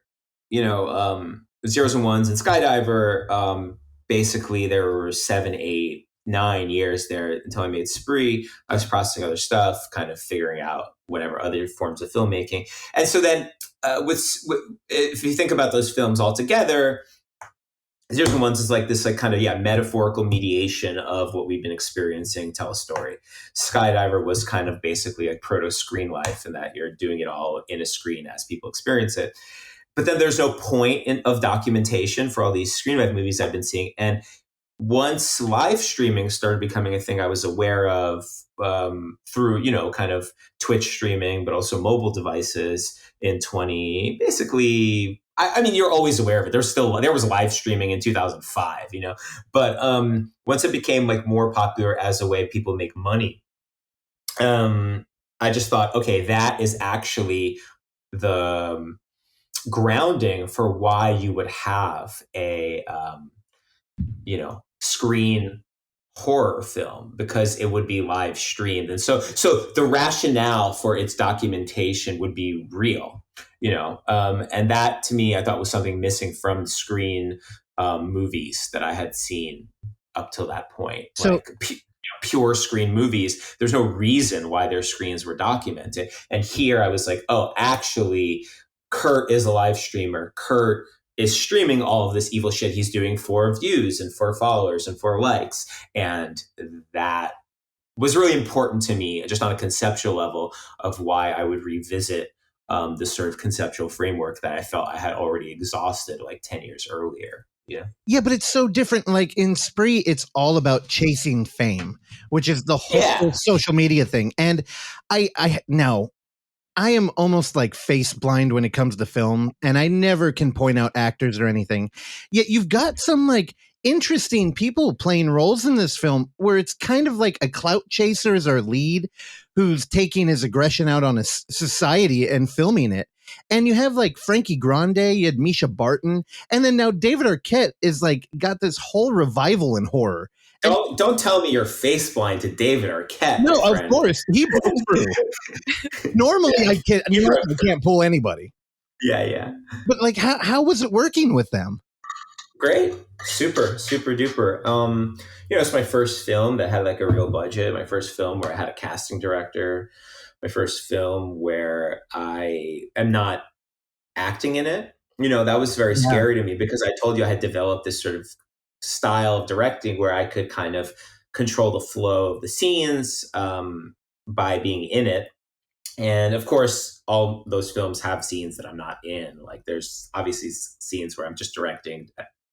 0's and 1's and Skydiver, basically there were 7, 8, 9 years there until I made Spree. I was processing other stuff, kind of figuring out whatever other forms of filmmaking. And so then if you think about those films all together, 0's and 1's is like this, kind of metaphorical mediation of what we've been experiencing, tell a story. Skydiver was kind of basically like proto screen life, in that you're doing it all in a screen as people experience it. But then there's no point of documentation for all these screen life movies I've been seeing. And once live streaming started becoming a thing I was aware of through, kind of Twitch streaming, but also mobile devices in basically, I mean, you're always aware of it. There was live streaming in 2005, but once it became like more popular as a way people make money, I just thought, okay, that is actually the grounding for why you would have a, screen horror film, because it would be live streamed. And so the rationale for its documentation would be real, and that to me, I thought was something missing from screen movies that I had seen up till that point. So pure screen movies, there's no reason why their screens were documented. And here I was like, oh, actually, Kurt is a live streamer. Kurt is streaming all of this evil shit he's doing for views and for followers and for likes. And that was really important to me, just on a conceptual level, of why I would revisit this sort of conceptual framework that I felt I had already exhausted like 10 years earlier. Yeah, but it's so different. Like in Spree, it's all about chasing fame, which is the whole social media thing. And I am almost like face blind when it comes to film, and I never can point out actors or anything. Yet you've got some like interesting people playing roles in this film where it's kind of like a clout chaser is our lead, who's taking his aggression out on a society and filming it. And you have like Frankie Grande, you had Misha Barton, and then now David Arquette is like got this whole revival in horror. Don't tell me you're face blind to David Arquette. No, of course he broke through. Normally, I can't pull anybody. Yeah. But like, how was it working with them? Great, super duper. It's my first film that had like a real budget. My first film where I had a casting director. My first film where I am not acting in it. That was very scary to me, because I told you I had developed this sort of style of directing where I could kind of control the flow of the scenes by being in it. And of course, all those films have scenes that I'm not in. Like there's obviously scenes where I'm just directing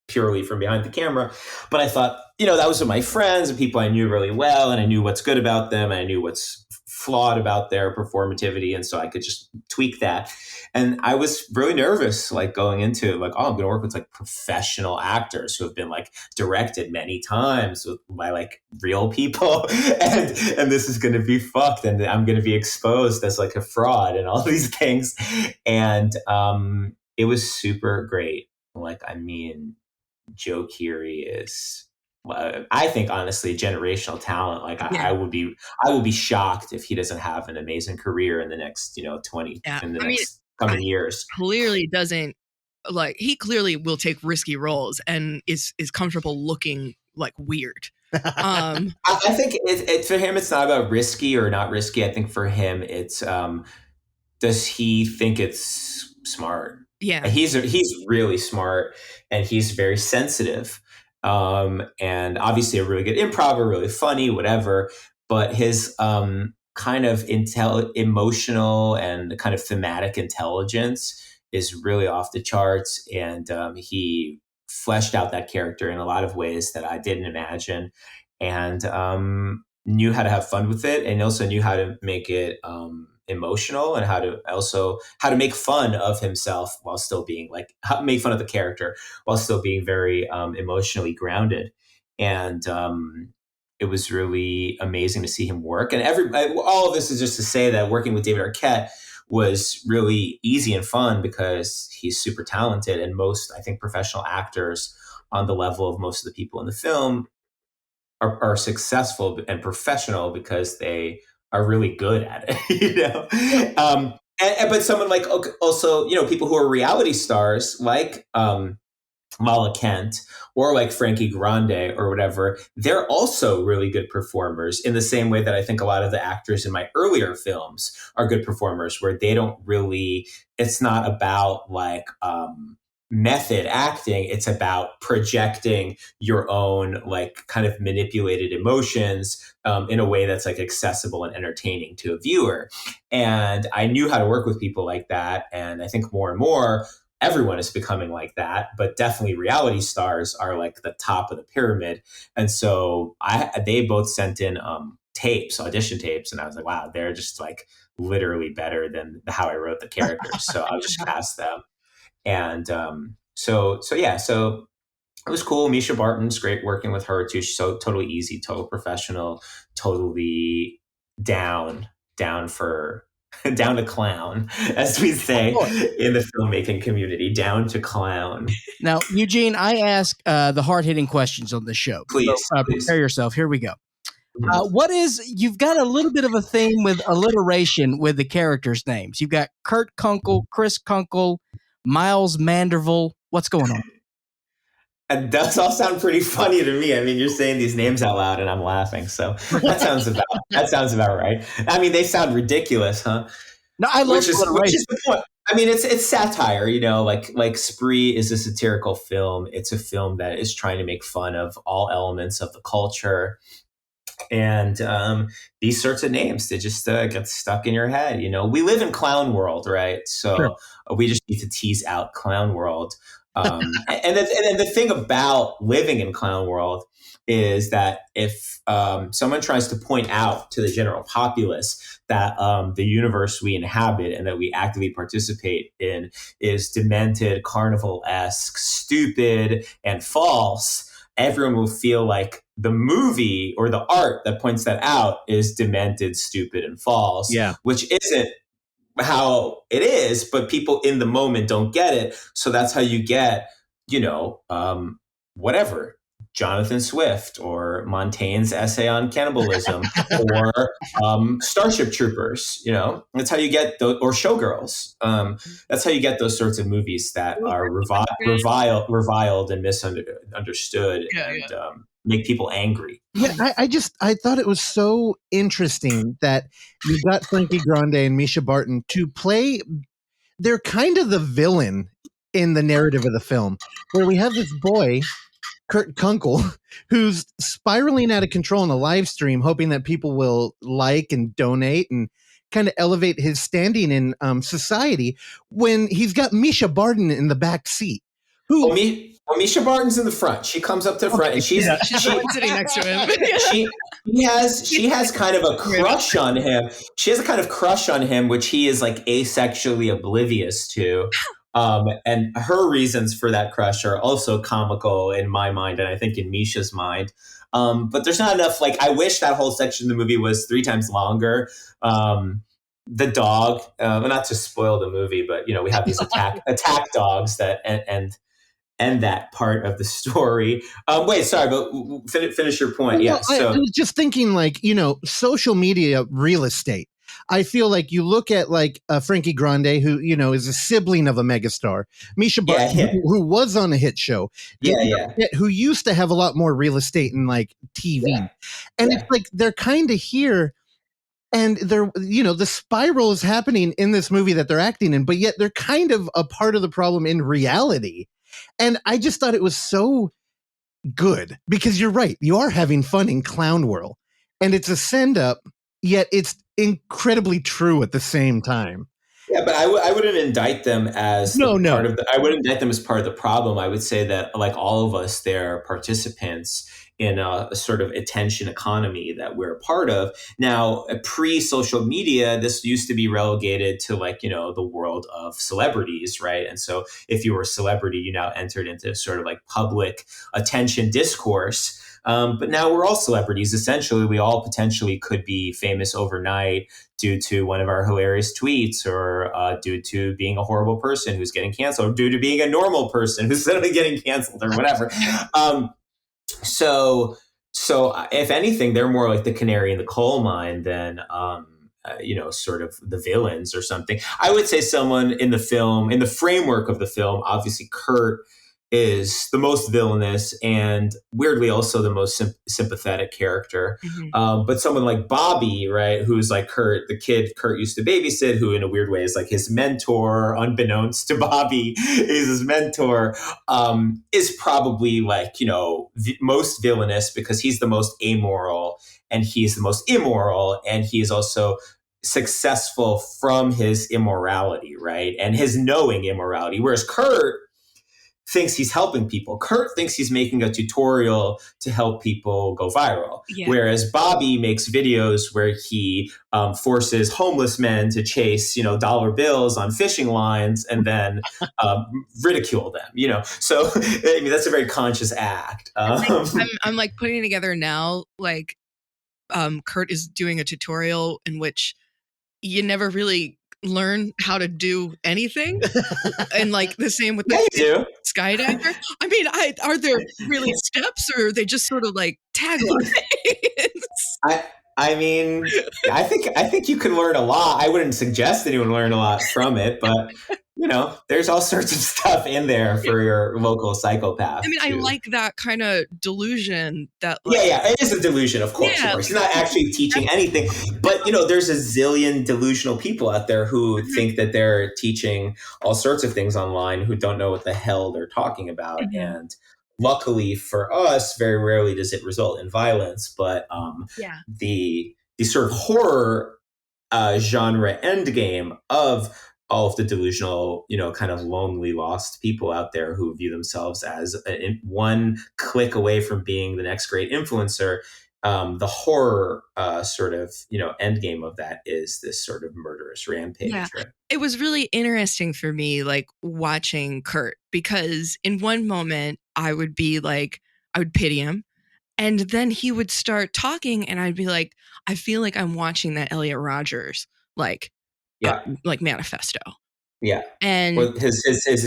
purely from behind the camera. But I thought, that was with my friends and people I knew really well, and I knew what's good about them, and I knew what's flawed about their performativity, and so I could just tweak that. And I was really nervous, like going into it, like, oh, I'm going to work with like professional actors who have been like directed many times by like real people, and this is going to be fucked, and I'm going to be exposed as like a fraud and all these things. And it was super great. Like, I mean, Joe Keery is, I think, honestly, generational talent. Like I will be shocked if he doesn't have an amazing career in the next, 20 in the next coming years. Clearly doesn't, like, he clearly will take risky roles and is comfortable looking like weird. I think it for him, it's not about risky or not risky. I think for him, it's does he think it's smart? Yeah, he's really smart, and he's very sensitive. And obviously a really good improver, really funny, whatever. But his kind of emotional and kind of thematic intelligence is really off the charts. And he fleshed out that character in a lot of ways that I didn't imagine, and knew how to have fun with it, and also knew how to make it emotional, and how to make fun of himself while still being make fun of the character while still being very emotionally grounded. And it was really amazing to see him work. And all of this is just to say that working with David Arquette was really easy and fun because he's super talented, and most, I think, professional actors on the level of most of the people in the film are successful and professional because they are really good at it, but someone like also, people who are reality stars like Mala Kent or like Frankie Grande or whatever, they're also really good performers in the same way that I think a lot of the actors in my earlier films are good performers, where they don't really, it's not about like method acting, it's about projecting your own like kind of manipulated emotions in a way that's like accessible and entertaining to a viewer. And I knew how to work with people like that. And I think more and more, everyone is becoming like that, but definitely reality stars are like the top of the pyramid. And so they both sent in audition tapes, and I was like, wow, they're just like literally better than how I wrote the characters. So I'll just cast them. And so it was cool. Misha Barton's great working with her too. She's so totally easy, total professional, totally down to clown, as we say in the filmmaking community, down to clown. Now, Eugene, I ask the hard-hitting questions on the show. Please, so, prepare yourself. Here we go. You've got a little bit of a theme with alliteration with the characters' names. You've got Kurt Kunkel, Chris Kunkel, Miles Manderville. What's going on? And does all sound pretty funny to me. I mean, you're saying these names out loud and I'm laughing. So that sounds about right. I mean, they sound ridiculous, huh? No, I love alliteration. Which is the point. I mean, it's satire, like Spree is a satirical film. It's a film that is trying to make fun of all elements of the culture. And these sorts of names, they just get stuck in your head. We live in clown world, right? So sure. We just need to tease out clown world. And the thing about living in clown world is that if someone tries to point out to the general populace that the universe we inhabit and that we actively participate in is demented, carnival-esque, stupid, and false, everyone will feel like the movie or the art that points that out is demented, stupid, and false, which isn't how it is, but people in the moment don't get it. So that's how you get, whatever, Jonathan Swift or Montaigne's essay on cannibalism or Starship Troopers, that's how you get or Showgirls. That's how you get those sorts of movies that are reviled and misunderstood and make people angry. Yeah, I thought it was so interesting that you got Frankie Grande and Misha Barton to play. They're kind of the villain in the narrative of the film, where we have this boy, Kurt Kunkel, who's spiraling out of control in a live stream, hoping that people will like and donate and kind of elevate his standing in society, when he's got Misha Barton in the back seat. Misha Barton's in the front. She comes up to the front and she's sitting next to him. She has kind of a crush on him. She has a kind of crush on him, which he is like asexually oblivious to. And her reasons for that crush are also comical in my mind, and I think in Misha's mind. But there's not enough. Like, I wish that whole section of the movie was 3 times longer. The dog, not to spoil the movie, but we have these attack dogs that and that part of the story. Wait, sorry, but finish your point. Well, I was just thinking, social media real estate. I feel like you look at Frankie Grande, who is a sibling of a megastar, Misha Barton, who was on a hit show, who used to have a lot more real estate in TV, and it's like they're kind of here. And they're, the spiral is happening in this movie that they're acting in, but yet they're kind of a part of the problem in reality. And I just thought it was so good because you're right. You are having fun in Clown World, and it's a send up, yet it's incredibly true at the same time. Yeah, but I wouldn't indict them as I wouldn't indict them as part of the problem. I would say that, like all of us, they're participants in a sort of attention economy that we're a part of. Now, pre-social media, this used to be relegated to the world of celebrities, right? And so if you were a celebrity, you now entered into sort of public attention discourse. But now we're all celebrities. Essentially, we all potentially could be famous overnight due to one of our hilarious tweets, or due to being a horrible person who's getting canceled, or due to being a normal person who's suddenly getting canceled, or whatever. So So if anything, they're more like the canary in the coal mine than, sort of the villains or something. I would say someone in the film, in the framework of the film, obviously Kurt is the most villainous and weirdly also the most sympathetic character. But someone like Bobby, right, who's like Kurt, the kid Kurt used to babysit, who in a weird way is like his mentor, unbeknownst to Bobby, is his mentor, is probably like, most villainous because he's the most amoral and he's the most immoral. And he is also successful from his immorality, right? And his knowing immorality. Whereas Kurt thinks he's helping people. Kurt thinks he's making a tutorial to help people go viral. Yeah. Whereas Bobby makes videos where he forces homeless men to chase, dollar bills on fishing lines and then ridicule them, So, I mean, that's a very conscious act. I'm like putting together now, like Kurt is doing a tutorial in which you never really learn how to do anything, and like the same with the Skydiver. I mean, are there really steps, or are they just sort of like taglines? I mean, I think you can learn a lot. I wouldn't suggest anyone learn a lot from it, but there's all sorts of stuff in there for your local psychopath. I mean, I like that kind of delusion. That it is a delusion, of course. Of course, he's not actually teaching anything, but there's a zillion delusional people out there who think that they're teaching all sorts of things online who don't know what the hell they're talking about, and luckily for us, very rarely does it result in violence. But the sort of horror genre endgame of all of the delusional, kind of lonely, lost people out there who view themselves as one click away from being the next great influencer. The horror sort of, endgame of that is this sort of murderous rampage. Yeah. Right? It was really interesting for me, like watching Kurt, because in one moment I would be like, I would pity him. And then he would start talking and I'd be like, I feel like I'm watching that Elliot Rodgers, like manifesto. Yeah. And with his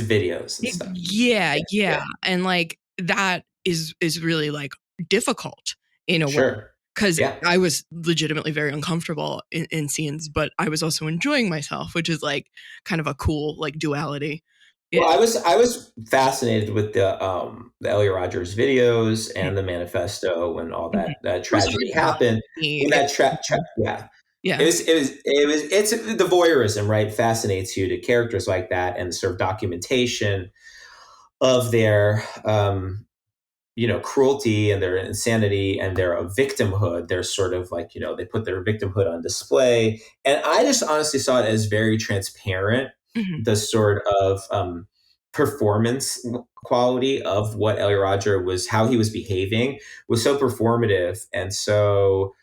videos and stuff. Yeah. And like that is really like difficult in a way. Because I was legitimately very uncomfortable in scenes, but I was also enjoying myself, which is like kind of a cool like duality. Well, I was fascinated with the Elliot Rodgers videos and the manifesto when all that tragedy happened. When that it's the voyeurism, right? Fascinates you to characters like that and sort of documentation of their cruelty and their insanity and their victimhood. They're sort of like, they put their victimhood on display. And I just honestly saw it as very transparent, the sort of performance quality of what Elliot Rodger was, how he was behaving was so performative and so,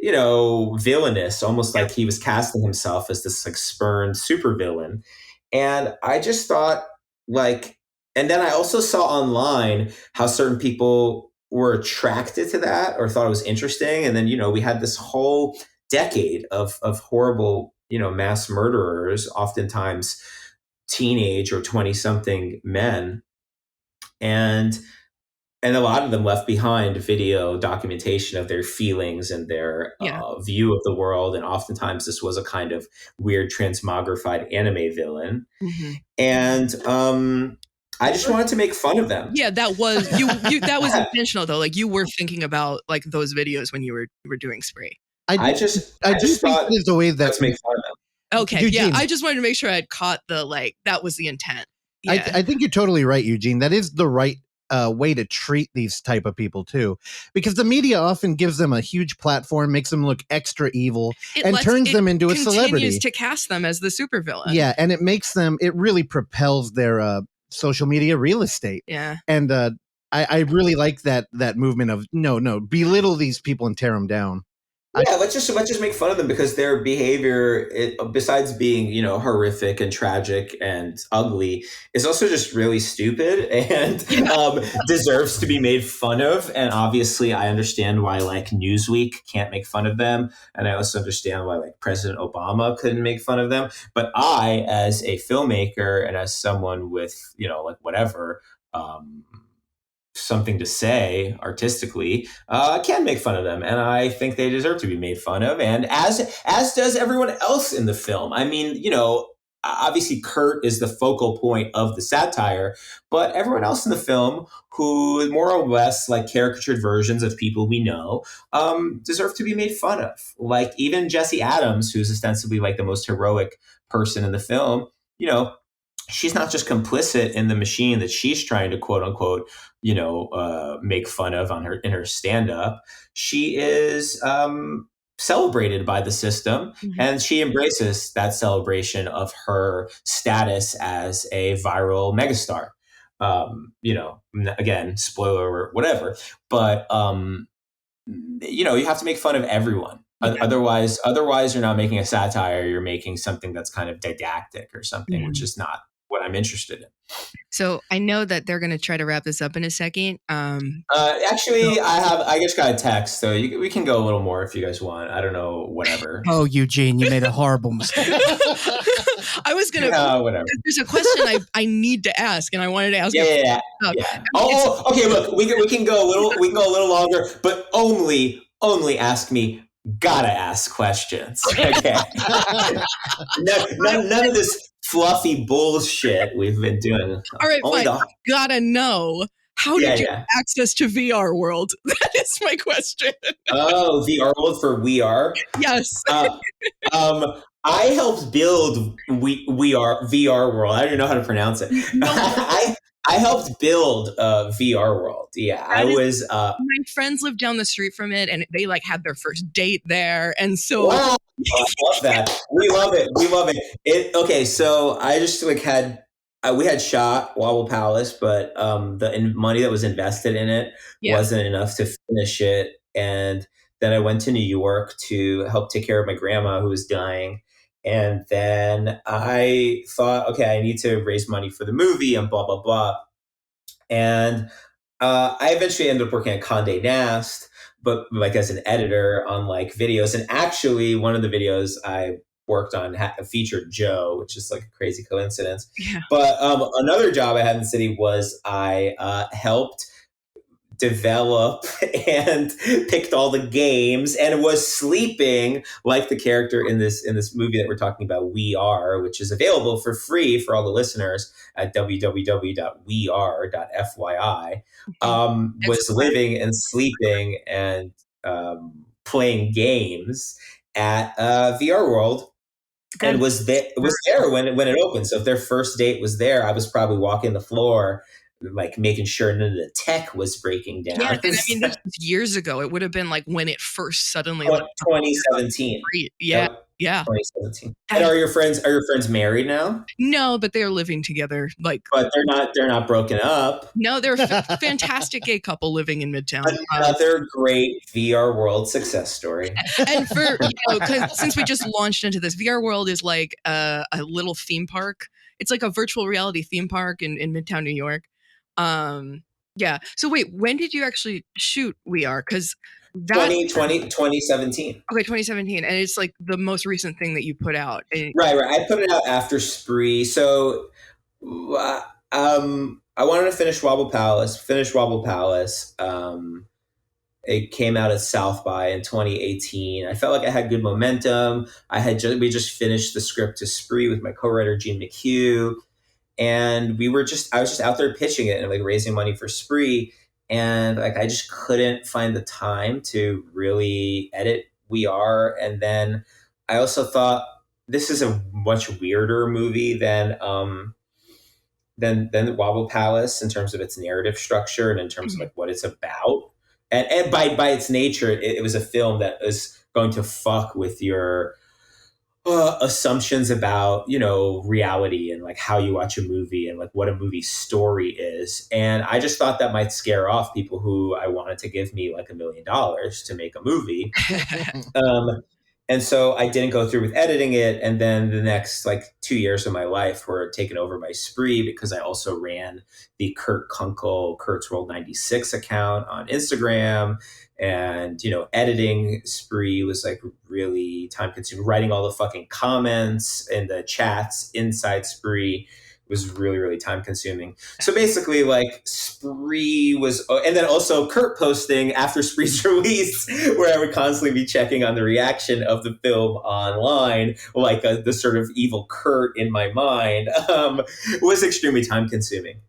villainous, almost like he was casting himself as this like spurned supervillain. And I just thought like, and then I also saw online how certain people were attracted to that or thought it was interesting. And then, we had this whole decade of horrible, mass murderers, oftentimes teenage or 20-something men. And a lot of them left behind video documentation of their feelings and their view of the world. And oftentimes this was a kind of weird transmogrified anime villain. And I just wanted to make fun of them. Yeah, that was you that was intentional though. Like you were thinking about like those videos when you were doing Spree. I just thought there's a way that make fun of them. Okay, Eugene, I just wanted to make sure I'd caught the like that was the intent. Yeah. I think you're totally right, Eugene. That is the right way to treat these type of people too, because the media often gives them a huge platform, makes them look extra evil, and turns them into a celebrity. Continues to cast them as the supervillain. Yeah, and it really propels their social media real estate. Yeah, and I really like that movement of no, belittle these people and tear them down. Yeah, let's just make fun of them because their behavior, besides being horrific and tragic and ugly, is also just really stupid and deserves to be made fun of. And obviously, I understand why like Newsweek can't make fun of them, and I also understand why like President Obama couldn't make fun of them. But I, as a filmmaker and as someone with like whatever. something to say artistically, can make fun of them, and I think they deserve to be made fun of, and as does everyone else in the film. I mean, obviously Kurt is the focal point of the satire, but everyone else in the film, who more or less like caricatured versions of people we know, deserve to be made fun of. Like even Jesse Adams, who's ostensibly like the most heroic person in the film, she's not just complicit in the machine that she's trying to quote unquote, make fun of in her stand up. She is celebrated by the system, and she embraces that celebration of her status as a viral megastar. Again, spoiler or whatever, but you have to make fun of everyone. Otherwise you're not making a satire. You're making something that's kind of didactic or something, which is not what I'm interested in. So I know that they're going to try to wrap this up in a second. Actually, I just got a text, so we can go a little more if you guys want. I don't know, whatever. Oh, Eugene, you made a horrible mistake. I was going to. Whatever. There's a question I need to ask, and I wanted to ask. Yeah. Oh, okay. Look, we can go a little. We can go a little longer, but only ask me. Gotta ask questions. Okay. none of this fluffy bullshit we've been doing. All right, fine. Gotta know. How did you have access to VR World? That is my question. Oh, VR World for WeAre? Yes. I helped build VR World. I don't even know how to pronounce it. No. I helped build VR World. Yeah, my friends live down the street from it, and they had their first date there, and so. Wow. I love that. We love it. Okay, so I just we had shot Wobble Palace, but the money that was invested in it wasn't enough to finish it, and then I went to New York to help take care of my grandma who was dying. And then I thought, okay, I need to raise money for the movie and blah, blah, blah. And I eventually ended up working at Condé Nast, but as an editor on videos. And actually one of the videos I worked on featured Joe, which is a crazy coincidence. Yeah. But another job I had in the city was I helped develop and picked all the games and was sleeping like the character in this movie that we're talking about, WeAre, which is available for free for all the listeners at www.weare.fyi. Was living and sleeping and playing games at VR World. And was there when it opened. So if their first date was there, I was probably walking the floor making sure none of the tech was breaking down. Yeah, and this was years ago. It would have been when it first suddenly 2017. Yeah. Yep. Yeah. 2017. And are your friends married now? No, but they're living together. But they're not broken up. No, they're a fantastic gay couple living in Midtown. Another great VR World success story. And for since we just launched into this, VR World is a little theme park. It's a virtual reality theme park in Midtown New York. Yeah. So wait, when did you actually shoot WeAre? Because 2017. Okay, 2017, and it's the most recent thing that you put out. Right. I put it out after Spree. So, I wanted to finish Wobble Palace. It came out at South by in 2018. I felt like I had good momentum. We just finished the script to Spree with my co-writer Gene McHugh. And I was just out there pitching it and raising money for Spree. And I just couldn't find the time to really edit WeAre. And then I also thought this is a much weirder movie than Wobble Palace in terms of its narrative structure and in terms of what it's about. And by its nature, it was a film that was going to fuck with your assumptions about reality and how you watch a movie and what a movie story is. And I just thought that might scare off people who I wanted to give me $1 million to make a movie. And so I didn't go through with editing it. And then the next 2 years of my life were taken over by Spree because I also ran the Kurt Kunkel Kurt's World 96 account on Instagram. And, editing Spree was really time consuming. Writing all the fucking comments and the chats inside Spree was really, really time consuming. So basically, like, Spree was, and then also Kurt posting after Spree's release, where I would constantly be checking on the reaction of the film online, like the sort of evil Kurt in my mind, was extremely time consuming.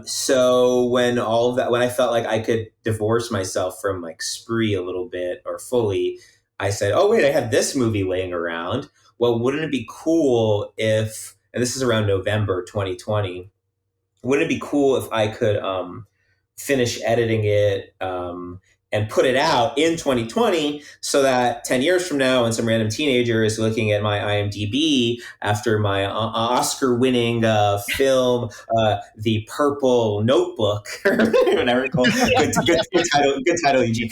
So when all of that, when I felt like I could divorce myself from like Spree a little bit or fully, I said, oh wait, I have this movie laying around. Well, wouldn't it be cool if, and this is around November 2020, wouldn't it be cool if I could finish editing it and put it out in 2020 so that 10 years from now, when some random teenager is looking at my IMDb after my Oscar-winning film, The Purple Notebook, whatever it's called, good title, Eugene.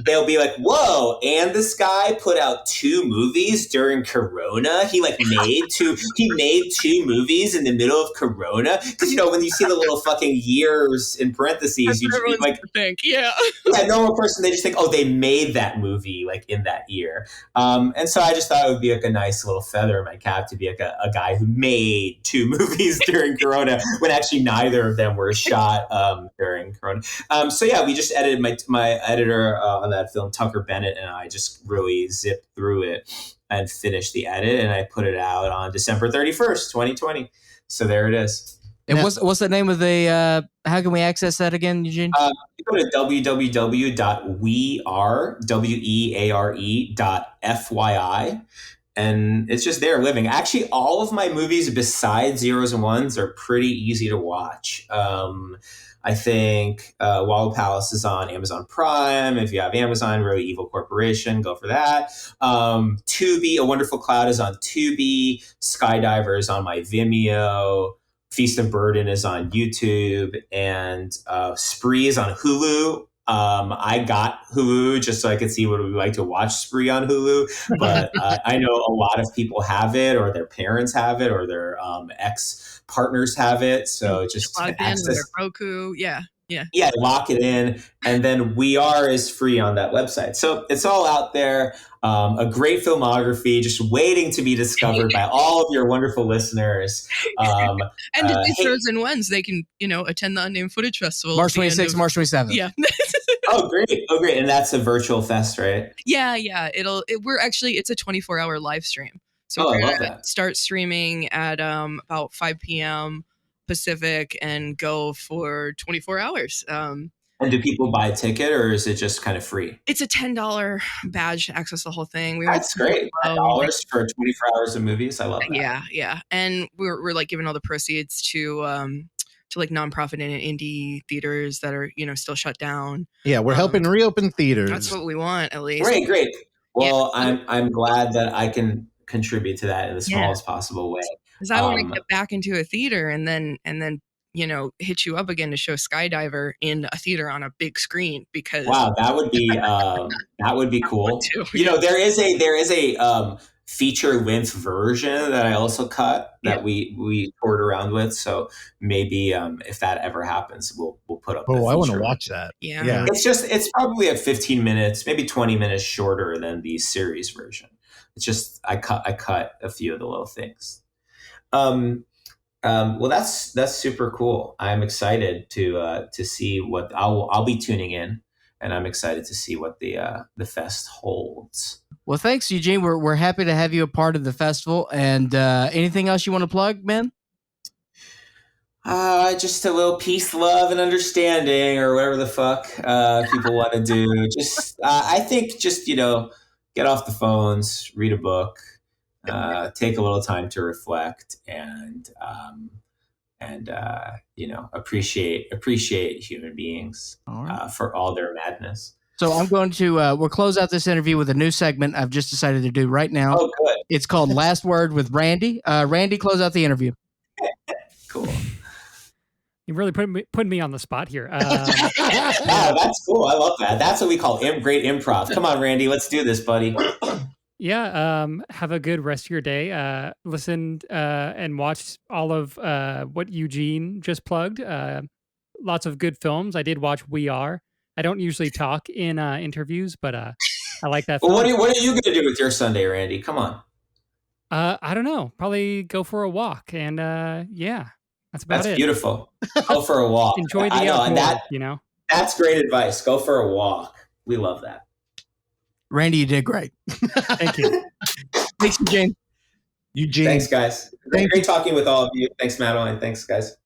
They'll be like, whoa, and this guy put out 2 movies during Corona. He made two movies in the middle of Corona. Because, when you see the little fucking years in parentheses, you just like, yeah, normal person, they just think, oh, they made that movie like in that year. And so I just thought it would be like a nice little feather in my cap to be like a guy who made 2 movies during Corona when actually neither of them were shot during Corona. So yeah, we just edited my editor on that film, Tucker Bennett, and I just really zipped through it and finished the edit, and I put it out on December 31st, 2020. So there it is. And what's the name of the, how can we access that again, Eugene? You go to www.weare.fyi, and it's just there living. Actually, all of my movies besides 0’s and 1’s are pretty easy to watch. I think Wild Palace is on Amazon Prime. If you have Amazon, Really Evil Corporation, go for that. Tubi, A Wonderful Cloud is on Tubi. Skydiver is on my Vimeo. Feast and Burden is on YouTube, and Spree is on Hulu. I got Hulu just so I could see what it would be like to watch Spree on Hulu, but I know a lot of people have it, or their parents have it, or their ex-partners have it, so just access Roku, yeah, lock it in, and then WeAre is free on that website. So it's all out there. A great filmography, just waiting to be discovered by all of your wonderful listeners. And if it's 0’s and 1’s, they can, attend the Unnamed Footage Festival. March 26th, March 27th. Yeah. Oh, great. And that's a virtual fest, right? Yeah. It's a 24-hour live stream. So I we're love going that. to start streaming at about 5 p.m. Pacific and go for 24 hours. And do people buy a ticket, or is it just kind of free? It's a $10 badge to access the whole thing. That's great. $10 for 24 hours of movies. I love that. Yeah. And we're like giving all the proceeds to like nonprofit and indie theaters that are, still shut down. Yeah, we're helping reopen theaters. That's what we want, at least. Great. Well, I'm glad that I can contribute to that in the smallest possible way. Because I want to get back into a theater and then hit you up again to show Skydiver in a theater on a big screen, because that would be cool. There is a feature length version that I also cut that we toured around with. So maybe if that ever happens, we'll put up. Oh, I want to watch that. Yeah. It's probably at 15 minutes, maybe 20 minutes shorter than the series version. It's just I cut a few of the little things. Well, that's super cool. I'm excited to see what I'll be tuning in, and I'm excited to see what the fest holds. Well, thanks, Eugene. We're happy to have you a part of the festival. And anything else you want to plug, man? Just a little peace, love, and understanding, or whatever the fuck people want to do. Just I think just get off the phones, read a book. Take a little time to reflect and appreciate human beings for all their madness. So I'm going to we'll close out this interview with a new segment I've just decided to do right now. Oh, good. It's called Last Word with Randy. Randy, close out the interview. Cool. You really put me on the spot here. That's cool. I love that. That's what we call great improv. Come on, Randy. Let's do this, buddy. Yeah, have a good rest of your day. Listen and watch all of what Eugene just plugged. Lots of good films. I did watch WeAre. I don't usually talk in interviews, but I like that film. Well, what are you going to do with your Sunday, Randy? Come on. I don't know. Probably go for a walk, and yeah, that's about That's it. beautiful. Go for a walk. Enjoy the I know, and outdoors. that's great advice. Go for a walk. We love that. Randy, you did great. Thank you. Thanks, Eugene. Eugene. Thanks, guys. Great talking with all of you. Thanks, Madeleine. Thanks, guys.